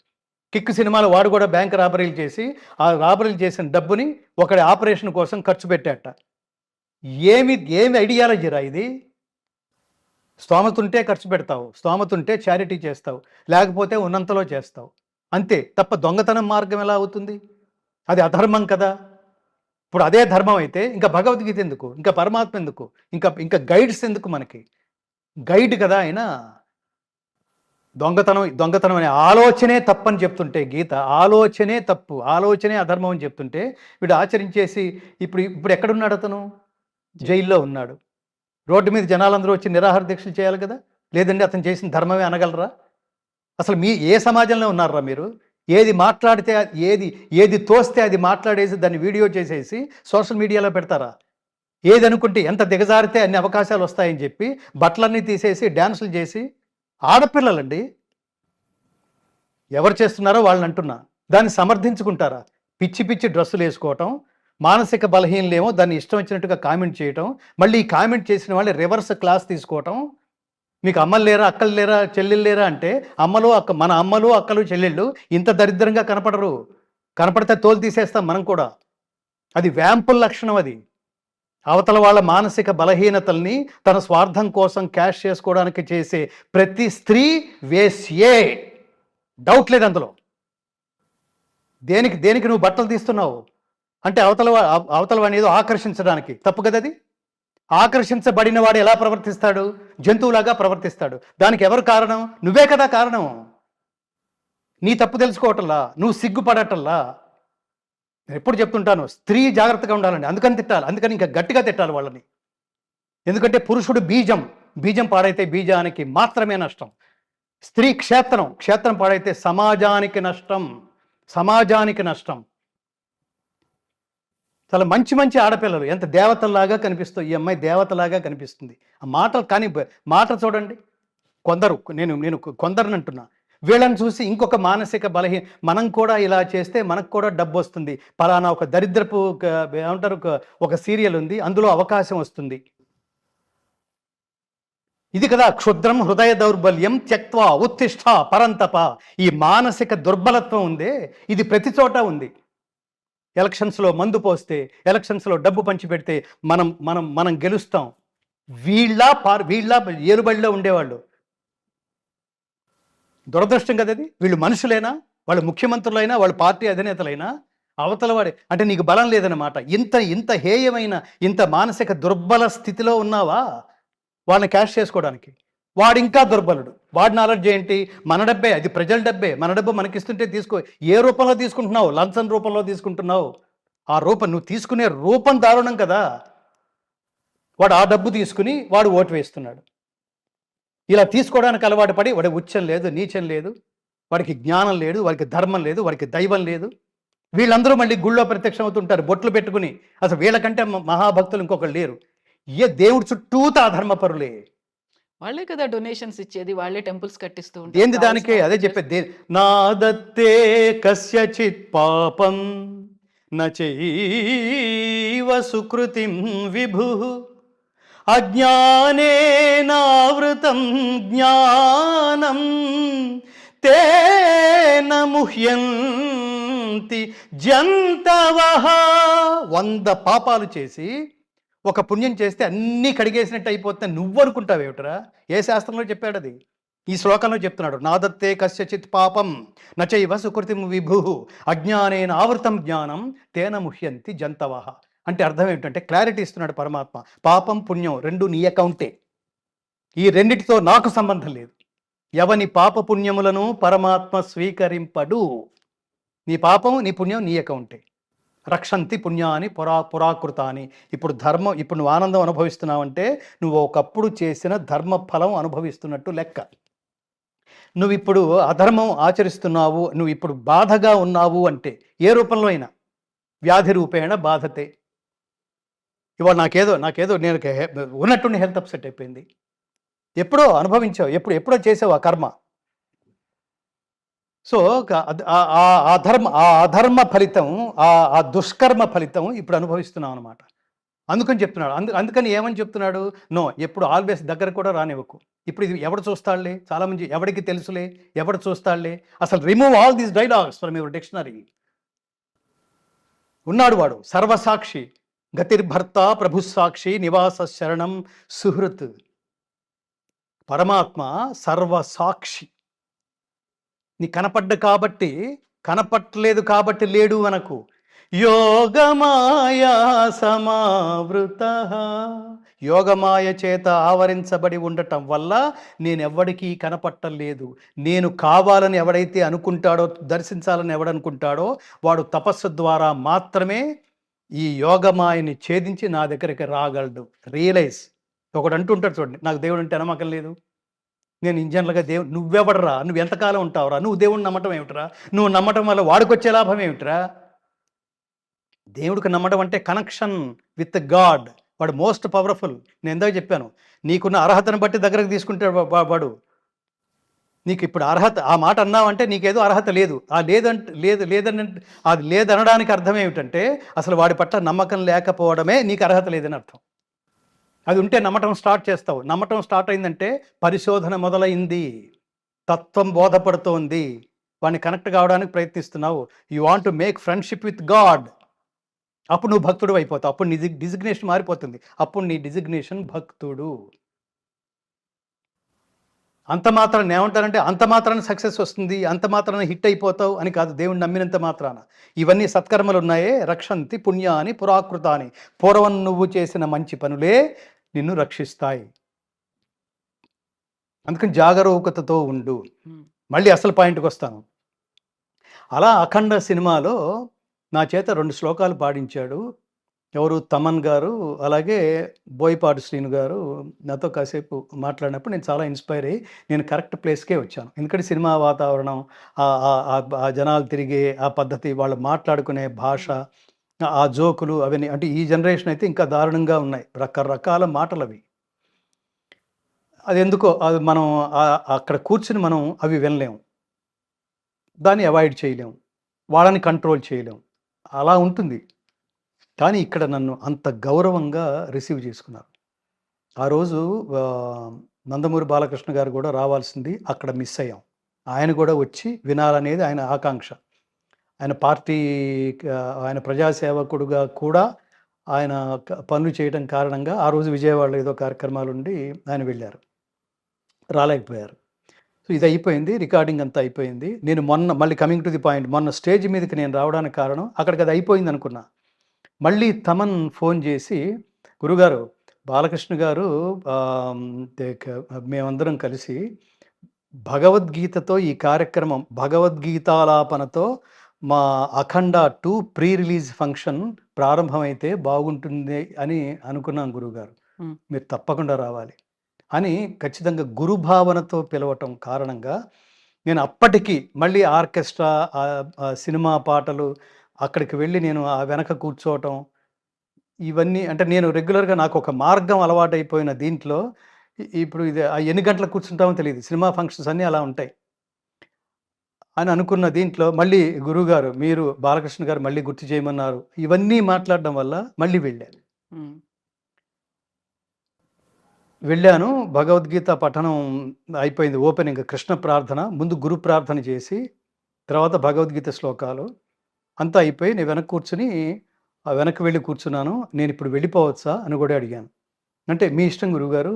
కిక్ సినిమాలో వాడు కూడా బ్యాంక్ రాబరీలు చేసి ఆ రాబరీలు చేసిన డబ్బుని ఒకటి ఆపరేషన్ కోసం ఖర్చు పెట్టాట. ఏమి ఐడియాలజీరా ఇది? స్తోమత ఉంటే ఖర్చు పెడతావు, స్తోమత ఉంటే చారిటీ చేస్తావు, లేకపోతే ఉన్నంతలో చేస్తావు, అంతే తప్ప దొంగతనం మార్గం ఎలా అవుతుంది? అది అధర్మం కదా. ఇప్పుడు అదే ధర్మం అయితే ఇంకా భగవద్గీత ఎందుకు, ఇంకా పరమాత్మ ఎందుకు, ఇంకా గైడ్స్ ఎందుకు మనకి? గైడ్ కదా ఆయన. దొంగతనం అనే ఆలోచనే తప్పని చెప్తుంటే గీత, ఆలోచనే తప్పు, ఆలోచనే అధర్మం అని చెప్తుంటే వీడు ఆచరించేసి ఇప్పుడు ఎక్కడున్నాడు? అతను జైల్లో ఉన్నాడు. రోడ్డు మీద జనాలందరూ వచ్చి నిరాహార దీక్షలు చేయాలి కదా. లేదండి అతను చేసిన ధర్మమే అనగలరా? అసలు ఏ సమాజంలో ఉన్నారా మీరు? ఏది మాట్లాడితే ఏది తోస్తే అది మాట్లాడేసి దాన్ని వీడియో చేసేసి సోషల్ మీడియాలో పెడతారా? ఏది అనుకుంటే ఎంత దిగజారితే అన్ని అవకాశాలు వస్తాయని చెప్పి బట్టలన్నీ తీసేసి డ్యాన్సులు చేసి, ఆడపిల్లలండి ఎవరు చేస్తున్నారో వాళ్ళని అంటున్నా, దాన్ని సమర్థించుకుంటారా? పిచ్చి పిచ్చి డ్రెస్సులు వేసుకోవటం, మానసిక బలహీనలేమో దాన్ని ఇష్టం వచ్చినట్టుగా కామెంట్ చేయటం, మళ్ళీ ఈ కామెంట్ చేసిన వాళ్ళు రివర్స్ క్లాస్ తీసుకోవటం. మీకు అమ్మలు లేరా, అక్కలు లేరా, చెల్లెళ్ళు లేరా అంటే మన అమ్మలు అక్కలు చెల్లెళ్ళు ఇంత దరిద్రంగా కనపడరు. కనపడితే తోలు తీసేస్తాం మనం కూడా. అది వ్యాంపుల్ లక్షణం. అది అవతల వాళ్ళ మానసిక బలహీనతల్ని తన స్వార్థం కోసం క్యాష్ చేసుకోవడానికి చేసే ప్రతి స్త్రీ వేశ్యే, డౌట్ లేదు అందులో. దేనికి నువ్వు బట్టలు తీస్తున్నావు అంటే అవతల వాడిని ఏదో ఆకర్షించడానికి. తప్పు కదా అది. ఆకర్షించబడిన వాడు ఎలా ప్రవర్తిస్తాడు? జంతువులాగా ప్రవర్తిస్తాడు. దానికి ఎవరు కారణం? నువ్వే కదా కారణం. నీ తప్పు తెలుసుకోవటంలా, నువ్వు సిగ్గుపడటంలా. నేను ఎప్పుడు చెప్తుంటాను, స్త్రీ జాగ్రత్తగా ఉండాలండి. అందుకని తిట్టాలి, అందుకని ఇంకా గట్టిగా తిట్టాలి వాళ్ళని. ఎందుకంటే పురుషుడు బీజం పాడైతే బీజానికి మాత్రమే నష్టం. స్త్రీ క్షేత్రం పాడైతే సమాజానికి నష్టం. చాలా మంచి ఆడపిల్లలు ఎంత దేవతల్లాగా కనిపిస్తాయి. ఈ అమ్మాయి దేవతలాగా కనిపిస్తుంది. ఆ మాటలు కానీ మాట చూడండి. నేను కొందరిని అంటున్నా, వీళ్ళని చూసి ఇంకొక మానసిక మనం కూడా ఇలా చేస్తే మనకు కూడా డబ్బు వస్తుంది, పలానా ఒక దరిద్రపు ఏమంటారు ఒక సీరియల్ ఉంది, అందులో అవకాశం వస్తుంది. ఇది కదా క్షుద్రం హృదయ దౌర్బల్యం త్యక్త్వా ఉత్తిష్ట పరంతప. ఈ మానసిక దుర్బలత్వం ఉందే, ఇది ప్రతి చోట ఉంది. ఎలక్షన్స్లో మందు పోస్తే, ఎలక్షన్స్లో డబ్బు పంచిపెడితే మనం గెలుస్తాం. వీళ్ళ ఏలుబడిలో ఉండేవాళ్ళు. దురదృష్టం కదా అది. వీళ్ళు మనుషులైనా, వాళ్ళు ముఖ్యమంత్రులైనా, వాళ్ళు పార్టీ అధినేతలైనా, అవతల వాడే అంటే నీకు బలం లేదన్నమాట. ఇంత హేయమైన, ఇంత మానసిక దుర్బల స్థితిలో ఉన్నావా? వాళ్ళని క్యాష్ చేసుకోవడానికి. వాడు ఇంకా దుర్బలుడు. వాడి నాలెడ్జ్ ఏంటి? మన డబ్బే, అది ప్రజల డబ్బే, మన డబ్బు మనకిస్తుంటే తీసుకో. ఏ రూపంలో తీసుకుంటున్నావు? లంచం రూపంలో తీసుకుంటున్నావు. ఆ రూపం, నువ్వు తీసుకునే రూపం దారుణం కదా. వాడు ఆ డబ్బు తీసుకుని వాడు ఓటు వేస్తున్నాడు. ఇలా తీసుకోవడానికి అలవాటు పడి వాడి ఉచ్చం లేదు, నీచం లేదు, వాడికి జ్ఞానం లేదు, వాడికి ధర్మం లేదు, వాడికి దైవం లేదు. వీళ్ళందరూ మళ్ళీ గుళ్ళో ప్రత్యక్షం అవుతుంటారు బొట్లు పెట్టుకుని. అసలు వీళ్ళకంటే మహాభక్తులు ఇంకొకరు లేరు. ఏ దేవుడి చుట్టూతా అధర్మపరులే. వాళ్ళే కదా డొనేషన్స్ ఇచ్చేది, వాళ్ళే టెంపుల్స్ కట్టిస్తూ ఉంటారు, ఏంది కావాల్సిన దానికే అదే వాళ్ళకి చేస్తూ. చెప్పేది. నాదత్తే కస్యచిత్ పాపం నచైవ సుకృతిం విభు అజ్ఞానేనావృతం జ్ఞానం తేన ముహ్యంతి జంతవః. 100 పాపాలు చేసి ఒక పుణ్యం చేస్తే అన్నీ కడిగేసినట్టు అయిపోతుంది నువ్వు అనుకుంటావేమిటరా? ఏ శాస్త్రంలో చెప్పాడు అది? ఈ శ్లోకంలో చెప్తున్నాడు. నాదత్తే కస్యచిత్ పాపం నచైవ సుకృతిం విభు అజ్ఞానేన ఆవృతం జ్ఞానం తేన ముహ్యంతి జంతవః. అంటే అర్థం ఏమిటంటే క్లారిటీ ఇస్తున్నాడు పరమాత్మ. పాపం పుణ్యం రెండు నీ అకౌంటే. ఈ రెండిటితో నాకు సంబంధం లేదు. ఎవని పాప పుణ్యములను పరమాత్మ స్వీకరింపడు. నీ పాపం నీ పుణ్యం నీ అకౌంటే. రక్షంతి పుణ్యాని పురాకృతాని. ఇప్పుడు ధర్మం, ఇప్పుడు నువ్వు ఆనందం అనుభవిస్తున్నావంటే నువ్వు ఒకప్పుడు చేసిన ధర్మ ఫలం అనుభవిస్తున్నట్టు లెక్క. నువ్వు ఇప్పుడు అధర్మం ఆచరిస్తున్నావు, నువ్వు ఇప్పుడు బాధగా ఉన్నావు అంటే ఏ రూపంలో అయినా వ్యాధి రూపేణ బాధతే. ఇవాళ నాకేదో నేను ఉన్నట్టుండి హెల్త్ అప్సెట్ అయిపోయింది. ఎప్పుడో అనుభవించావు, ఎప్పుడో చేసావు ఆ కర్మ. సో అధర్మ ఫలితం, ఆ దుష్కర్మ ఫలితం ఇప్పుడు అనుభవిస్తున్నాం అనమాట. అందుకని చెప్తున్నాడు. అందుకని ఏమని చెప్తున్నాడు? నో, ఎప్పుడు ఆల్వేస్ దగ్గర కూడా రానివ్వకు. ఇప్పుడు ఇది ఎవడు చూస్తాడులే, చాలామంది ఎవడికి తెలుసులే, ఎవడు చూస్తాడులే. అసలు remove all these dialogues from your dictionary. ఉన్నాడు వాడు సర్వసాక్షి, గతిర్భర్త ప్రభుసాక్షి నివాస శరణం సుహృత్. పరమాత్మ సర్వసాక్షి. నీ కనపడ్డు కనపట్టలేదు కాబట్టి లేడు అనకు. యోగమాయా సమావృత. యోగమాయ చేత ఆవరించబడి ఉండటం వల్ల నేనెవ్వడికి కనపట్టలేదు. నేను కావాలని ఎవడైతే అనుకుంటాడో, దర్శించాలని ఎవడనుకుంటాడో వాడు తపస్సు ద్వారా మాత్రమే ఈ యోగమాయని ఛేదించి నా దగ్గరికి రాగలడు. రియలైజ్. ఒకడు అంటుంటాడు చూడండి, నాకు దేవుడు అంటే నమ్మకం లేదు, నేను ఇంజనీర్గా దేవుడు. నువ్వెవడరా? నువ్వు ఎంతకాలం ఉంటావురా? నువ్వు దేవుడిని నమ్మటం ఏమిట్రా? నువ్వు నమ్మటం వల్ల వాడికొచ్చే లాభం ఏమిట్రా? దేవుడికి నమ్మడం అంటే కనెక్షన్ విత్ గాడ్. వాడు మోస్ట్ పవర్ఫుల్. నేను ఎందాక చెప్పాను, నీకున్న అర్హతను బట్టి దగ్గరకు తీసుకుంటే వాడు. నీకు ఇప్పుడు అర్హత, ఆ మాట అన్నావంటే నీకేదో అర్హత లేదు. ఆ అది లేదనడానికి అర్థం ఏమిటంటే అసలు వాడి పట్ల నమ్మకం లేకపోవడమే నీకు అర్హత లేదని అర్థం. అది ఉంటే నమ్మటం స్టార్ట్ చేస్తావు. నమ్మటం స్టార్ట్ అయిందంటే పరిశోధన మొదలైంది, తత్వం బోధపడుతోంది, వాడిని కనెక్ట్ కావడానికి ప్రయత్నిస్తున్నావు. You want to make friendship with God. అప్పుడు నువ్వు భక్తుడు అయిపోతావు. అప్పుడు నీ డిజిగ్నేషన్ మారిపోతుంది. అప్పుడు నీ డిజిగ్నేషన్ భక్తుడు. అంత మాత్రాన్ని ఏమంటారంటే అంత మాత్రాన్ని సక్సెస్ వస్తుంది, అంత మాత్రాన్ని హిట్ అయిపోతావు అని కాదు. దేవుణ్ణి నమ్మినంత మాత్రాన ఇవన్నీ సత్కర్మలు ఉన్నాయే, రక్షంతి పుణ్యాని పురాకృతాని. పూర్వం నువ్వు చేసిన మంచి పనులే నిన్ను రక్షిస్తాయి. అందుకని జాగరూకతతో ఉండు. మళ్ళీ అసలు పాయింట్కి వస్తాను. అలా అఖండ సినిమాలో నా చేత 2 శ్లోకాలు పాడించాడు. ఎవరు? తమన్ గారు, అలాగే బోయపాటి శ్రీను గారు నాతో కాసేపు మాట్లాడినప్పుడు నేను చాలా ఇన్స్పైర్ అయ్యి నేను కరెక్ట్ ప్లేస్కే వచ్చాను. ఎందుకంటే సినిమా వాతావరణం, ఆ జనాలు తిరిగే ఆ పద్ధతి, వాళ్ళు మాట్లాడుకునే భాష, ఆ జోకులు అవన్నీ, అంటే ఈ జనరేషన్ అయితే ఇంకా దారుణంగా ఉన్నాయి. రకరకాల మాటలు అవి. అది ఎందుకో అది మనం అక్కడ కూర్చుని మనం అవి వినలేము, దాన్ని అవాయిడ్ చేయలేము, వాళ్ళని కంట్రోల్ చేయలేము. అలా ఉంటుంది. కానీ ఇక్కడ నన్ను అంత గౌరవంగా రిసీవ్ చేసుకున్నారు. ఆ రోజు నందమూరి బాలకృష్ణ గారు కూడా రావాల్సింది, అక్కడ మిస్ అయ్యాం. ఆయన కూడా వచ్చి వినాలనేది ఆయన ఆకాంక్ష. ఆయన పార్టీ, ఆయన ప్రజాసేవకుడుగా కూడా ఆయన పనులు చేయడం కారణంగా ఆ రోజు విజయవాడలో ఏదో కార్యక్రమాలు ఉండి ఆయన వెళ్ళారు, రాలేకపోయారు. సో ఇది అయిపోయింది, రికార్డింగ్ అంతా అయిపోయింది. నేను మళ్ళీ కమింగ్ టు ది పాయింట్, మొన్న స్టేజ్ మీదకి నేను రావడానికి కారణం అక్కడికి అది అయిపోయింది అనుకున్నా. మళ్ళీ తమన్ ఫోన్ చేసి, గురుగారు బాలకృష్ణ గారు మేమందరం కలిసి భగవద్గీతతో ఈ కార్యక్రమం భగవద్గీతాలాపనతో మా 'అఖండ 2' ప్రీ రిలీజ్ ఫంక్షన్ ప్రారంభమైతే బాగుంటుంది అని అనుకున్నాం గురువుగారు. హ్మ్. మీరు తప్పకుండా రావాలి అని ఖచ్చితంగా గురు భావనతో పిలవటం కారణంగా నేను అప్పటికి మళ్ళీ ఆర్కెస్ట్రా, సినిమా పాటలు అక్కడికి వెళ్ళి నేను ఆ వెనక కూర్చోవటం ఇవన్నీ అంటే నేను రెగ్యులర్‌గా నాకొక మార్గం అలవాటైపోయిన దీంట్లో ఇప్పుడు ఇది ఎన్ని గంటలకు కూర్చుంటామో తెలీదు. సినిమా ఫంక్షన్స్ అన్నీ అలా ఉంటాయి. అని అనుకున్న దీంట్లో మళ్ళీ గురువుగారు మీరు బాలకృష్ణ గారు మళ్ళీ గుర్తు చేయమన్నారు. ఇవన్నీ మాట్లాడడం వల్ల మళ్ళీ వెళ్ళాను. హ్మ్. వెళ్ళాను. భగవద్గీత పఠనం అయిపోయింది. ఓపెనింగ్ కృష్ణ ప్రార్థన. ముందు గురు ప్రార్థన చేసి, తర్వాత భగవద్గీత శ్లోకాలు అంతా అయిపోయి నేను వెనక్కి కూర్చొని వెనక్కి వెళ్ళి కూర్చున్నాను. నేనిప్పుడు వెళ్ళిపోవచ్చా అని కూడా అడిగాను. అంటే మీ ఇష్టం గురువుగారు,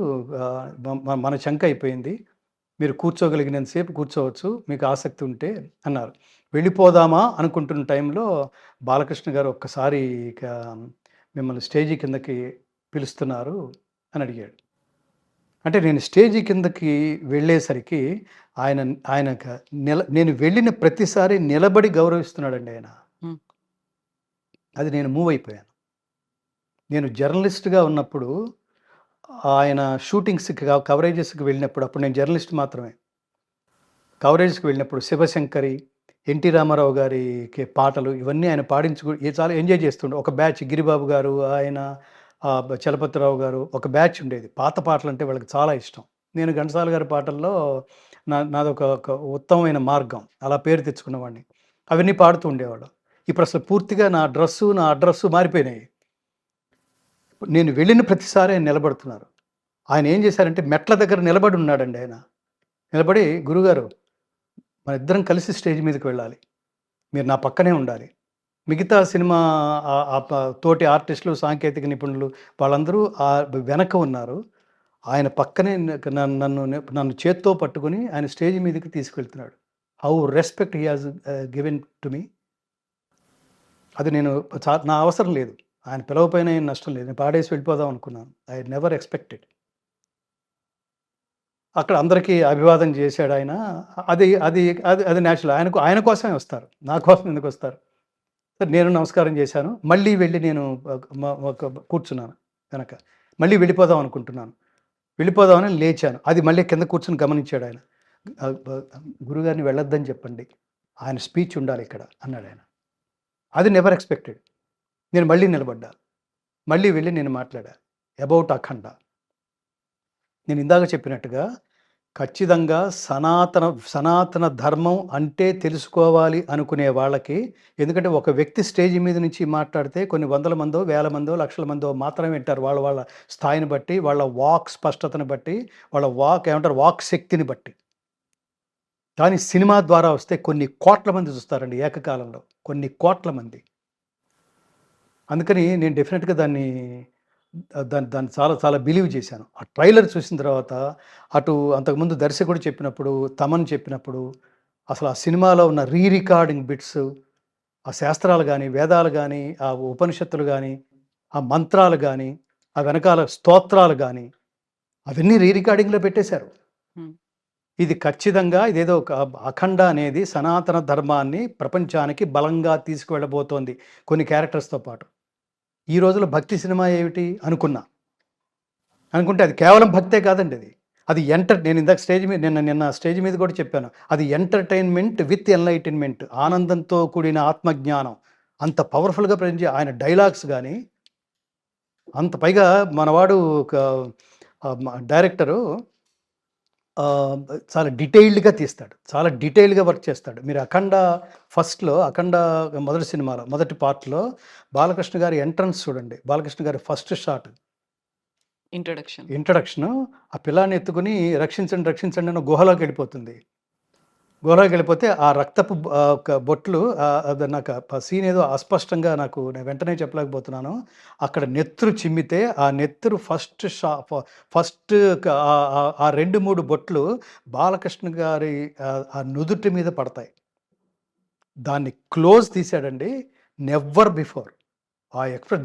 మన చంక అయిపోయింది. మీరు కూర్చోగలిగినంత సేపు కూర్చోవచ్చు. మీకు ఆసక్తి ఉంటే అన్నారు. వెళ్ళిపోదామా అనుకుంటున్న టైంలో బాలకృష్ణ గారు ఒక్కసారి ఇక మిమ్మల్ని స్టేజి కిందకి పిలుస్తున్నారు అని అడిగాడు. అంటే నేను స్టేజి కిందకి వెళ్ళేసరికి ఆయన ఆయనక నేను వెళ్ళిన ప్రతిసారి నిలబడి గౌరవిస్తున్నాడండి ఆయన. హ్మ్. అది నేను మూవ్ అయిపోయాను. నేను జర్నలిస్ట్‌గా ఉన్నప్పుడు ఆయన షూటింగ్స్‌కి కవరేజెస్‌కి వెళ్ళినప్పుడు అప్పుడు నేను జర్నలిస్ట్ మాత్రమే. కవరేజ్‌కి వెళ్ళినప్పుడు 'శివశంకరి', 'ఎన్టీ రామారావు' గారికి పాటలు ఇవన్నీ ఆయన చాలా ఎంజాయ్ చేస్తుండే. ఒక బ్యాచ్ 'గిరిబాబు' గారు, ఆయన 'చలపతిరావు' గారు ఒక బ్యాచ్ ఉండేది. పాత పాటలంటే వాళ్ళకి చాలా ఇష్టం. నేను ఘంటసాల గారి పాటల్లో నాదొక ఉత్తమమైన మార్గం. అలా పేరు తెచ్చుకున్నవాడిని. అవన్నీ పాడుతూ ఉండేవాళ్ళం. ఇప్పుడసలు పూర్తిగా నా అడ్రస్సు మారిపోయినాయి. నేను వెళ్ళిన ప్రతిసారి ఆయన నిలబడుతున్నారు. ఆయన ఏం చేశారంటే మెట్ల దగ్గర నిలబడి ఉన్నాడండి ఆయన. నిలబడి గురుగారు మనిద్దరం కలిసి స్టేజ్ మీదకి వెళ్ళాలి. మీరు నా పక్కనే ఉండాలి. మిగతా సినిమా తోటి ఆర్టిస్టులు, సాంకేతిక నిపుణులు వాళ్ళందరూ వెనక ఉన్నారు. ఆయన పక్కనే నన్ను చేత్తో పట్టుకొని ఆయన స్టేజ్ మీదకి తీసుకెళ్తున్నాడు. How respect he has given to me. అది నేను నా అవసరం లేదు. ఆయన పిలవకపోయినా ఏం నష్టం లేదు. నేను పాడేసి వెళ్ళిపోదాం అనుకున్నాను. I never expected. అక్కడ అందరికీ అభివాదం చేశాడాయన. అది అది అది అది నేచురల్. ఆయన కోసమే వస్తారు. నా కోసం ఎందుకొస్తారు? నేను నమస్కారం చేశాను. మళ్ళీ వెళ్ళి నేను కూర్చున్నాను వెనక. మళ్ళీ వెళ్ళిపోదాం అనుకుంటున్నాను. వెళ్ళిపోదామని లేచాను. అది మళ్ళీ కింద కూర్చొని గమనించాడాయన. గురుగారిని వెళ్ళొద్దని చెప్పండి. ఆయన స్పీచ్ ఉండాలిక్కడ అన్నాడాయన. అది నెవర్ ఎక్స్‌పెక్టెడ్. నేను మళ్ళీ నిలబడ్డా. మళ్ళీ వెళ్ళి నేను మాట్లాడా. అబౌట్ అఖండ. నేను ఇందాక చెప్పినట్టుగా ఖచ్చితంగా సనాతన ధర్మం అంటే తెలుసుకోవాలి అనుకునే వాళ్ళకి, ఎందుకంటే ఒక వ్యక్తి స్టేజ్ మీద నుంచి మాట్లాడితే కొన్ని వందల మందో, వేల మందో, లక్షల మందో మాత్రమే వింటారు. వాళ్ళ స్థాయిని బట్టి, వాళ్ళ వాక్ స్పష్టతను బట్టి, వాళ్ళ వాక్ శక్తిని బట్టి. కానీ సినిమా ద్వారా వస్తే కొన్ని కోట్ల మంది చూస్తారండి ఏకకాలంలో. కొన్ని కోట్ల మంది. అందుకని నేను డెఫినిట్‌గా దాన్ని దాన్ని చాలా చాలా బిలీవ్ చేశాను. ఆ ట్రైలర్ చూసిన తర్వాత అటు అంతకుముందు దర్శకుడు చెప్పినప్పుడు, తమన్ చెప్పినప్పుడు అసలు ఆ సినిమాలో ఉన్న రికార్డింగ్ బిట్స్, ఆ శాస్త్రాలు గాని, వేదాలు గాని, ఆ ఉపనిషత్తులు గాని, ఆ మంత్రాలు గాని, ఆ వెనకాల స్తోత్రాలు గాని అవన్నీ రికార్డింగ్‌లో పెట్టేశారు. హ్మ్. ఇది ఖచ్చితంగా ఇదేదో ఒక అఖండ అనేది సనాతన ధర్మాన్ని ప్రపంచానికి బలంగా తీసుకువెళ్ళబోతోంది కొన్ని క్యారెక్టర్స్‌తో పాటు. ఈ రోజుల్లో భక్తి సినిమా ఏమిటి అనుకున్నా. అనుకుంటే అది కేవలం భక్తే కాదండి అది. అది నేను ఇందాక నిన్న స్టేజ్ మీద కూడా చెప్పాను. అది ఎంటర్‌టైన్‌మెంట్ విత్ ఎన్‌లైటన్‌మెంట్. ఆనందంతో కూడిన ఆత్మజ్ఞానం. అంత పవర్‌ఫుల్‌గా ఆయన డైలాగ్స్ గాని, అంత పైగా మనవాడు ఒక డైరెక్టరు చాలా డీటెయిల్డ్‌గా తీస్తాడు. చాలా డీటెయిల్డ్‌గా వర్క్ చేస్తాడు. మీరు 'అఖండ' మొదటి సినిమాలో మొదటి పార్ట్‌లో బాలకృష్ణ గారి ఎంట్రన్స్ చూడండి. బాలకృష్ణ గారి ఫస్ట్ షాట్. ఇంట్రడక్షను ఆ పిల్లాడిని ఎత్తుకొని రక్షించండి, రక్షించండి అని గుహలోకెళ్ళిపోతుంది. గుహలోకెళ్ళిపోతే ఆ రక్తపు బొట్లు అది నాకు సీన్ ఏదో అస్పష్టంగా నేను వెంటనే చెప్పలేకపోతున్నాను. అక్కడ నెత్తురు చిమ్మితే ఆ నెత్తురు ఫస్ట్ ఆ 2, 3 బొట్లు బాలకృష్ణ గారి ఆ నుదుటి మీద పడతాయి. దాన్ని క్లోజ్ తీశాడండి. Never before. ఆ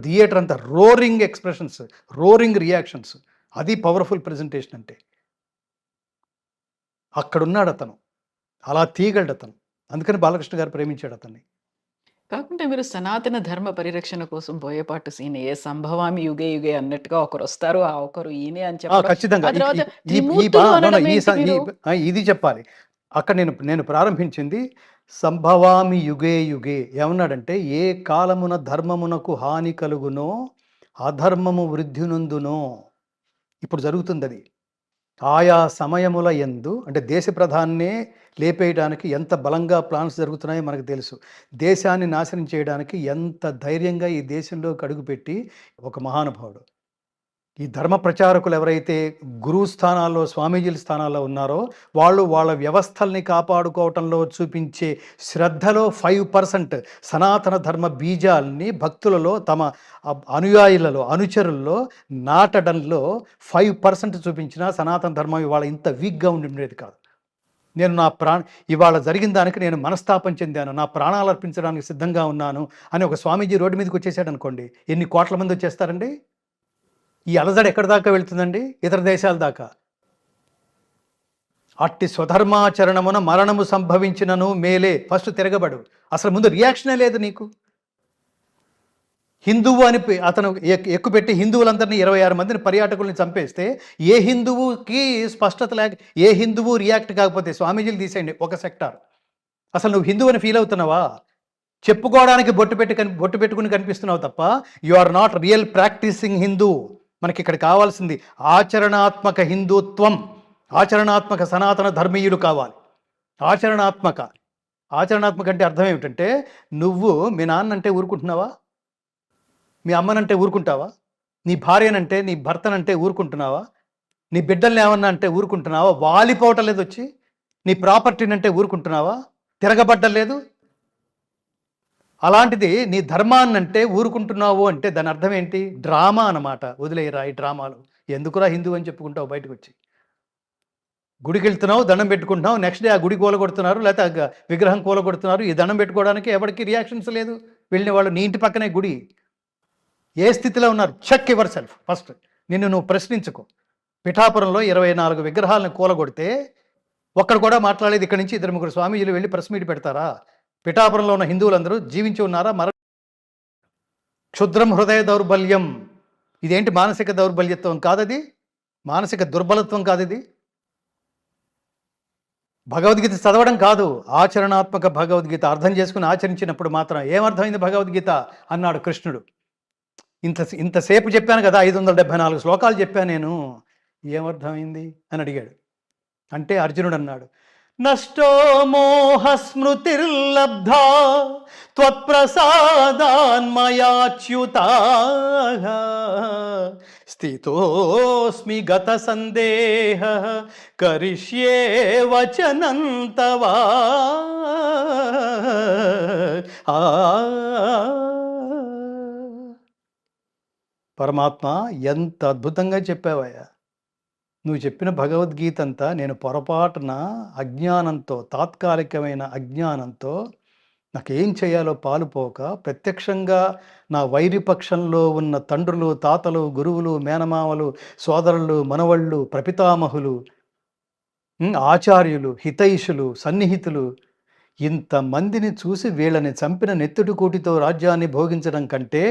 థియేటర్ అంతా రోరింగ్ ఎక్స్‌ప్రెషన్స్, రోరింగ్ రియాక్షన్స్. అది పవర్‌ఫుల్ ప్రెజెంటేషన్ అంటే. అక్కడున్నాడతను. అలా తీయగలడతను. అందుకని బాలకృష్ణ గారు ప్రేమించాడు అతన్ని. కాకుంటే మీరు సనాతన ధర్మ పరిరక్షణ కోసం బోయపాటు సీనయ్య, సంభవామి యుగే యుగే అన్నట్టుగా ఒకరొస్తారు. ఆ ఒకరు ఈయనే అని చెప్పడం. ఖచ్చితంగా. ఆ తర్వాత ఈ ఈ త్రిమూర్తులు నో, నో. అనడం ఏంటి మీరు? ఇది చెప్పాలి. అక్కడ నేను నేను ప్రారంభించింది సంభవామి యుగే యుగే ఏమన్నాడంటే, ఏ కాలమున ధర్మమునకు హాని కలుగునో, అధర్మము వృద్ధి నొందునో. ఇప్పుడు జరుగుతుందది. ఆయా సమయముల యందు అంటే దేశ ప్రధాన్నే లేపేయడానికి ఎంత బలంగా ప్లాన్స్ జరుగుతున్నాయో మనకు తెలుసు. దేశాన్ని నాశనం చేయడానికి ఎంత ధైర్యంగా ఈ దేశంలోకి అడుగుపెట్టి ఒక మహానుభావుడు. ఈ ధర్మ ప్రచారకులు ఎవరైతే గురువు స్థానాల్లో, స్వామీజీల స్థానాల్లో ఉన్నారో, వాళ్ళు వాళ్ళ వ్యవస్థల్ని కాపాడుకోవటంలో చూపించే శ్రద్ధలో 5% సనాతన ధర్మ బీజాల్ని భక్తులలో, తమ అనుయాయులలో, అనుచరుల్లో నాటడంలో 5% చూపించిన సనాతన ధర్మం ఇవాళ ఇంత వీక్‌గా ఉండేది కాదు. నేను ఇవాళ జరిగిన దానికి నేను మనస్తాపం చెందాను. నా ప్రాణాలు అర్పించడానికి సిద్ధంగా ఉన్నాను అని ఒక స్వామీజీ రోడ్డు మీదకి వచ్చేసాడనుకోండి, ఎన్ని కోట్ల మంది వచ్చేస్తారండి? ఈ అలజడి ఎక్కడి దాకా వెళ్తుందండి? ఇతర దేశాల దాకా. అట్టి స్వధర్మాచరణమున మరణము సంభవించినను మేలే. ఫస్ట్ తిరగబడు. అసలు ముందు రియాక్షనే లేదు నీకు. హిందువు అని అతను ఎక్కుపెట్టి హిందువులందరినీ 26 మందిని పర్యాటకుల్ని చంపేస్తే ఏ హిందువుకి స్పష్టత లేక, ఏ హిందువు రియాక్ట్ కాకపోతే స్వామీజీలు తీసేయండి ఒక సెక్టార్. అసలు నువ్వు హిందువు అని ఫీల్ అవుతున్నావా? చెప్పుకోవడానికి బొట్టు పెట్టుకుని కనిపిస్తున్నావు తప్ప you are not real practicing Hindu. మనకి ఇక్కడ కావాల్సింది ఆచరణాత్మక హిందుత్వం, ఆచరణాత్మక సనాతన ధర్మీయులు కావాలి. ఆచరణాత్మక అంటే అర్థం ఏమిటంటే, నువ్వు మీ నాన్నంటే ఊరుకుంటున్నావా? మీ అమ్మనంటే ఊరుకుంటావా? నీ భార్యనంటే, నీ భర్తనంటే ఊరుకుంటున్నావా? నీ బిడ్డల్ని ఏమన్నా అంటే ఊరుకుంటున్నావా? వాలిపోవటం లేదు వచ్చి. నీ ప్రాపర్టీని అంటే ఊరుకుంటున్నావా? తిరగబడ్డలేదు. అలాంటిది నీ ధర్మాన్నంటే ఊరుకుంటున్నావు అంటే దాని అర్థం ఏంటి? డ్రామా అన్నమాట. వదిలేయరా ఈ డ్రామాలు. ఎందుకురా హిందూ అని చెప్పుకుంటావు బయటకు వచ్చి. గుడికి వెళ్తున్నావు, దండం పెట్టుకుంటున్నావు, నెక్స్ట్ డే ఆ గుడి కూలగొడుతున్నారు, లేకపోతే విగ్రహం కూలగొడుతున్నారు. ఈ దండం పెట్టుకోవడానికి ఎవరికి రియాక్షన్స్ లేదు. వెళ్ళిన వాళ్ళు నీ ఇంటి పక్కనే గుడి. ఏ స్థితిలో ఉన్నారు? Check yourself first. నిన్ను నువ్వు ప్రశ్నించుకో. పిఠాపురంలో 24 విగ్రహాలను కూలగొడితే ఒక్కడు కూడా మాట్లాడలేదు. ఇక్కడి నుంచి 2-3 స్వామీజీలు వెళ్ళి ప్రెస్ మీట్ పెడతారా? పిఠాపురంలో ఉన్న హిందువులందరూ జీవించి ఉన్నారా? క్షుద్రం హృదయ దౌర్బల్యం. ఇదేంటి మానసిక దౌర్బల్యత్వం కాదది? మానసిక దుర్బలత్వం కాదది? భగవద్గీత చదవడం కాదు, ఆచరణాత్మక భగవద్గీత అర్థం చేసుకుని ఆచరించినప్పుడు మాత్రం ఏమర్థమైంది భగవద్గీత అన్నాడు కృష్ణుడు. ఇంతసేపు చెప్పాను కదా, 574 శ్లోకాలు చెప్పాను నేను, ఏమర్థమైంది అని అడిగాడు. అంటే అర్జునుడు అన్నాడు, నష్టో మోహ స్మృతిర్లబ్ధా త్వత్ప్రసాదాన్మయాచ్యుత స్థితోస్మి గత సందేహ కరిష్యే వచనం తవా. పరమాత్మ ఎంత అద్భుతంగా చెప్పావయ్యా. నువ్వు చెప్పిన భగవద్గీత అంతా నేను పొరపాటున అజ్ఞానంతో, తాత్కాలికమైన అజ్ఞానంతో నాకేం చేయాలో పాలుపోక ప్రత్యక్షంగా నా వైరిపక్షంలో ఉన్న తండ్రులు, తాతలు, గురువులు, మేనమామలు, సోదరులు, మనవళ్ళు, ప్రపితామహులు, ఆచార్యులు, హితైషులు, సన్నిహితులు ఇంతమందిని చూసి వీళ్ళని చంపిన నెత్తుటి కూటితో రాజ్యాన్ని భోగించడం కంటే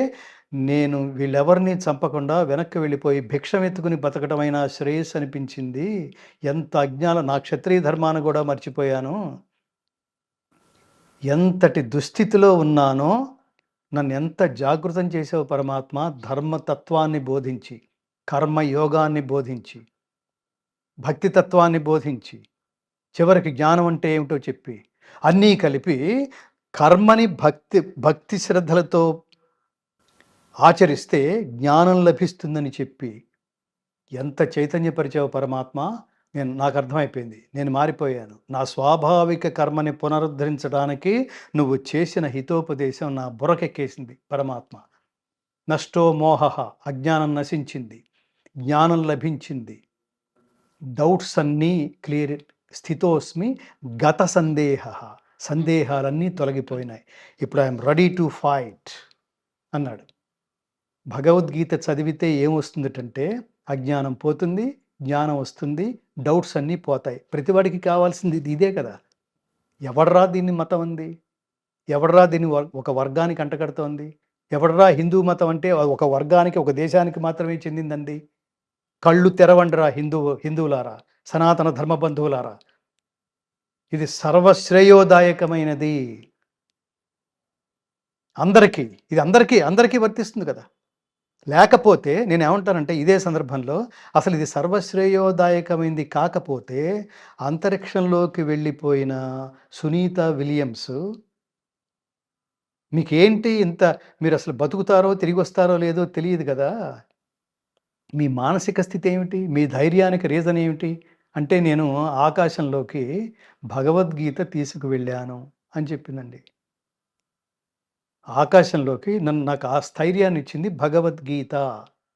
నేను వీళ్ళెవరిని చంపకుండా వెనక్కి వెళ్ళిపోయి భిక్షమెత్తుకుని బతకటమైనా శ్రేయస్సు అనిపించింది. ఎంత అజ్ఞానం, నా క్షత్రియ ధర్మాన్ని కూడా మర్చిపోయాను. ఎంతటి దుస్థితిలో ఉన్నానో నన్ను ఎంత జాగృతం చేసావు పరమాత్మ. ధర్మతత్వాన్ని బోధించి, కర్మయోగాన్ని బోధించి, భక్తితత్వాన్ని బోధించి, చివరికి జ్ఞానం అంటే ఏమిటో చెప్పి, అన్నీ కలిపి కర్మని భక్తి శ్రద్ధలతో ఆచరిస్తే జ్ఞానం లభిస్తుందని చెప్పి ఎంత చైతన్యపరిచావు పరమాత్మ. నాకు అర్థమైపోయింది, నేను మారిపోయాను. నా స్వాభావిక కర్మని పునరుద్ధరించడానికి నువ్వు చేసిన హితోపదేశం నా బుర్రకెక్కేసింది పరమాత్మ. నష్టో మోహ, అజ్ఞానం నశించింది, జ్ఞానం లభించింది, డౌట్స్ అన్నీ క్లియర్. స్థితోస్మి గత సందేహ, సందేహాలన్నీ తొలగిపోయినాయి. ఇప్పుడు ఐఎమ్ రెడీ టు ఫైట్ అన్నాడు. భగవద్గీత చదివితే ఏమొస్తుందటంటే అజ్ఞానం పోతుంది, జ్ఞానం వస్తుంది, డౌట్స్ అన్నీ పోతాయి. ప్రతివాడికి కావాల్సింది ఇదే కదా! ఎవడ్రా దీన్ని మతం అంది? ఎవడ్రా దీన్ని ఒక వర్గానికి అంటగడుతోంది? ఎవడ్రా హిందూ మతం అంటే ఒక వర్గానికి, ఒక దేశానికి మాత్రమే చెందిందండి? కళ్ళు తెరవండిరా హిందువులారా, సనాతన ధర్మ బంధువులారా! ఇది సర్వశ్రేయోదాయకమైనది. అందరికీ. ఇది అందరికీ వర్తిస్తుంది కదా! లేకపోతే నేనేమంటానంటే ఇదే సందర్భంలో అసలు ఇది సర్వశ్రేయోదాయకమైంది కాకపోతే అంతరిక్షంలోకి వెళ్ళిపోయిన సునీత విలియమ్స్ మీకేంటి ఇంత మీరసలు బతుకుతారో, తిరిగొస్తారో లేదో తెలియదు గదా! మీ మానసిక స్థితి ఏమిటి? మీ ధైర్యానికి రీజన్ ఏమిటి? అంటే నేను ఆకాశంలోకి భగవద్గీత తీసుకువెళ్ళాను అని చెప్పిందండి. ఆకాశంలోకి నాకు ఆ స్థైర్యాన్నిచ్చింది భగవద్గీత.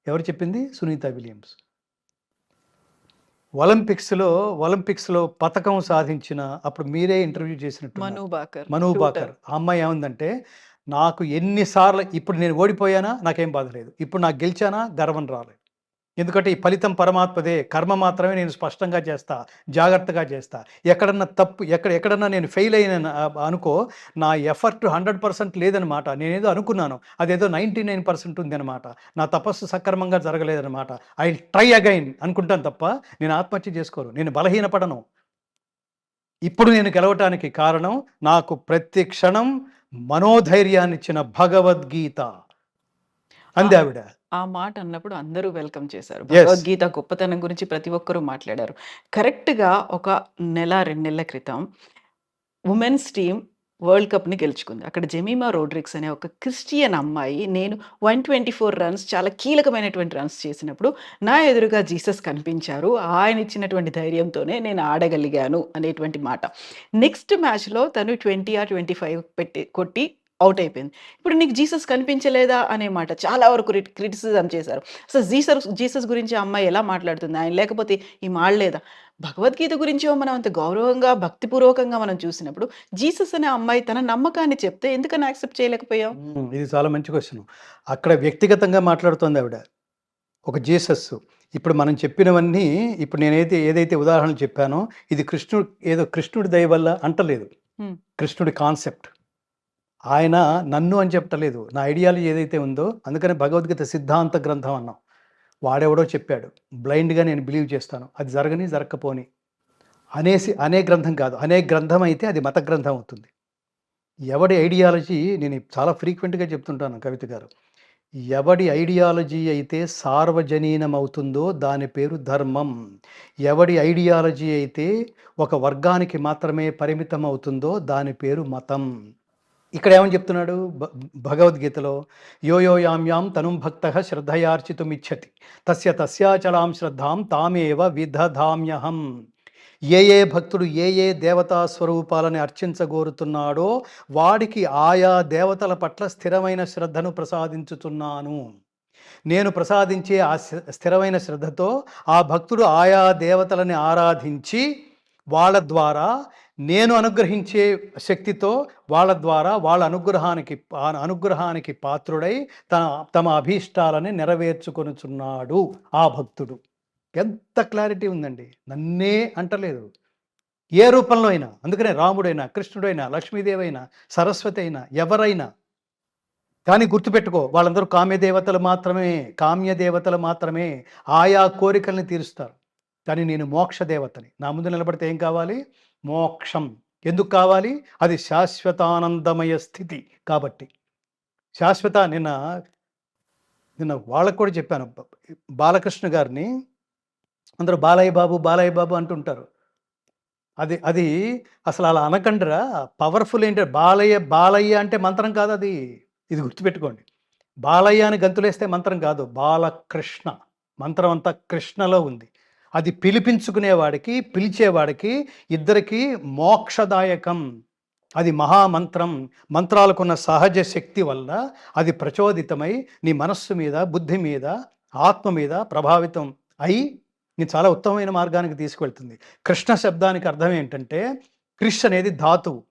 ఎవరు చెప్పింది? సునీత విలియమ్స్. ఒలింపిక్స్‌లో పతకం సాధించిన అప్పుడు మీరే ఇంటర్వ్యూ చేసినట్టున్నారు. మను బాకర్. మను షూటర్. బాకర్. ఆ అమ్మాయి ఏమందంటే, నాకు ఎన్ని సార్లు ఇప్పుడు నేను ఓడిపోయానా నాకేం బాధ లేదు. ఇప్పుడు నాకు గెలిచానా గర్వం రాలేదు. ఎందుకంటే ఈ ఫలితం పరమాత్మదే. కర్మ మాత్రమే నేను స్పష్టంగా చేస్తా. జాగ్రత్తగా చేస్తా. ఎక్కడన్నా నేను ఫెయిల్ అయినాను అనుకో, నా ఎఫర్ట్ 100% లేదనమాట. నేనేదో అనుకున్నాను. అదేదో 99% ఉందనమాట. నా తపస్సు సక్రమంగా జరగలేదనమాట. ఐ విల్ ట్రై అగైన్ అనుకుంటాను తప్ప నేను ఆత్మహత్య చేసుకోను. నేను బలహీనపడను. ఇప్పుడు నేను గెలవటానికి కారణం నాకు ప్రతి క్షణం మనోధైర్యాన్నిచ్చిన భగవద్గీత ఆ! అంది ఆవిడ. ఆ మాట అన్నప్పుడు అందరూ వెల్కమ్ చేశారు. యెస్. భగవద్గీత గొప్పతనం గురించి ప్రతి ఒక్కరూ మాట్లాడారు. కరెక్ట్‌గా ఒక నెల, 2 నెలల క్రితం వుమెన్స్ టీమ్ వరల్డ్ కప్‌ని గెలుచుకుంది. అక్కడ జెమిమా రోడ్రిగ్స్ అనే ఒక క్రిస్టియన్ అమ్మాయి నేను 124 రన్స్ చాలా కీలకమైనటువంటి రన్స్ చేసినప్పుడు నా ఎదురుగా జీసస్ కనిపించారు. ఆయన ఇచ్చినటువంటి ధైర్యంతోనే నేను ఆడగలిగాను అనేటువంటి మాట. నెక్స్ట్ మ్యాచ్‌లో తను 20 ఆర్ 25 కొట్టి ఔట్ అయిపోయింది. ఇప్పుడు నీకు జీసస్ కనిపించలేదా అనే మాట చాలా వరకు క్రిటిసిజం చేశారు. అసలు జీసస్ గురించి ఆ అమ్మాయి ఎలా మాట్లాడుతుంది? ఆయన లేకపోతే ఈమె ఆడలేదా? భగవద్గీత గురించో మనం అంత గౌరవంగా, భక్తిపూర్వకంగా మనం చూసినప్పుడు, జీసస్ అనే అమ్మాయి తన నమ్మకాన్ని చెప్తే ఎందుకని యాక్సెప్ట్ చేయలేకపోయావు? ఇది చాలా మంచి క్వెషన్. అక్కడ వ్యక్తిగతంగా మాట్లాడుతోంది ఆవిడ. ఒక జీసస్. ఇప్పుడు మనం చెప్పినవన్నీ ఇప్పుడు ఏదైతే ఉదాహరణలు చెప్పానో ఇది కృష్ణుడి దయ వల్ల అంటలేదు. హ్మ్. కృష్ణుడి కాన్సెప్ట్. ఆయన నన్ను అని చెప్పటలేదు. నా ఐడియాలజీ ఏదైతే ఉందో అందుకనే భగవద్గీత సిద్ధాంత గ్రంథం అన్నాం. వాడెవడో చెప్పాడు. బ్లైండ్‌గా నేను బిలీవ్ చేస్తాను. అది జరగని, జరగకపోని అనే గ్రంథం కాదు. అనే గ్రంథం అయితే అది మత గ్రంథం అవుతుంది. ఎవడి ఐడియాలజీ నేను చాలా ఫ్రీక్వెంట్‌గా చెప్తుంటాను కవిత గారు. ఎవడి ఐడియాలజీ అయితే సార్వజనీనమవుతుందో దాని పేరు ధర్మం. ఎవడి ఐడియాలజీ అయితే ఒక వర్గానికి మాత్రమే పరిమితం అవుతుందో దాని పేరు మతం. ఇక్కడ ఏమని చెప్తున్నాడు భగవద్గీతలో యో యాం తనుం భక్తః శ్రద్ధయార్చితుమిచ్చతి తస్యాచలాం శ్రద్ధాం తామేవ విదధామ్యహం. ఏ భక్తుడు ఏ దేవతా స్వరూపాలని అర్చించగోరుతున్నాడో వాడికి ఆయా దేవతల పట్ల స్థిరమైన శ్రద్ధను ప్రసాదించుతున్నాను. నేను ప్రసాదించే ఆ స్థిరమైన శ్రద్ధతో ఆ భక్తుడు ఆయా దేవతలని ఆరాధించి వాళ్ళ ద్వారా నేను అనుగ్రహించే శక్తితో వాళ్ళ ద్వారా వాళ్ళ అనుగ్రహానికి పాత్రుడై తమ అభీష్టాలని నెరవేర్చుకొనుచున్నాడు ఆ భక్తుడు. ఎంత క్లారిటీ ఉందండి. నన్నే అంటలేదు. ఏ రూపంలో అయినా. అందుకనే రాముడైనా, కృష్ణుడైనా, లక్ష్మీదేవైనా, సరస్వతి అయినా, ఎవరైనా. కానీ గుర్తుపెట్టుకో వాళ్ళందరూ కామ్య దేవతలు మాత్రమే. ఆయా కోరికల్ని తీరుస్తారు. కానీ నేను మోక్ష దేవతని. నా ముందు నిలబడితే ఏం కావాలి? మోక్షం. ఎందుకు కావాలి? అది శాశ్వతానందమయ స్థితి కాబట్టి. నిన్న వాళ్ళకు కూడా చెప్పాను. బాలకృష్ణ గారిని అందరూ బాలయ్య బాబు అంటుంటారు. అది అసలు అలా అనకండిరా. పవర్‌ఫుల్ ఏంటంటే బాలయ్య అంటే మంత్రం కాదది. ఇది గుర్తుపెట్టుకోండి. బాలయ్య అని గంతులేస్తే మంత్రం కాదు. బాలకృష్ణ. మంత్రం అంతా కృష్ణలో ఉంది. అది పిలిపించుకునేవాడికి, పిలిచేవాడికి ఇద్దరికీ మోక్షదాయకం. అది మహామంత్రం. మంత్రాలకున్న సహజ శక్తి వల్ల అది ప్రచోదితమై నీ మనస్సు మీద, బుద్ధి మీద, ఆత్మ మీద ప్రభావితం అయి నేను చాలా ఉత్తమమైన మార్గానికి తీసుకువెళ్తుంది. కృష్ణ శబ్దానికి అర్థం ఏంటంటే క్రిష్ అనేది ధాతువు.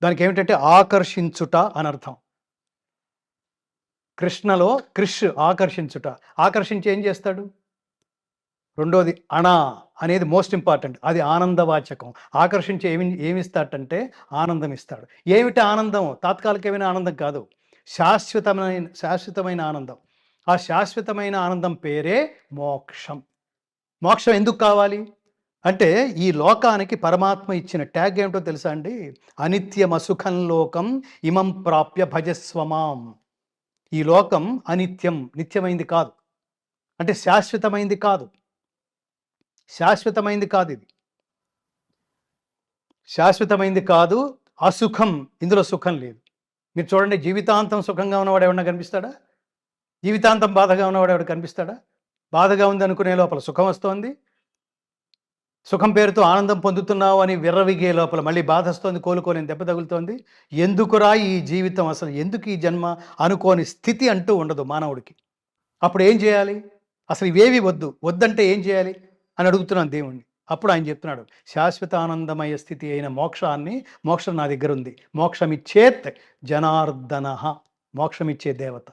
దానికి ఏమిటంటే ఆకర్షించుట అని అర్థం. కృష్ణలో కృష్ ఆకర్షించుట. ఆకర్షించి ఏం చేస్తాడు? రెండోది అణ అనేది మోస్ట్ ఇంపార్టెంట్. అది ఆనందవాచకం. ఆకర్షించి ఏమిస్తాడంటే ఆనందం ఇస్తాడు. ఏమిటి ఆనందం? తాత్కాలికమైన ఆనందం కాదు. శాశ్వతమైన ఆనందం. ఆ శాశ్వతమైన ఆనందం పేరే మోక్షం. మోక్షం ఎందుకు కావాలి అంటే, ఈ లోకానికి పరమాత్మ ఇచ్చిన ట్యాగ్ ఏమిటో తెలుసా అండి? అనిత్యమసుఖం లోకం ఇమం ప్రాప్య భజస్వమాం. ఈ లోకం అనిత్యం, నిత్యమైంది కాదు. అంటే శాశ్వతమైంది కాదు. శాశ్వతమైంది కాదు ఇది. శాశ్వతమైంది కాదు. అసుఖం, ఇందులో సుఖం లేదు. మీరు చూడండి, జీవితాంతం సుఖంగా ఉన్నవాడు ఎవడన్నా కనిపిస్తాడా? జీవితాంతం బాధగా ఉన్నవాడు ఎవడు కనిపిస్తాడా? బాధగా ఉంది అనుకునే లోపల సుఖం వస్తోంది. సుఖం పేరుతో ఆనందం పొందుతున్నావు అని విర్రవిగే లోపల మళ్ళీ బాధ వస్తుంది, కోలుకోలేని దెబ్బ తగులుతోంది. ఎందుకురా ఈ జీవితం, అసలు ఎందుకు ఈ జన్మ అనుకోని స్థితి అంటూ ఉండదు మానవుడికి. అప్పుడు ఏం చేయాలి? అసలు ఇవేవి వద్దంటే ఏం చేయాలి అని అడుగుతున్నాను దేవుణ్ణి. అప్పుడు ఆయన చెప్తున్నాడు, శాశ్వత ఆనందమయ స్థితి అయిన మోక్షం నా దగ్గర ఉంది. మోక్షమిచ్చేత్ జనార్దన. మోక్షమిచ్చే దేవత.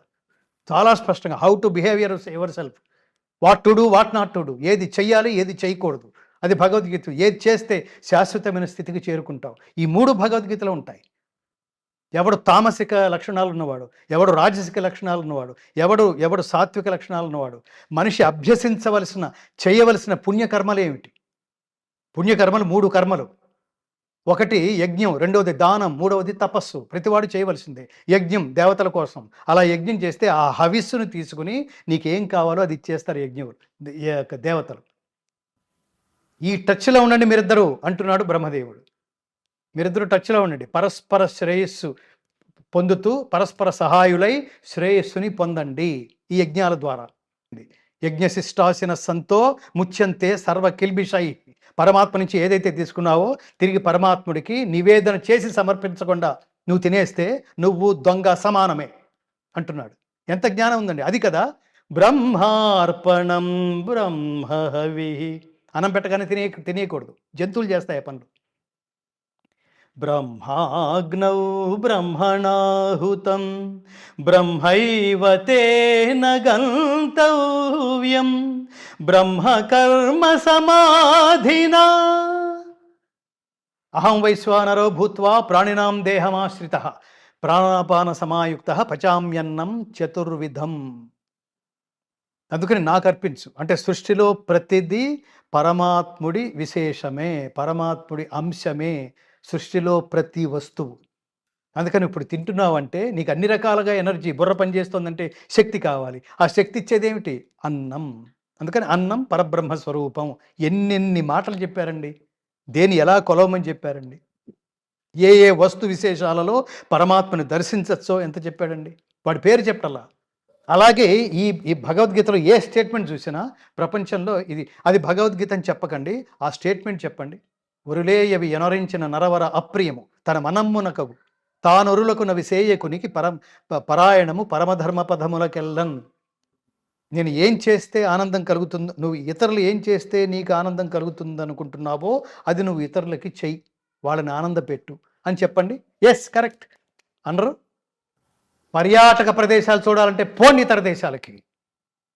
చాలా స్పష్టంగా how to behave your self, what to do, what not to do, ఏది చెయ్యాలి, ఏది చేయకూడదు, అది భగవద్గీత. ఏది చేస్తే శాశ్వతమైన స్థితికి చేరుకుంటావు. ఈ 3 భగవద్గీతలో ఉంటాయి. ఎవడు తామసిక లక్షణాలు ఉన్నవాడు, ఎవడు రాజసిక లక్షణాలు ఉన్నవాడు, ఎవడు సాత్విక లక్షణాలు ఉన్నవాడు, మనిషి అభ్యసించవలసిన చేయవలసిన పుణ్యకర్మలు ఏమిటి? పుణ్యకర్మలు 3 కర్మలు. ఒకటి యజ్ఞం, రెండవది దానం, మూడవది తపస్సు. ప్రతివాడు చేయవలసిందే. యజ్ఞం దేవతల కోసం. అలా యజ్ఞం చేస్తే ఆ హవిస్సును తీసుకుని నీకేం కావాలో అది ఇచ్చేస్తారు దేవతలు. ఈ టచ్లో ఉండండి మీరిద్దరూ అంటున్నాడు బ్రహ్మదేవుడు. మీరిద్దరూ టచ్లో ఉండండి. పరస్పర శ్రేయస్సు పొందుతూ పరస్పర సహాయులై శ్రేయస్సుని పొందండి ఈ యజ్ఞాల ద్వారా. యజ్ఞశిష్టాసిన సంతో ముచ్యంతే సర్వ కిల్బిషై. పరమాత్మ నుంచి ఏదైతే తీసుకున్నావో తిరిగి పరమాత్ముడికి నివేదన చేసి సమర్పించకుండా నువ్వు తినేస్తే నువ్వు దొంగ సమానమే అంటున్నాడు. ఎంత జ్ఞానం ఉందండి! అది కదా బ్రహ్మార్పణం బ్రహ్మహవి. అన్నం పెట్టగానే తినేయకూడదు, జంతువులు చేస్తాయి పనులు. బ్రహ్మాగ్నౌ బ్రహ్మణాహుతం బ్రహ్మైవ తేన గంతవ్యం బ్రహ్మకర్మ సమాధినా. అహం వైశ్వానరో భూత్వా ప్రాణినాం దేహమాశ్రితః ప్రాణాపాన సమాయుక్తః పచామ్యన్నం చతుర్విధం. అందుకని నాకు అర్పించు అంటే సృష్టిలో ప్రతిదీ పరమాత్ముడి విశేషమే, పరమాత్ముడి అంశమే సృష్టిలో ప్రతి వస్తువు. అందుకని ఇప్పుడు తింటున్నావంటే నీకు అన్ని రకాలుగా ఎనర్జీ, బుర్ర పనిచేస్తుందంటే శక్తి కావాలి. ఆ శక్తి ఇచ్చేది ఏమిటి? అన్నం. అందుకని అన్నం పరబ్రహ్మ స్వరూపం. ఎన్నెన్ని మాటలు చెప్పారండి, దేని ఎలా కొలవమని చెప్పారండి, ఏ ఏ వస్తు విశేషాలలో పరమాత్మని దర్శించచ్చో ఎంత చెప్పాడండి. వాడి పేరు చెప్పటలా. అలాగే ఈ భగవద్గీతలో ఏ స్టేట్మెంట్ చూసినా ప్రపంచంలో అది భగవద్గీత అని చెప్పకండి, ఆ స్టేట్మెంట్ చెప్పండి. ఒరులేయవి ఎనరించిన నరవర అప్రియము తన మనమ్మునకగు తానొరులకు నవి సేయకునికి పరాయణము పరమధర్మ పదములకెళ్ళన్. నేను ఏం చేస్తే ఆనందం కలుగుతుందో, నువ్వు ఇతరులు ఏం చేస్తే నీకు ఆనందం కలుగుతుంది అనుకుంటున్నావో అది నువ్వు ఇతరులకి చెయ్యి, వాళ్ళని ఆనందపెట్టు అని చెప్పండి. ఎస్, కరెక్ట్ అనరు. పర్యాటక ప్రదేశాలు చూడాలంటే పోండి ఇతర దేశాలకి,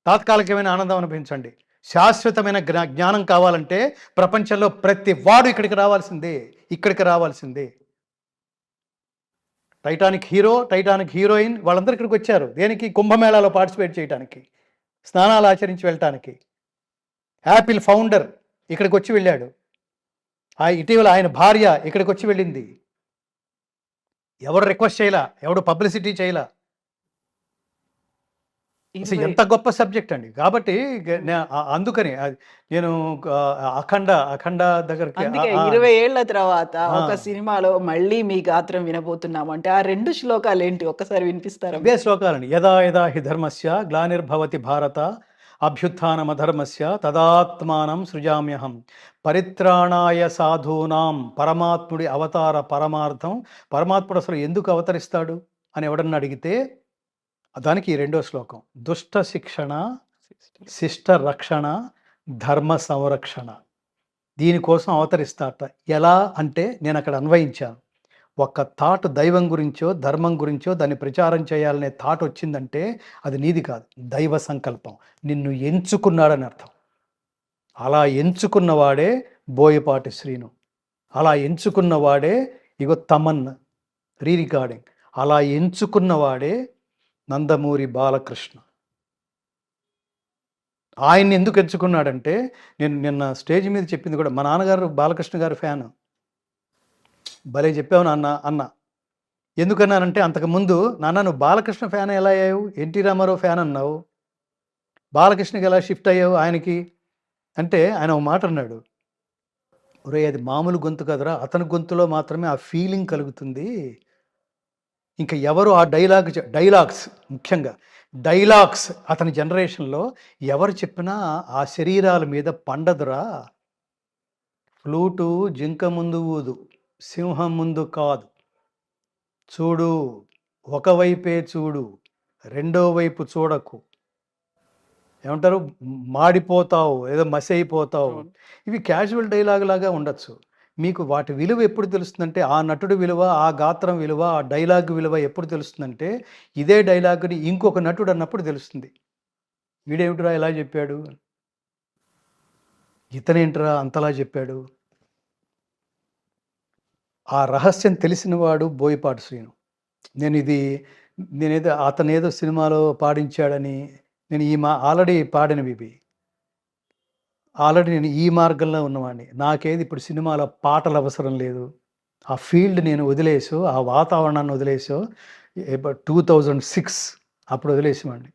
తాత్కాలికమైన ఆనందం అనిపించండి. శాశ్వతమైన జ్ఞానం కావాలంటే ప్రపంచంలో ప్రతి వాడు ఇక్కడికి రావాల్సిందే. టైటానిక్ హీరో, టైటానిక్ హీరోయిన్ వాళ్ళందరూ ఇక్కడికి వచ్చారు. దేనికి? కుంభమేళాలో పార్టిసిపేట్ చేయడానికి, స్నానాలు ఆచరించి వెళ్ళటానికి. యాపిల్ ఫౌండర్ ఇక్కడికి వచ్చి వెళ్ళాడు. ఇటీవల ఆయన భార్య ఇక్కడికి వచ్చి వెళ్ళింది. ఎవరు రిక్వెస్ట్ చేయలా, ఎవడు పబ్లిసిటీ చేయలా. అసలు ఎంత గొప్ప సబ్జెక్ట్ అండి. కాబట్టి అందుకని నేను అఖండ దగ్గరికి 20 ఏళ్ల తర్వాత ఒక సినిమాలో మళ్ళీ మీ గాత్రం వినబోతున్నాము అంటే ఆ 2 శ్లోకాలు ఏంటి ఒక్కసారి వినిపిస్తారా? ఇవే శ్లోకాలండి. యదా యదా హి ధర్మస్య గ్లానిర్భవతి భారత అభ్యుత్థానమధర్మస్య తదాత్మానం సృజామ్యహం పరిత్రాణాయ సాధూనాం. పరమాత్ముడి అవతార పరమార్థం. పరమాత్ముడు అసలు ఎందుకు అవతరిస్తాడు అని ఎవడన్నా అడిగితే దానికి 2వ శ్లోకం, దుష్ట శిక్షణ శిష్ట రక్షణ ధర్మ సంరక్షణ. దీనికోసం అవతరిస్తాట. ఎలా అంటే నేను అక్కడ అన్వయించాను. ఒక థాట్ దైవం గురించో, ధర్మం గురించో దాన్ని ప్రచారం చేయాలనే థాట్ వచ్చిందంటే అది నీది కాదు. దైవ సంకల్పం. నిన్ను ఎంచుకున్నాడని అర్థం. అలా ఎంచుకున్నవాడే బోయపాటి శ్రీను. అలా ఎంచుకున్నవాడే ఇగో తమన్ రికార్డింగ్. అలా ఎంచుకున్నవాడే నందమూరి బాలకృష్ణ. ఆయన్ని ఎందుకు ఎంచుకున్నాడంటే, నేను నిన్న స్టేజ్ మీద చెప్పింది కూడా, మా నాన్నగారు బాలకృష్ణ గారి ఫ్యాను. భలే చెప్పావు నాన్న అన్న. ఎందుకన్నానంటే, అంతకుముందు నాన్న నువ్వు బాలకృష్ణ ఫ్యాన్ ఎలా అయ్యావు? ఎన్టీ రామారావు ఫ్యాన్ అన్నావు, బాలకృష్ణకి ఎలా షిఫ్ట్ అయ్యావు ఆయనకి అంటే, ఆయన ఒక మాట అన్నాడు, ఒరేయ్ అది మామూలు గొంతు కదరా, అతని గొంతులో మాత్రమే ఆ ఫీలింగ్ కలుగుతుంది. ఇంకా ఎవరు ఆ డైలాగ్స్ ముఖ్యంగా డైలాగ్స్ అతని జనరేషన్లో ఎవరు చెప్పినా ఆ శరీరాల మీద పండదురా. ఫ్లూటు జింక ముందు ఊదు, సింహం ముందు కాదు. చూడు, ఒకవైపే చూడు, రెండో వైపు చూడకు. ఏమంటారు, మాడిపోతావు, ఏదో మసి అయిపోతావు. ఇవి క్యాజువల్ డైలాగ్ లాగా ఉండొచ్చు. మీకు వాటి విలువ ఎప్పుడు తెలుస్తుందంటే, ఆ నటుడి విలువ, ఆ గాత్రం విలువ, ఆ డైలాగ్ విలువ ఎప్పుడు తెలుస్తుందంటే, ఇదే డైలాగ్ని ఇంకొక నటుడు అన్నప్పుడు తెలుస్తుంది. వీడేమిట్రా ఇలా చెప్పాడు, ఇతనేంట్రా అంతలా చెప్పాడు. ఆ రహస్యం తెలిసినవాడు బోయపాటి శ్రీను. నేనేదో అతనేదో సినిమాలో పాడించాడని, నేను ఆల్రెడీ పాడినవి ఇవి. ఆల్రెడీ నేను ఈ మార్గంలో ఉన్నవాడిని. నాకేది ఇప్పుడు సినిమాలో పాటలు అవసరం లేదు. ఆ ఫీల్డ్ నేను వదిలేసో, ఆ వాతావరణాన్ని వదిలేసో 2006 అప్పుడు వదిలేసేవాడిని.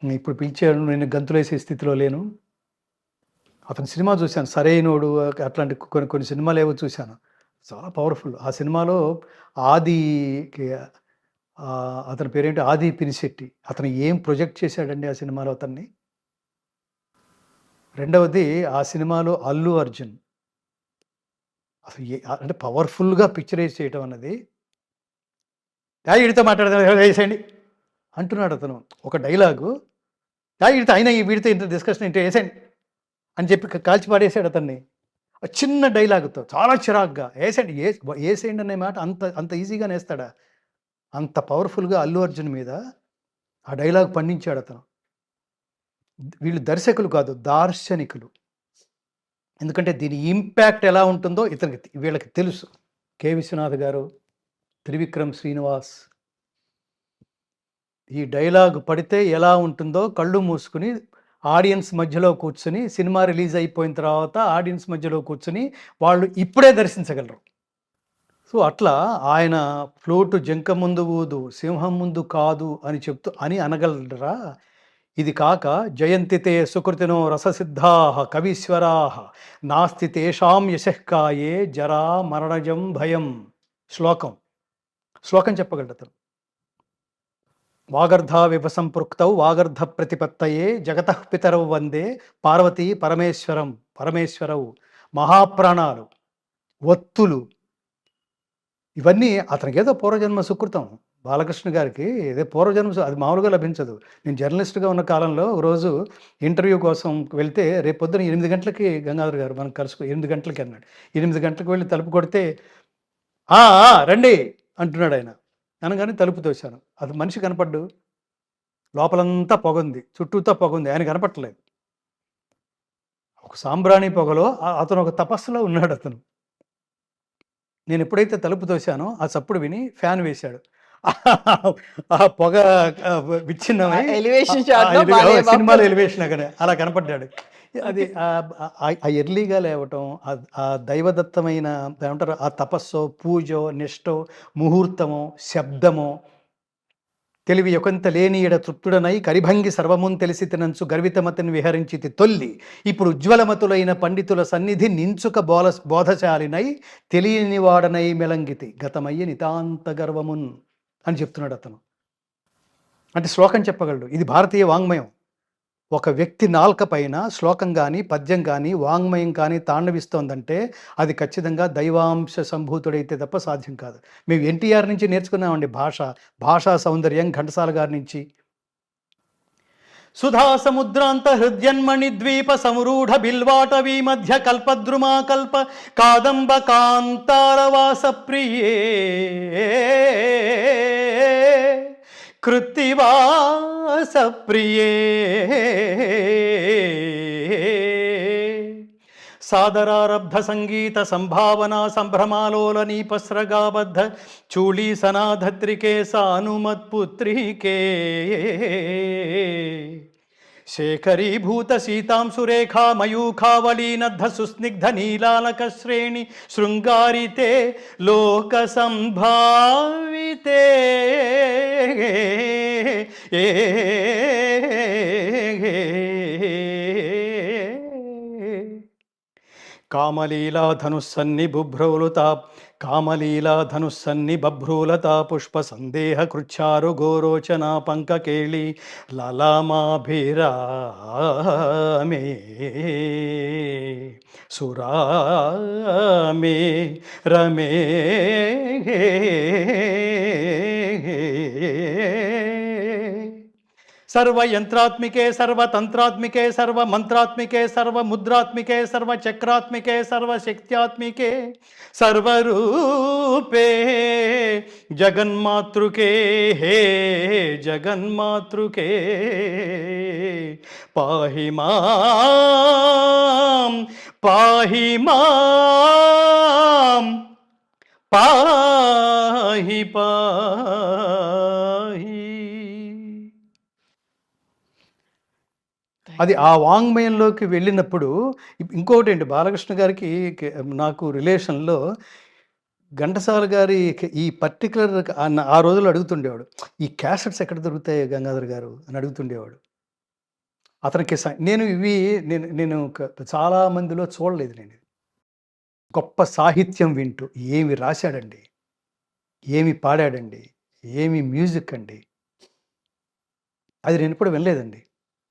ఇప్పుడు పిలిచాడు, నేను గంతులేసే స్థితిలో లేను. అతని సినిమా చూశాను, సరైనోడు, అట్లాంటి కొన్ని సినిమాలు ఏవో చూశాను. చాలా పవర్ఫుల్. ఆ సినిమాలో ఆదికి అతని పేరేంటి, ఆది పినిశెట్టి. అతను ఏం ప్రొజెక్ట్ చేశాడండి ఆ సినిమాలో అతన్ని. రెండవది ఆ సినిమాలో అల్లు అర్జున్ అసలు అంటే పవర్ఫుల్గా పిక్చరైజ్ చేయటం అన్నది. వీడితో మాట్లాడదాం వేసేయండి అంటున్నాడు అతను ఒక డైలాగు. వీడితో అయినా వీడితో ఇంత డిస్కషన్ ఏంటో వేసేయండి అని చెప్పి కాల్చి పాడేసాడు అతన్ని. చిన్న డైలాగుతో చాలా చిరాగ్గా వేసేయండి వేసేయండి అనే మాట అంత అంత ఈజీగా నేస్తాడా? అంత పవర్ఫుల్గా అల్లు అర్జున్ మీద ఆ డైలాగ్ పండించాడు అతను. వీళ్ళు దర్శకులు కాదు, దార్శనికులు. ఎందుకంటే దీని ఇంపాక్ట్ ఎలా ఉంటుందో వీళ్ళకి తెలుసు. కె విశ్వనాథ్ గారు, త్రివిక్రమ్ శ్రీనివాస్ ఈ డైలాగ్ పడితే ఎలా ఉంటుందో కళ్ళు మూసుకుని ఆడియన్స్ మధ్యలో కూర్చుని, సినిమా రిలీజ్ అయిపోయిన తర్వాత ఆడియన్స్ మధ్యలో కూర్చుని వాళ్ళు ఇప్పుడే దర్శించగలరు. సో అట్లా ఆయన ఫ్లూటు జింక ముందు ఊదు, సింహం ముందు కాదు అని అనగలరా? ఇది కాక జయంతితే సుకృతినో రససిద్ధాః కవీశ్వరాః నాస్తి తేషాం యశఃకాయే జరా మరణజం భయం. శ్లోకం చెప్పగలడు అతను. వాగర్ధ విభసంపృక్తౌ వాగర్ధ ప్రతిపత్తయే జగతః పితరౌ వందే పార్వతీ పరమేశ్వరౌ. మహాప్రాణాలు, ఒత్తులు, ఇవన్నీ అతనికి ఏదో పూర్వజన్మ సుకృతం. బాలకృష్ణ గారికి ఏదో పూర్వజన్మ, అది మామూలుగా లభించదు. నేను జర్నలిస్ట్గా ఉన్న కాలంలో రోజు ఇంటర్వ్యూ కోసం వెళ్తే, రేపు పొద్దున 8 గంటలకి గంగాధర్ గారు మనం కలుసుకో, 8 గంటలకి అన్నాడు. 8 గంటలకు వెళ్ళి తలుపు కొడితే రండి అంటున్నాడు ఆయన. అనగానే తలుపు తోశాను. అది మనిషి కనపడ్డు, లోపలంతా పొగుంది, చుట్టూతా పొగుంది, ఆయన కనపట్టలేదు. ఒక సాంబ్రాణి పొగలో అతను ఒక తపస్సులో ఉన్నాడు అతను. నేను ఎప్పుడైతే తలుపు తోశానో ఆ చప్పుడు విని ఫ్యాన్ వేశాడు. ఆ పొగ విచ్ఛిన్నమై సినిమాలో ఎలివేషన్ అక్కడ అలా కనపడ్డాడు. అది ఎర్లీగా లేవటం, ఆ దైవదత్తమైన ఏమంటారు, ఆ తపస్సో, పూజో, నిష్టో, ముహూర్తమో, శబ్దమో, తెలివి యొకంత లేనియడ తృప్తుడనై కరిభంగి సర్వమున్ తెలిసి తినంచు గర్వితమతిని విహరించితి తొల్లి. ఇప్పుడు ఉజ్వలమతులైన పండితుల సన్నిధి నించుక బోధశాలినై తెలియని వాడనై మెలంగితి గతమయ్య నితాంత గర్వమున్ అని చెప్తున్నాడు అతను. అంటే శ్లోకం చెప్పగలడు. ఇది భారతీయ వాంగ్మయం. ఒక వ్యక్తి నాల్క పైన శ్లోకం కానీ, పద్యం కానీ, వాంగ్మయం కానీ తాండవిస్తోందంటే అది ఖచ్చితంగా దైవాంశ సంభూతుడైతే తప్ప సాధ్యం కాదు. మేము ఎన్టీఆర్ నుంచి నేర్చుకున్నామండి భాషా సౌందర్యం, ఘంటసాల గారి నుంచి. సుధా సముద్రాంత హృద్యన్మణి ద్వీప సమరూఢ బిల్వాటవీ మధ్య కల్పద్రుమా కల్ప కాదంబ కాంతారవాస ప్రియే కృత్తివాస ప్రియే సాదరారబ్ధ సంగీత సంభావనా సంభ్రమాలోల నీపస్రగాబద్ధ చూళీ సనాధత్రికే సానుమత్పుత్రికే శేఖరీభూత సీతాంశురేఖా మయూఖావళీనద్ధ సుస్నిగ్ధ నీలాలక శ్రేణి శృంగారితే లోక సంభావితే కామలీలా ధనుస్సన్ని బుభ్రౌలుతా కామలీలా ధనుస్సన్ని బభ్రూలతా పుష్ప సందేహ కృచ్చారు గోరోచనా పంకకేళి లలామాభిరామే సురామే రమే सर्वयंत्रात्मिके सर्वतंत्रात्मिके सर्वमंत्रात्मिके सर्वमुद्रात्मिके सर्वचक्रात्मिके सर्वशक्त्यात्मिके सर्वरूपे जगन्मातृके हे जगन्मातृके पाहि मां पाहि मां पाहि पाहि అది ఆ వాంగ్మయంలోకి వెళ్ళినప్పుడు ఇంకోటి ఏంటి బాలకృష్ణ గారికి నాకు రిలేషన్లో ఘంటసాల గారి ఈ పర్టికులర్ ఆ రోజుల్లో అడుగుతుండేవాడు, ఈ క్యాసెట్స్ ఎక్కడ దొరుకుతాయి గంగాధర్ గారు అని అడుగుతుండేవాడు. అతనికి నేను ఇవి నేను చాలా మందిలో చూడలేదు. నేను గొప్ప సాహిత్యం వింటూ ఏమి రాశాడండి, ఏమి పాడాడండి, ఏమి మ్యూజిక్ అండి, అది నేను ఎప్పుడు వినలేదండి.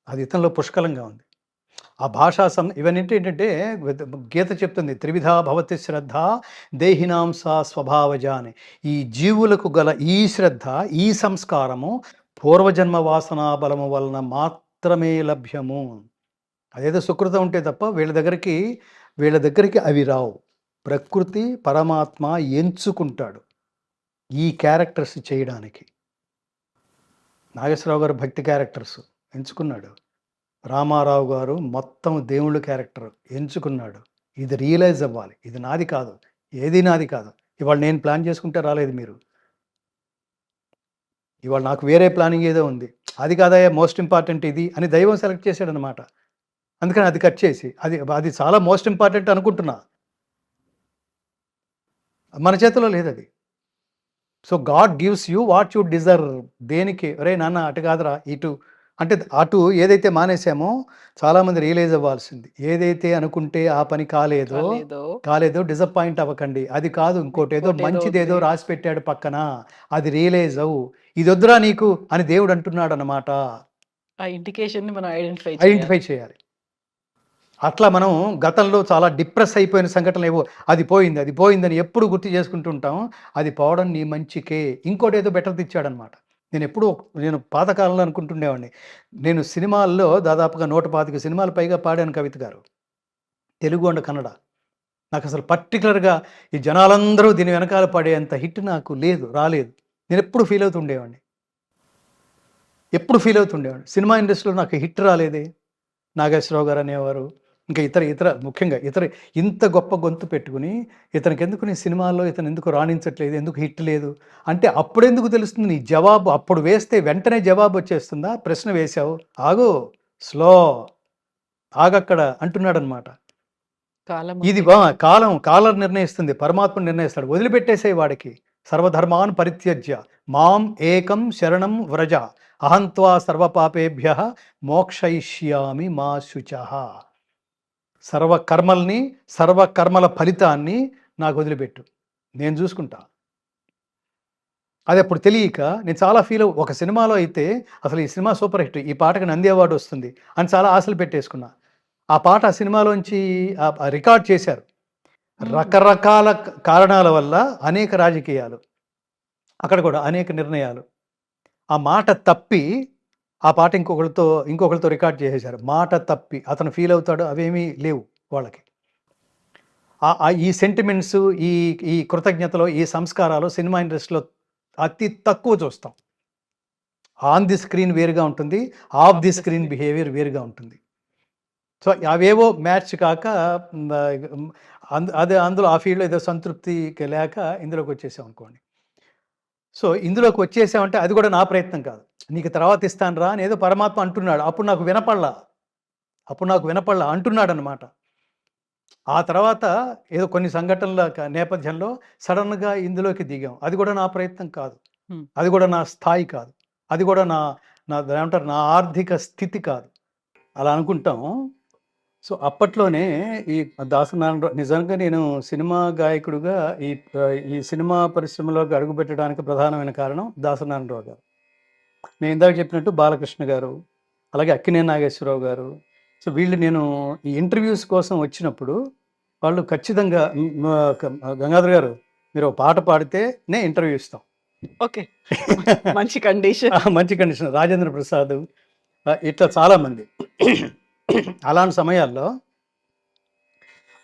అది ఇతనిలో పుష్కలంగా ఉంది. ఆ భాషా ఇవన్నీ ఏంటంటే గీత చెప్తుంది, త్రివిధా భవతి శ్రద్ధ దేహినాం సా స్వభావజ అని. ఈ జీవులకు గల ఈ శ్రద్ధ, ఈ సంస్కారము పూర్వజన్మ వాసనా బలము వలన మాత్రమే లభ్యము. అదేదో సుకృతం ఉంటే తప్ప వీళ్ళ దగ్గరికి అవి రావు. ప్రకృతి పరమాత్మ ఎంచుకుంటాడు ఈ క్యారెక్టర్స్ చేయడానికి. నాగేశ్వరరావు గారు భక్తి క్యారెక్టర్స్ ఎంచుకున్నాడు, రామారావు గారు మొత్తం దేవుళ్ళ క్యారెక్టర్ ఎంచుకున్నాడు. ఇది రియలైజ్ అవ్వాలి, ఇది నాది కాదు, ఏది నాది కాదు. ఇవాళ నేను ప్లాన్ చేసుకుంటే రాలేదు మీరు, ఇవాళ నాకు వేరే ప్లానింగ్ ఏదో ఉంది, అది కాదయ్యా మోస్ట్ ఇంపార్టెంట్ ఇది అని దైవం సెలెక్ట్ చేశాడు అనమాట. అందుకని అది కట్ చేసి అది చాలా మోస్ట్ ఇంపార్టెంట్ అనుకుంటున్నా, మన చేతిలో లేదు అది. So God gives you what you deserve. దేనికి రే నాన్న అటు కాదురా ఇటు అంటే అటు ఏదైతే మానేసామో చాలామంది రియలైజ్ అవ్వాల్సింది. ఏదైతే అనుకుంటే ఆ పని కాలేదో డిసప్పాయింట్ అవ్వకండి. అది కాదు, ఇంకోటి ఏదో మంచిదేదో రాసి పెట్టాడు పక్కన, అది రియలైజ్ అవ్వు. ఇది వద్దురా నీకు అని దేవుడు అంటున్నాడు అన్నమాట. ఐడెంటిఫై చేయాలి. అట్లా మనం గతంలో చాలా డిప్రెస్ అయిపోయిన సంఘటనలు ఏవో, అది పోయిందని ఎప్పుడు గుర్తు చేసుకుంటూ ఉంటాం. అది పోవడం నీ మంచికే, ఇంకోటి ఏదో బెటర్ తెచ్చాడనమాట. నేను పాతకాలంలో అనుకుంటుండేవాడిని, నేను సినిమాల్లో దాదాపుగా 125 సినిమాలు పైగా పాడాను కవిత గారు, తెలుగు అండ్ కన్నడ. నాకు అసలు పర్టికులర్గా ఈ జనాలందరూ దీని వెనకాల పడేంత హిట్ నాకు రాలేదు. నేను ఎప్పుడు ఫీల్ అవుతుండేవాడిని. సినిమా ఇండస్ట్రీలో నాకు హిట్ రాలేదే. నాగేశ్వరరావు గారు అనేవారు, ఇంకా ఇతర ముఖ్యంగా ఇంత గొప్ప గొంతు పెట్టుకుని ఇతనికి ఎందుకు నీ సినిమాల్లో ఇతను ఎందుకు రాణించట్లేదు, ఎందుకు హిట్ లేదు అంటే అప్పుడెందుకు తెలుస్తుంది నీ జవాబు. అప్పుడు వేస్తే వెంటనే జవాబు వచ్చేస్తుందా? ప్రశ్న వేశావు, ఆగు, స్లో, ఆగక్కడ అంటున్నాడు అనమాట. ఇది కాలం నిర్ణయిస్తుంది, పరమాత్మ నిర్ణయిస్తాడు. వదిలిపెట్టేసే వాడికి. సర్వధర్మాన్ పరిత్యజ్య మాం ఏకం శరణం వ్రజ అహంత్వా సర్వపాపేభ్య మోక్షయిష్యామి మా శుచః. సర్వకర్మల ఫలితాన్ని నాకు వదిలిపెట్టు, నేను చూసుకుంటా. అది అప్పుడు తెలియక నేను చాలా ఫీల్ ఒక సినిమాలో అయితే అసలు ఈ సినిమా సూపర్ హిట్, ఈ పాటకు నంది అవార్డు వస్తుంది అని చాలా ఆశలు పెట్టేసుకున్నా. ఆ పాట ఆ సినిమాలోంచి రికార్డ్ చేశారు. రకరకాల కారణాల వల్ల అనేక రాజకీయాలు, అక్కడ కూడా అనేక నిర్ణయాలు, ఆ మాట తప్పి ఆ పాట ఇంకొకళ్ళతో రికార్డ్ చేసేశారు. మాట తప్పి అతను ఫీల్ అవుతాడు. అవేమీ లేవు వాళ్ళకి. ఈ సెంటిమెంట్స్, ఈ ఈ కృతజ్ఞతలు, ఈ సంస్కారాలు సినిమా ఇండస్ట్రీలో అతి తక్కువ చూస్తాం. ఆన్ ది స్క్రీన్ వేరుగా ఉంటుంది. ఆఫ్ ది స్క్రీన్ బిహేవియర్ వేరుగా ఉంటుంది. సో, అవేవో మ్యాచ్ కాక అందులో ఆ ఫీల్డ్‌లో ఏదో సంతృప్తి లేక ఇందులోకొచ్చేసామనుకోండి. సో, ఇందులోకొచ్చేసామంటే అది కూడా నా ప్రయత్నం కాదు. నీకు తర్వాత ఇస్తానురా అని ఏదో పరమాత్మ అంటున్నాడు. అప్పుడు నాకు వినపడలా. అంటున్నాడనమాట. ఆ తర్వాత ఏదో కొన్ని సంఘటనల నేపథ్యంలో సడెన్‌గా ఇందులోకి దిగాం. అది కూడా నా ప్రయత్నం కాదు. హ్మ్. అది కూడా నా స్థాయి కాదు. అది కూడా నా నా ఏమంటారు నా ఆర్థిక స్థితి కాదు. అలా అనుకుంటాం. సో, అప్పట్లోనే ఈ దాసనారాయణరావు నిజంగా నేను సినిమా గాయకుడిగా ఈ సినిమా పరిశ్రమలోకి అడుగుపెట్టడానికి ప్రధానమైన కారణం దాసనారాయణరావు గారు. నేను ఇందాక చెప్పినట్టు బాలకృష్ణ గారు, అలాగే అక్కినేని నాగేశ్వరరావు గారు. సో, వీళ్ళు నేను ఈ ఇంటర్వ్యూస్ కోసం వచ్చినప్పుడు వాళ్ళు ఖచ్చితంగా గంగాధర్ గారు మీరు ఒక పాట పాడితేనే ఇంటర్వ్యూ ఇస్తాం. ఓకే. మంచి కండిషన్. మంచి కండిషన్. రాజేంద్ర ప్రసాద్ ఇట్లా చాలామంది. అలాంటి సమయాల్లో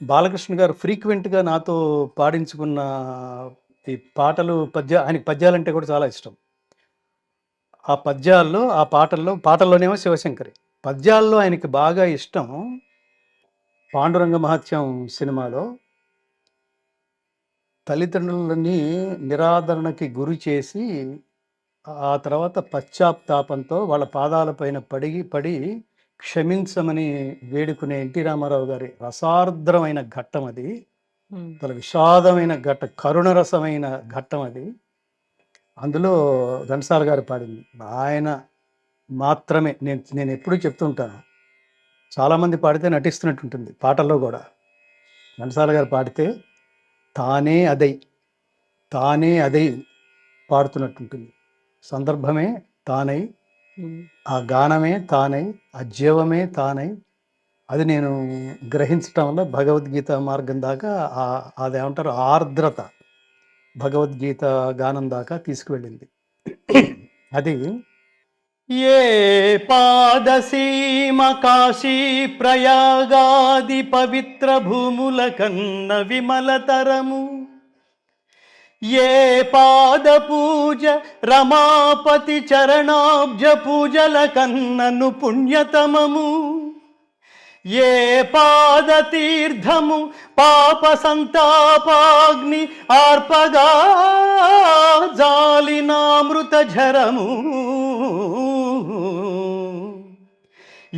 బాలకృష్ణ గారు ఫ్రీక్వెంట్‌గా నాతో పాడించుకున్న ఈ పాటలు, ఆయనకి పద్యాలంటే కూడా చాలా ఇష్టం. ఆ పాటల్లోనేమో శివశంకరి. పద్యాల్లో ఆయనకి బాగా ఇష్టం 'పాండురంగ మహత్యం' సినిమాలో తల్లిదండ్రులని నిరాదరణకి గురి చేసి, ఆ తర్వాత పశ్చాత్తాపంతో వాళ్ళ పాదాలపైన పడి క్షమించమని వేడుకునే ఎన్టీ రామారావు గారి రసార్ద్రమైన ఘట్టం అది. చాలా విషాదమైన కరుణరసమైన ఘట్టం అది. అందులో ఘంటసాల గారు పాడింది. ఆయన మాత్రమే నేను ఎప్పుడూ చెప్తుంటాను. చాలామంది పాడితే నటిస్తున్నట్టుంటుంది పాటల్లో కూడా. ఘంటసాల గారు పాడితే తానే అదై పాడుతున్నట్టుంటుంది. సందర్భమే తానై, ఆ గానమే తానై, ఆ జీవమే తానై, అది నేను గ్రహించటం వల్ల భగవద్గీత మార్గం దాకా అదేమంటారు ఆర్ద్రత భగవద్గీత గానం దాకా తీసుకువెళ్ళింది. అది ఏ పాదసీమ కాశీ ప్రయాగాది పవిత్ర భూముల కన్న విమలతరము, ఏ పాద పూజ రమాపతి చరణాబ్జ పూజల కన్నను పుణ్యతమము, ఏ పాద తీర్థము పాప సంతాపాగ్ని ఆర్పగా జాలినామృత ఝరము,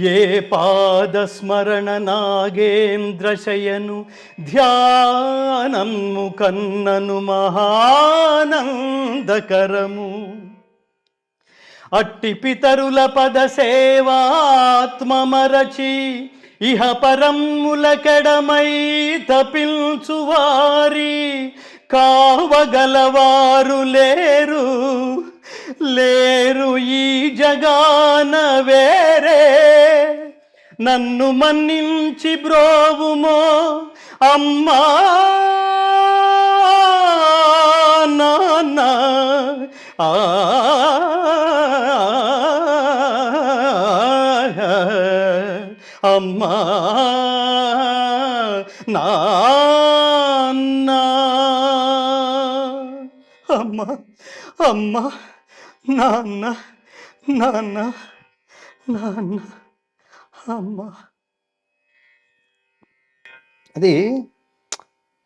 ఏ పాద స్మరణ నాగేంద్రశయను ధ్యానము కన్నను మహానందకరము, అట్టి పితరుల పద సేవాత్మమరచి ఇహ పరమ్ములకెడమై తపించువారి కావగలవారు లేరు ఈ జగాన వేరే, నన్ను మన్నించి బ్రోవుమో అమ్మా నాన్న అమ్మా నాన్న అమ్మా అమ్మా నాన్న నాన్న నాన్న అమ్మా. అది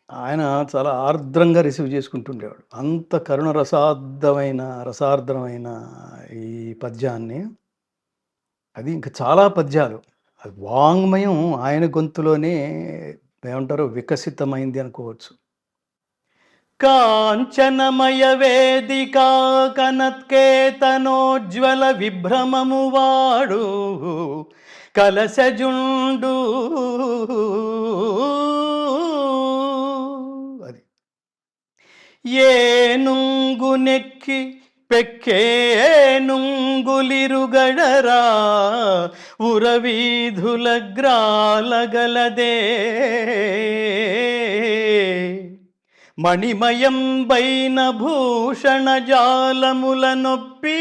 ఆయన చాలా ఆర్ద్రంగా రిసీవ్ చేసుకుంటుండేవాడు. అంత రసార్ద్రమైన ఈ పద్యాన్ని. అది ఇంకా చాలా పద్యాలు. అది వాంగ్మయం ఆయన గొంతులోనే ఏమంటారు వికసితమైంది అనుకోవచ్చు. కాంచనమయ వేదికా కనత్కేతనోజ్వల విభ్రమము వాడు కలశజుండు, అది ఏనుంగు నెక్కి పెక్కేనుంగులిరుగడరా ఉరవీధుల గ్రాలగలదే, మణిమయం బైన భూషణ జాలముల నొప్పి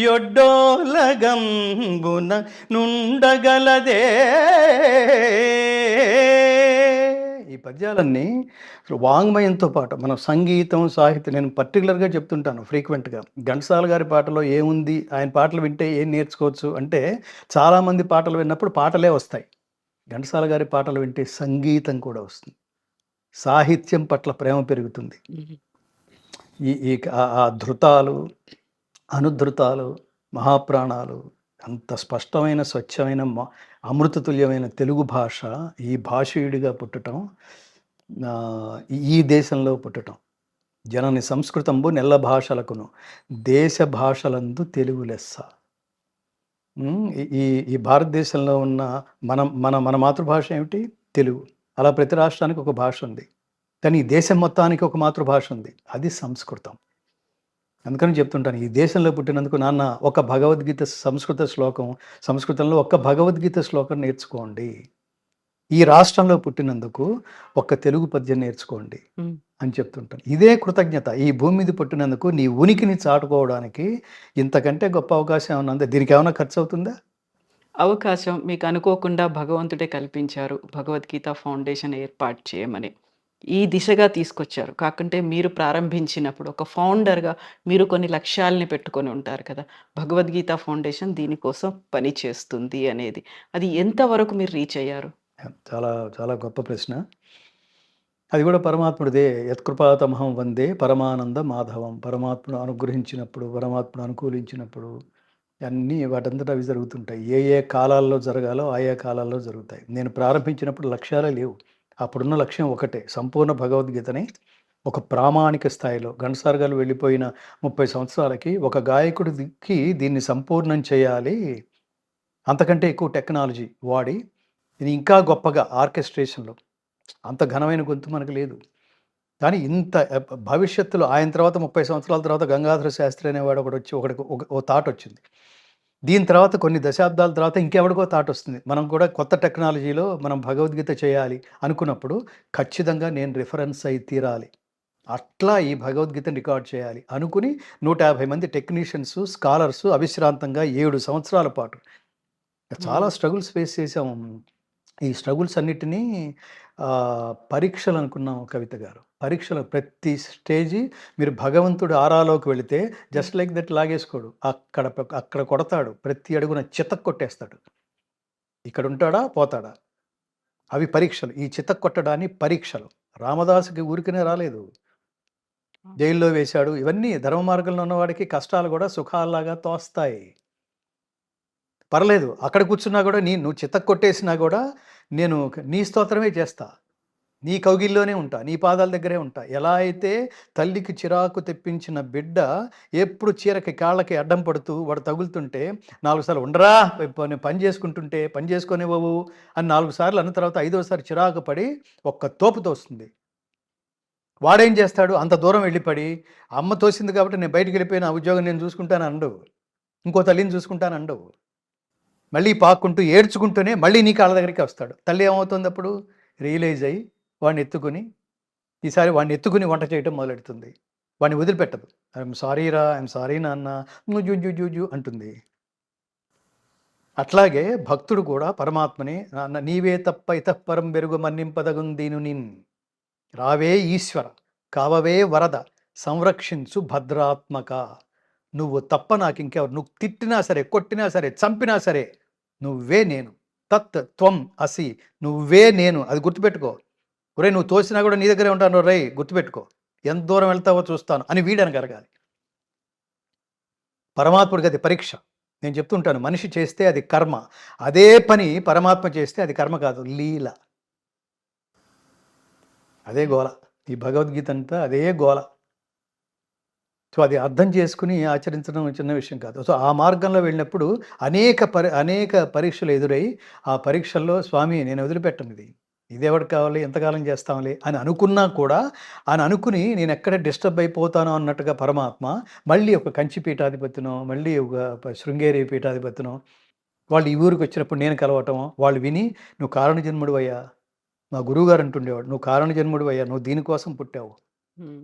యొడ్డోలగంబున నుండగలదే. ఈ పద్యాలన్నీ వాంగ్మయంతో పాటు మనం సంగీతం సాహిత్యం, నేను పర్టికులర్గా చెప్తుంటాను ఫ్రీక్వెంట్గా, ఘంటసాల గారి పాటలో ఏముంది, ఆయన పాటలు వింటే ఏం నేర్చుకోవచ్చు అంటే, చాలామంది పాటలు విన్నప్పుడు పాటలే వస్తాయి. ఘంటసాల గారి పాటలు వింటే సంగీతం కూడా వస్తుంది, సాహిత్యం పట్ల ప్రేమ పెరుగుతుంది. ఈ ఈ ఆ ధృతాలు, అనుధృతాలు, మహాప్రాణాలు, అంత స్పష్టమైన స్వచ్ఛమైన అమృతతుల్యమైన తెలుగు భాష, ఈ భాషీయుడిగా పుట్టటం, ఈ దేశంలో పుట్టటం. జనని సంస్కృతంబు నెల్ల భాషలకును దేశ భాషలందు తెలుగు లెస్స. ఈ ఈ భారతదేశంలో ఉన్న మన మన మన మాతృభాష ఏమిటి? తెలుగు. అలా ప్రతి రాష్ట్రానికి ఒక భాష ఉంది, కానీ ఈ దేశం మొత్తానికి ఒక మాతృభాష ఉంది, అది సంస్కృతం. అందుకని చెప్తుంటాను, ఈ దేశంలో పుట్టినందుకు నాన్న ఒక భగవద్గీత సంస్కృత శ్లోకం, సంస్కృతంలో ఒక్క భగవద్గీత శ్లోకం నేర్చుకోండి. ఈ రాష్ట్రంలో పుట్టినందుకు ఒక్క తెలుగు పద్యం నేర్చుకోండి అని చెప్తుంటాను. ఇదే కృతజ్ఞత. ఈ భూమి మీద పుట్టినందుకు నీ ఉనికిని చాటుకోవడానికి ఇంతకంటే గొప్ప అవకాశం ఏమన్నా ఉందా? దీనికి ఏమైనా ఖర్చు అవుతుందా? అవకాశం మీకు అనుకోకుండా భగవంతుడే కల్పించారు. భగవద్గీత ఫౌండేషన్ ఏర్పాటు చేయమని. ఈ దిశగా తీసుకొచ్చారు. కాకుంటే మీరు ప్రారంభించినప్పుడు ఒక ఫౌండర్‌గా మీరు కొన్ని లక్ష్యాల్ని పెట్టుకొని ఉంటారు కదా! భగవద్గీత ఫౌండేషన్ దీనికోసం పని చేస్తుంది అనేది. అది ఎంతవరకు మీరు రీచ్ అయ్యారు? చాలా చాలా గొప్ప ప్రశ్న. అది కూడా పరమాత్ముడిదే. యత్కృపాతమహం వందే పరమానంద మాధవం. పరమాత్ముడు అనుగ్రహించినప్పుడు, పరమాత్ముడు అనుకూలించినప్పుడు అన్నీ వాటంతట అవి జరుగుతుంటాయి. ఏ ఏ కాలాల్లో జరగాలో ఆయా కాలాల్లో జరుగుతాయి. నేను ప్రారంభించినప్పుడు లక్ష్యాలే లేవు. అప్పుడున్న లక్ష్యం ఒకటే, సంపూర్ణ భగవద్గీతని ఒక ప్రామాణిక స్థాయిలో, ఘంటసాల గారు వెళ్ళిపోయిన 30 సంవత్సరాలకి ఒక గాయకుడికి దీన్ని సంపూర్ణం చేయాలి, అంతకంటే ఎక్కువ టెక్నాలజీ వాడి ఇది ఇంకా గొప్పగా ఆర్కెస్ట్రేషన్లో, అంత ఘనమైన గొంతు మనకు లేదు. కానీ ఇంత భవిష్యత్తులో ఆయన తర్వాత 30 సంవత్సరాల తర్వాత గంగాధర శాస్త్రి అనేవాడు ఒకటి వచ్చి ఓ థాట్ వచ్చింది. దీని తర్వాత కొన్ని దశాబ్దాల తర్వాత ఇంకెవడికో థాట్ వస్తుంది, మనం కూడా కొత్త టెక్నాలజీలో మనం భగవద్గీత చేయాలి అనుకున్నప్పుడు ఖచ్చితంగా నేను రిఫరెన్స్ అయి తీరాలి, అట్లా ఈ భగవద్గీతను రికార్డ్ చేయాలి అనుకుని 150 మంది టెక్నీషియన్స్, స్కాలర్స్ అవిశ్రాంతంగా 7 సంవత్సరాల పాటు చాలా స్ట్రగుల్స్ ఫేస్ చేసాము. ఈ స్ట్రగుల్స్ అన్నిటినీ పరీక్షలు అనుకున్నాం కవిత గారు. పరీక్షలు ప్రతి స్టేజీ మీరు భగవంతుడు ఆరాలోకి వెళితే జస్ట్ లైక్ దట్ లాగేసుకోడు, అక్కడ కొడతాడు, ప్రతి అడుగున చితక్ కొట్టేస్తాడు. ఇక్కడ ఉంటాడా పోతాడా, అవి పరీక్షలు. ఈ చితక్ కొట్టడాన్ని పరీక్షలు. రామదాసుకి ఊరికనే రాలేదు, జైల్లో వేశాడు. ఇవన్నీ ధర్మ మార్గంలో ఉన్నవాడికి కష్టాలు కూడా సుఖాల్లాగా తోస్తాయి. పర్లేదు, అక్కడ కూర్చున్నా కూడా నువ్వు చితక్ కొట్టేసినా కూడా నేను నీ స్తోత్రమే చేస్తా, నీ కౌగిల్లోనే ఉంటా, నీ పాదాల దగ్గరే ఉంటా. ఎలా అయితే తల్లికి చిరాకు తెప్పించిన బిడ్డ ఎప్పుడు చీరకి కాళ్ళకి అడ్డం పడుతూ వాడు తగులుతుంటే 4 సార్లు ఉండరా, నేను పని చేసుకుంటుంటే పని చేసుకునేవావు అని 4 సార్లు అన్న తర్వాత 5వసారి చిరాకు పడి ఒక్క తోపు తోస్తుంది. వాడేం చేస్తాడు, అంత దూరం వెళ్ళిపడి అమ్మ తోసింది కాబట్టి నేను బయటికి వెళ్ళిపోయిన ఆ ఉద్యోగం నేను చూసుకుంటాను అండవు, ఇంకో తల్లిని చూసుకుంటాను అండవు. మళ్ళీ పాక్కుంటూ ఏడ్చుకుంటూనే మళ్ళీ నీ కాళ్ళ దగ్గరికి వస్తాడు. తల్లి ఏమవుతుంది అప్పుడు, రియలైజ్ అయ్యి వాడిని ఎత్తుకుని, ఈసారి వాడిని ఎత్తుకుని వంట చేయటం మొదలెడుతుంది. వాడిని వదిలిపెట్టదు. ఐఎమ్ సారీ రా, ఐఎమ్ సారీ నాన్న జూ అంటుంది. అట్లాగే భక్తుడు కూడా పరమాత్మని, నాన్న నీవే తప్ప ఇతఃపరం బెరుగు మన్నింపదగుందీను నిన్, రావే ఈశ్వర కావవే వరద సంరక్షించు భద్రాత్మక, నువ్వు తప్ప నాకు ఇంకెవరు, నువ్వు తిట్టినా సరే, కొట్టినా సరే, చంపినా సరే నువ్వే నేను, తత్ త్వం అసి, నువ్వే నేను, అది గుర్తుపెట్టుకో. ఒరే నువ్వు తోసినా కూడా నీ దగ్గరే ఉంటాను రే, గుర్తుపెట్టుకో, ఎంత దూరం వెళ్తావో చూస్తాను అని వీడనగలగాలి. పరమాత్ముడికి అది పరీక్ష. నేను చెప్తుంటాను, మనిషి చేస్తే అది కర్మ, అదే పని పరమాత్మ చేస్తే అది కర్మ కాదు, లీల. అదే గోల, ఈ భగవద్గీత అంతా అదే గోల. సో అది అర్థం చేసుకుని ఆచరించడం చిన్న విషయం కాదు. సో ఆ మార్గంలో వెళ్ళినప్పుడు అనేక పరీక్షలు ఎదురై, ఆ పరీక్షల్లో స్వామి నేను వదిలిపెట్టను, ఇదేవాడికి కావాలి, ఎంతకాలం చేస్తాంలే అని అనుకున్నా కూడా, అని అనుకుని నేను ఎక్కడ డిస్టర్బ్ అయిపోతానో అన్నట్టుగా పరమాత్మ మళ్ళీ ఒక కంచి పీఠాధిపతినో, మళ్ళీ ఒక శృంగేరి పీఠాధిపతినో వాళ్ళు ఈ ఊరికి వచ్చినప్పుడు నేను కలవటం, వాళ్ళు విని నువ్వు కారణ జన్ముడు అయ్యా, మా గురువుగారు అంటుండేవాడు, నువ్వు కారణ జన్ముడు అయ్యా, నువ్వు దీనికోసం పుట్టావు, హ్మ్.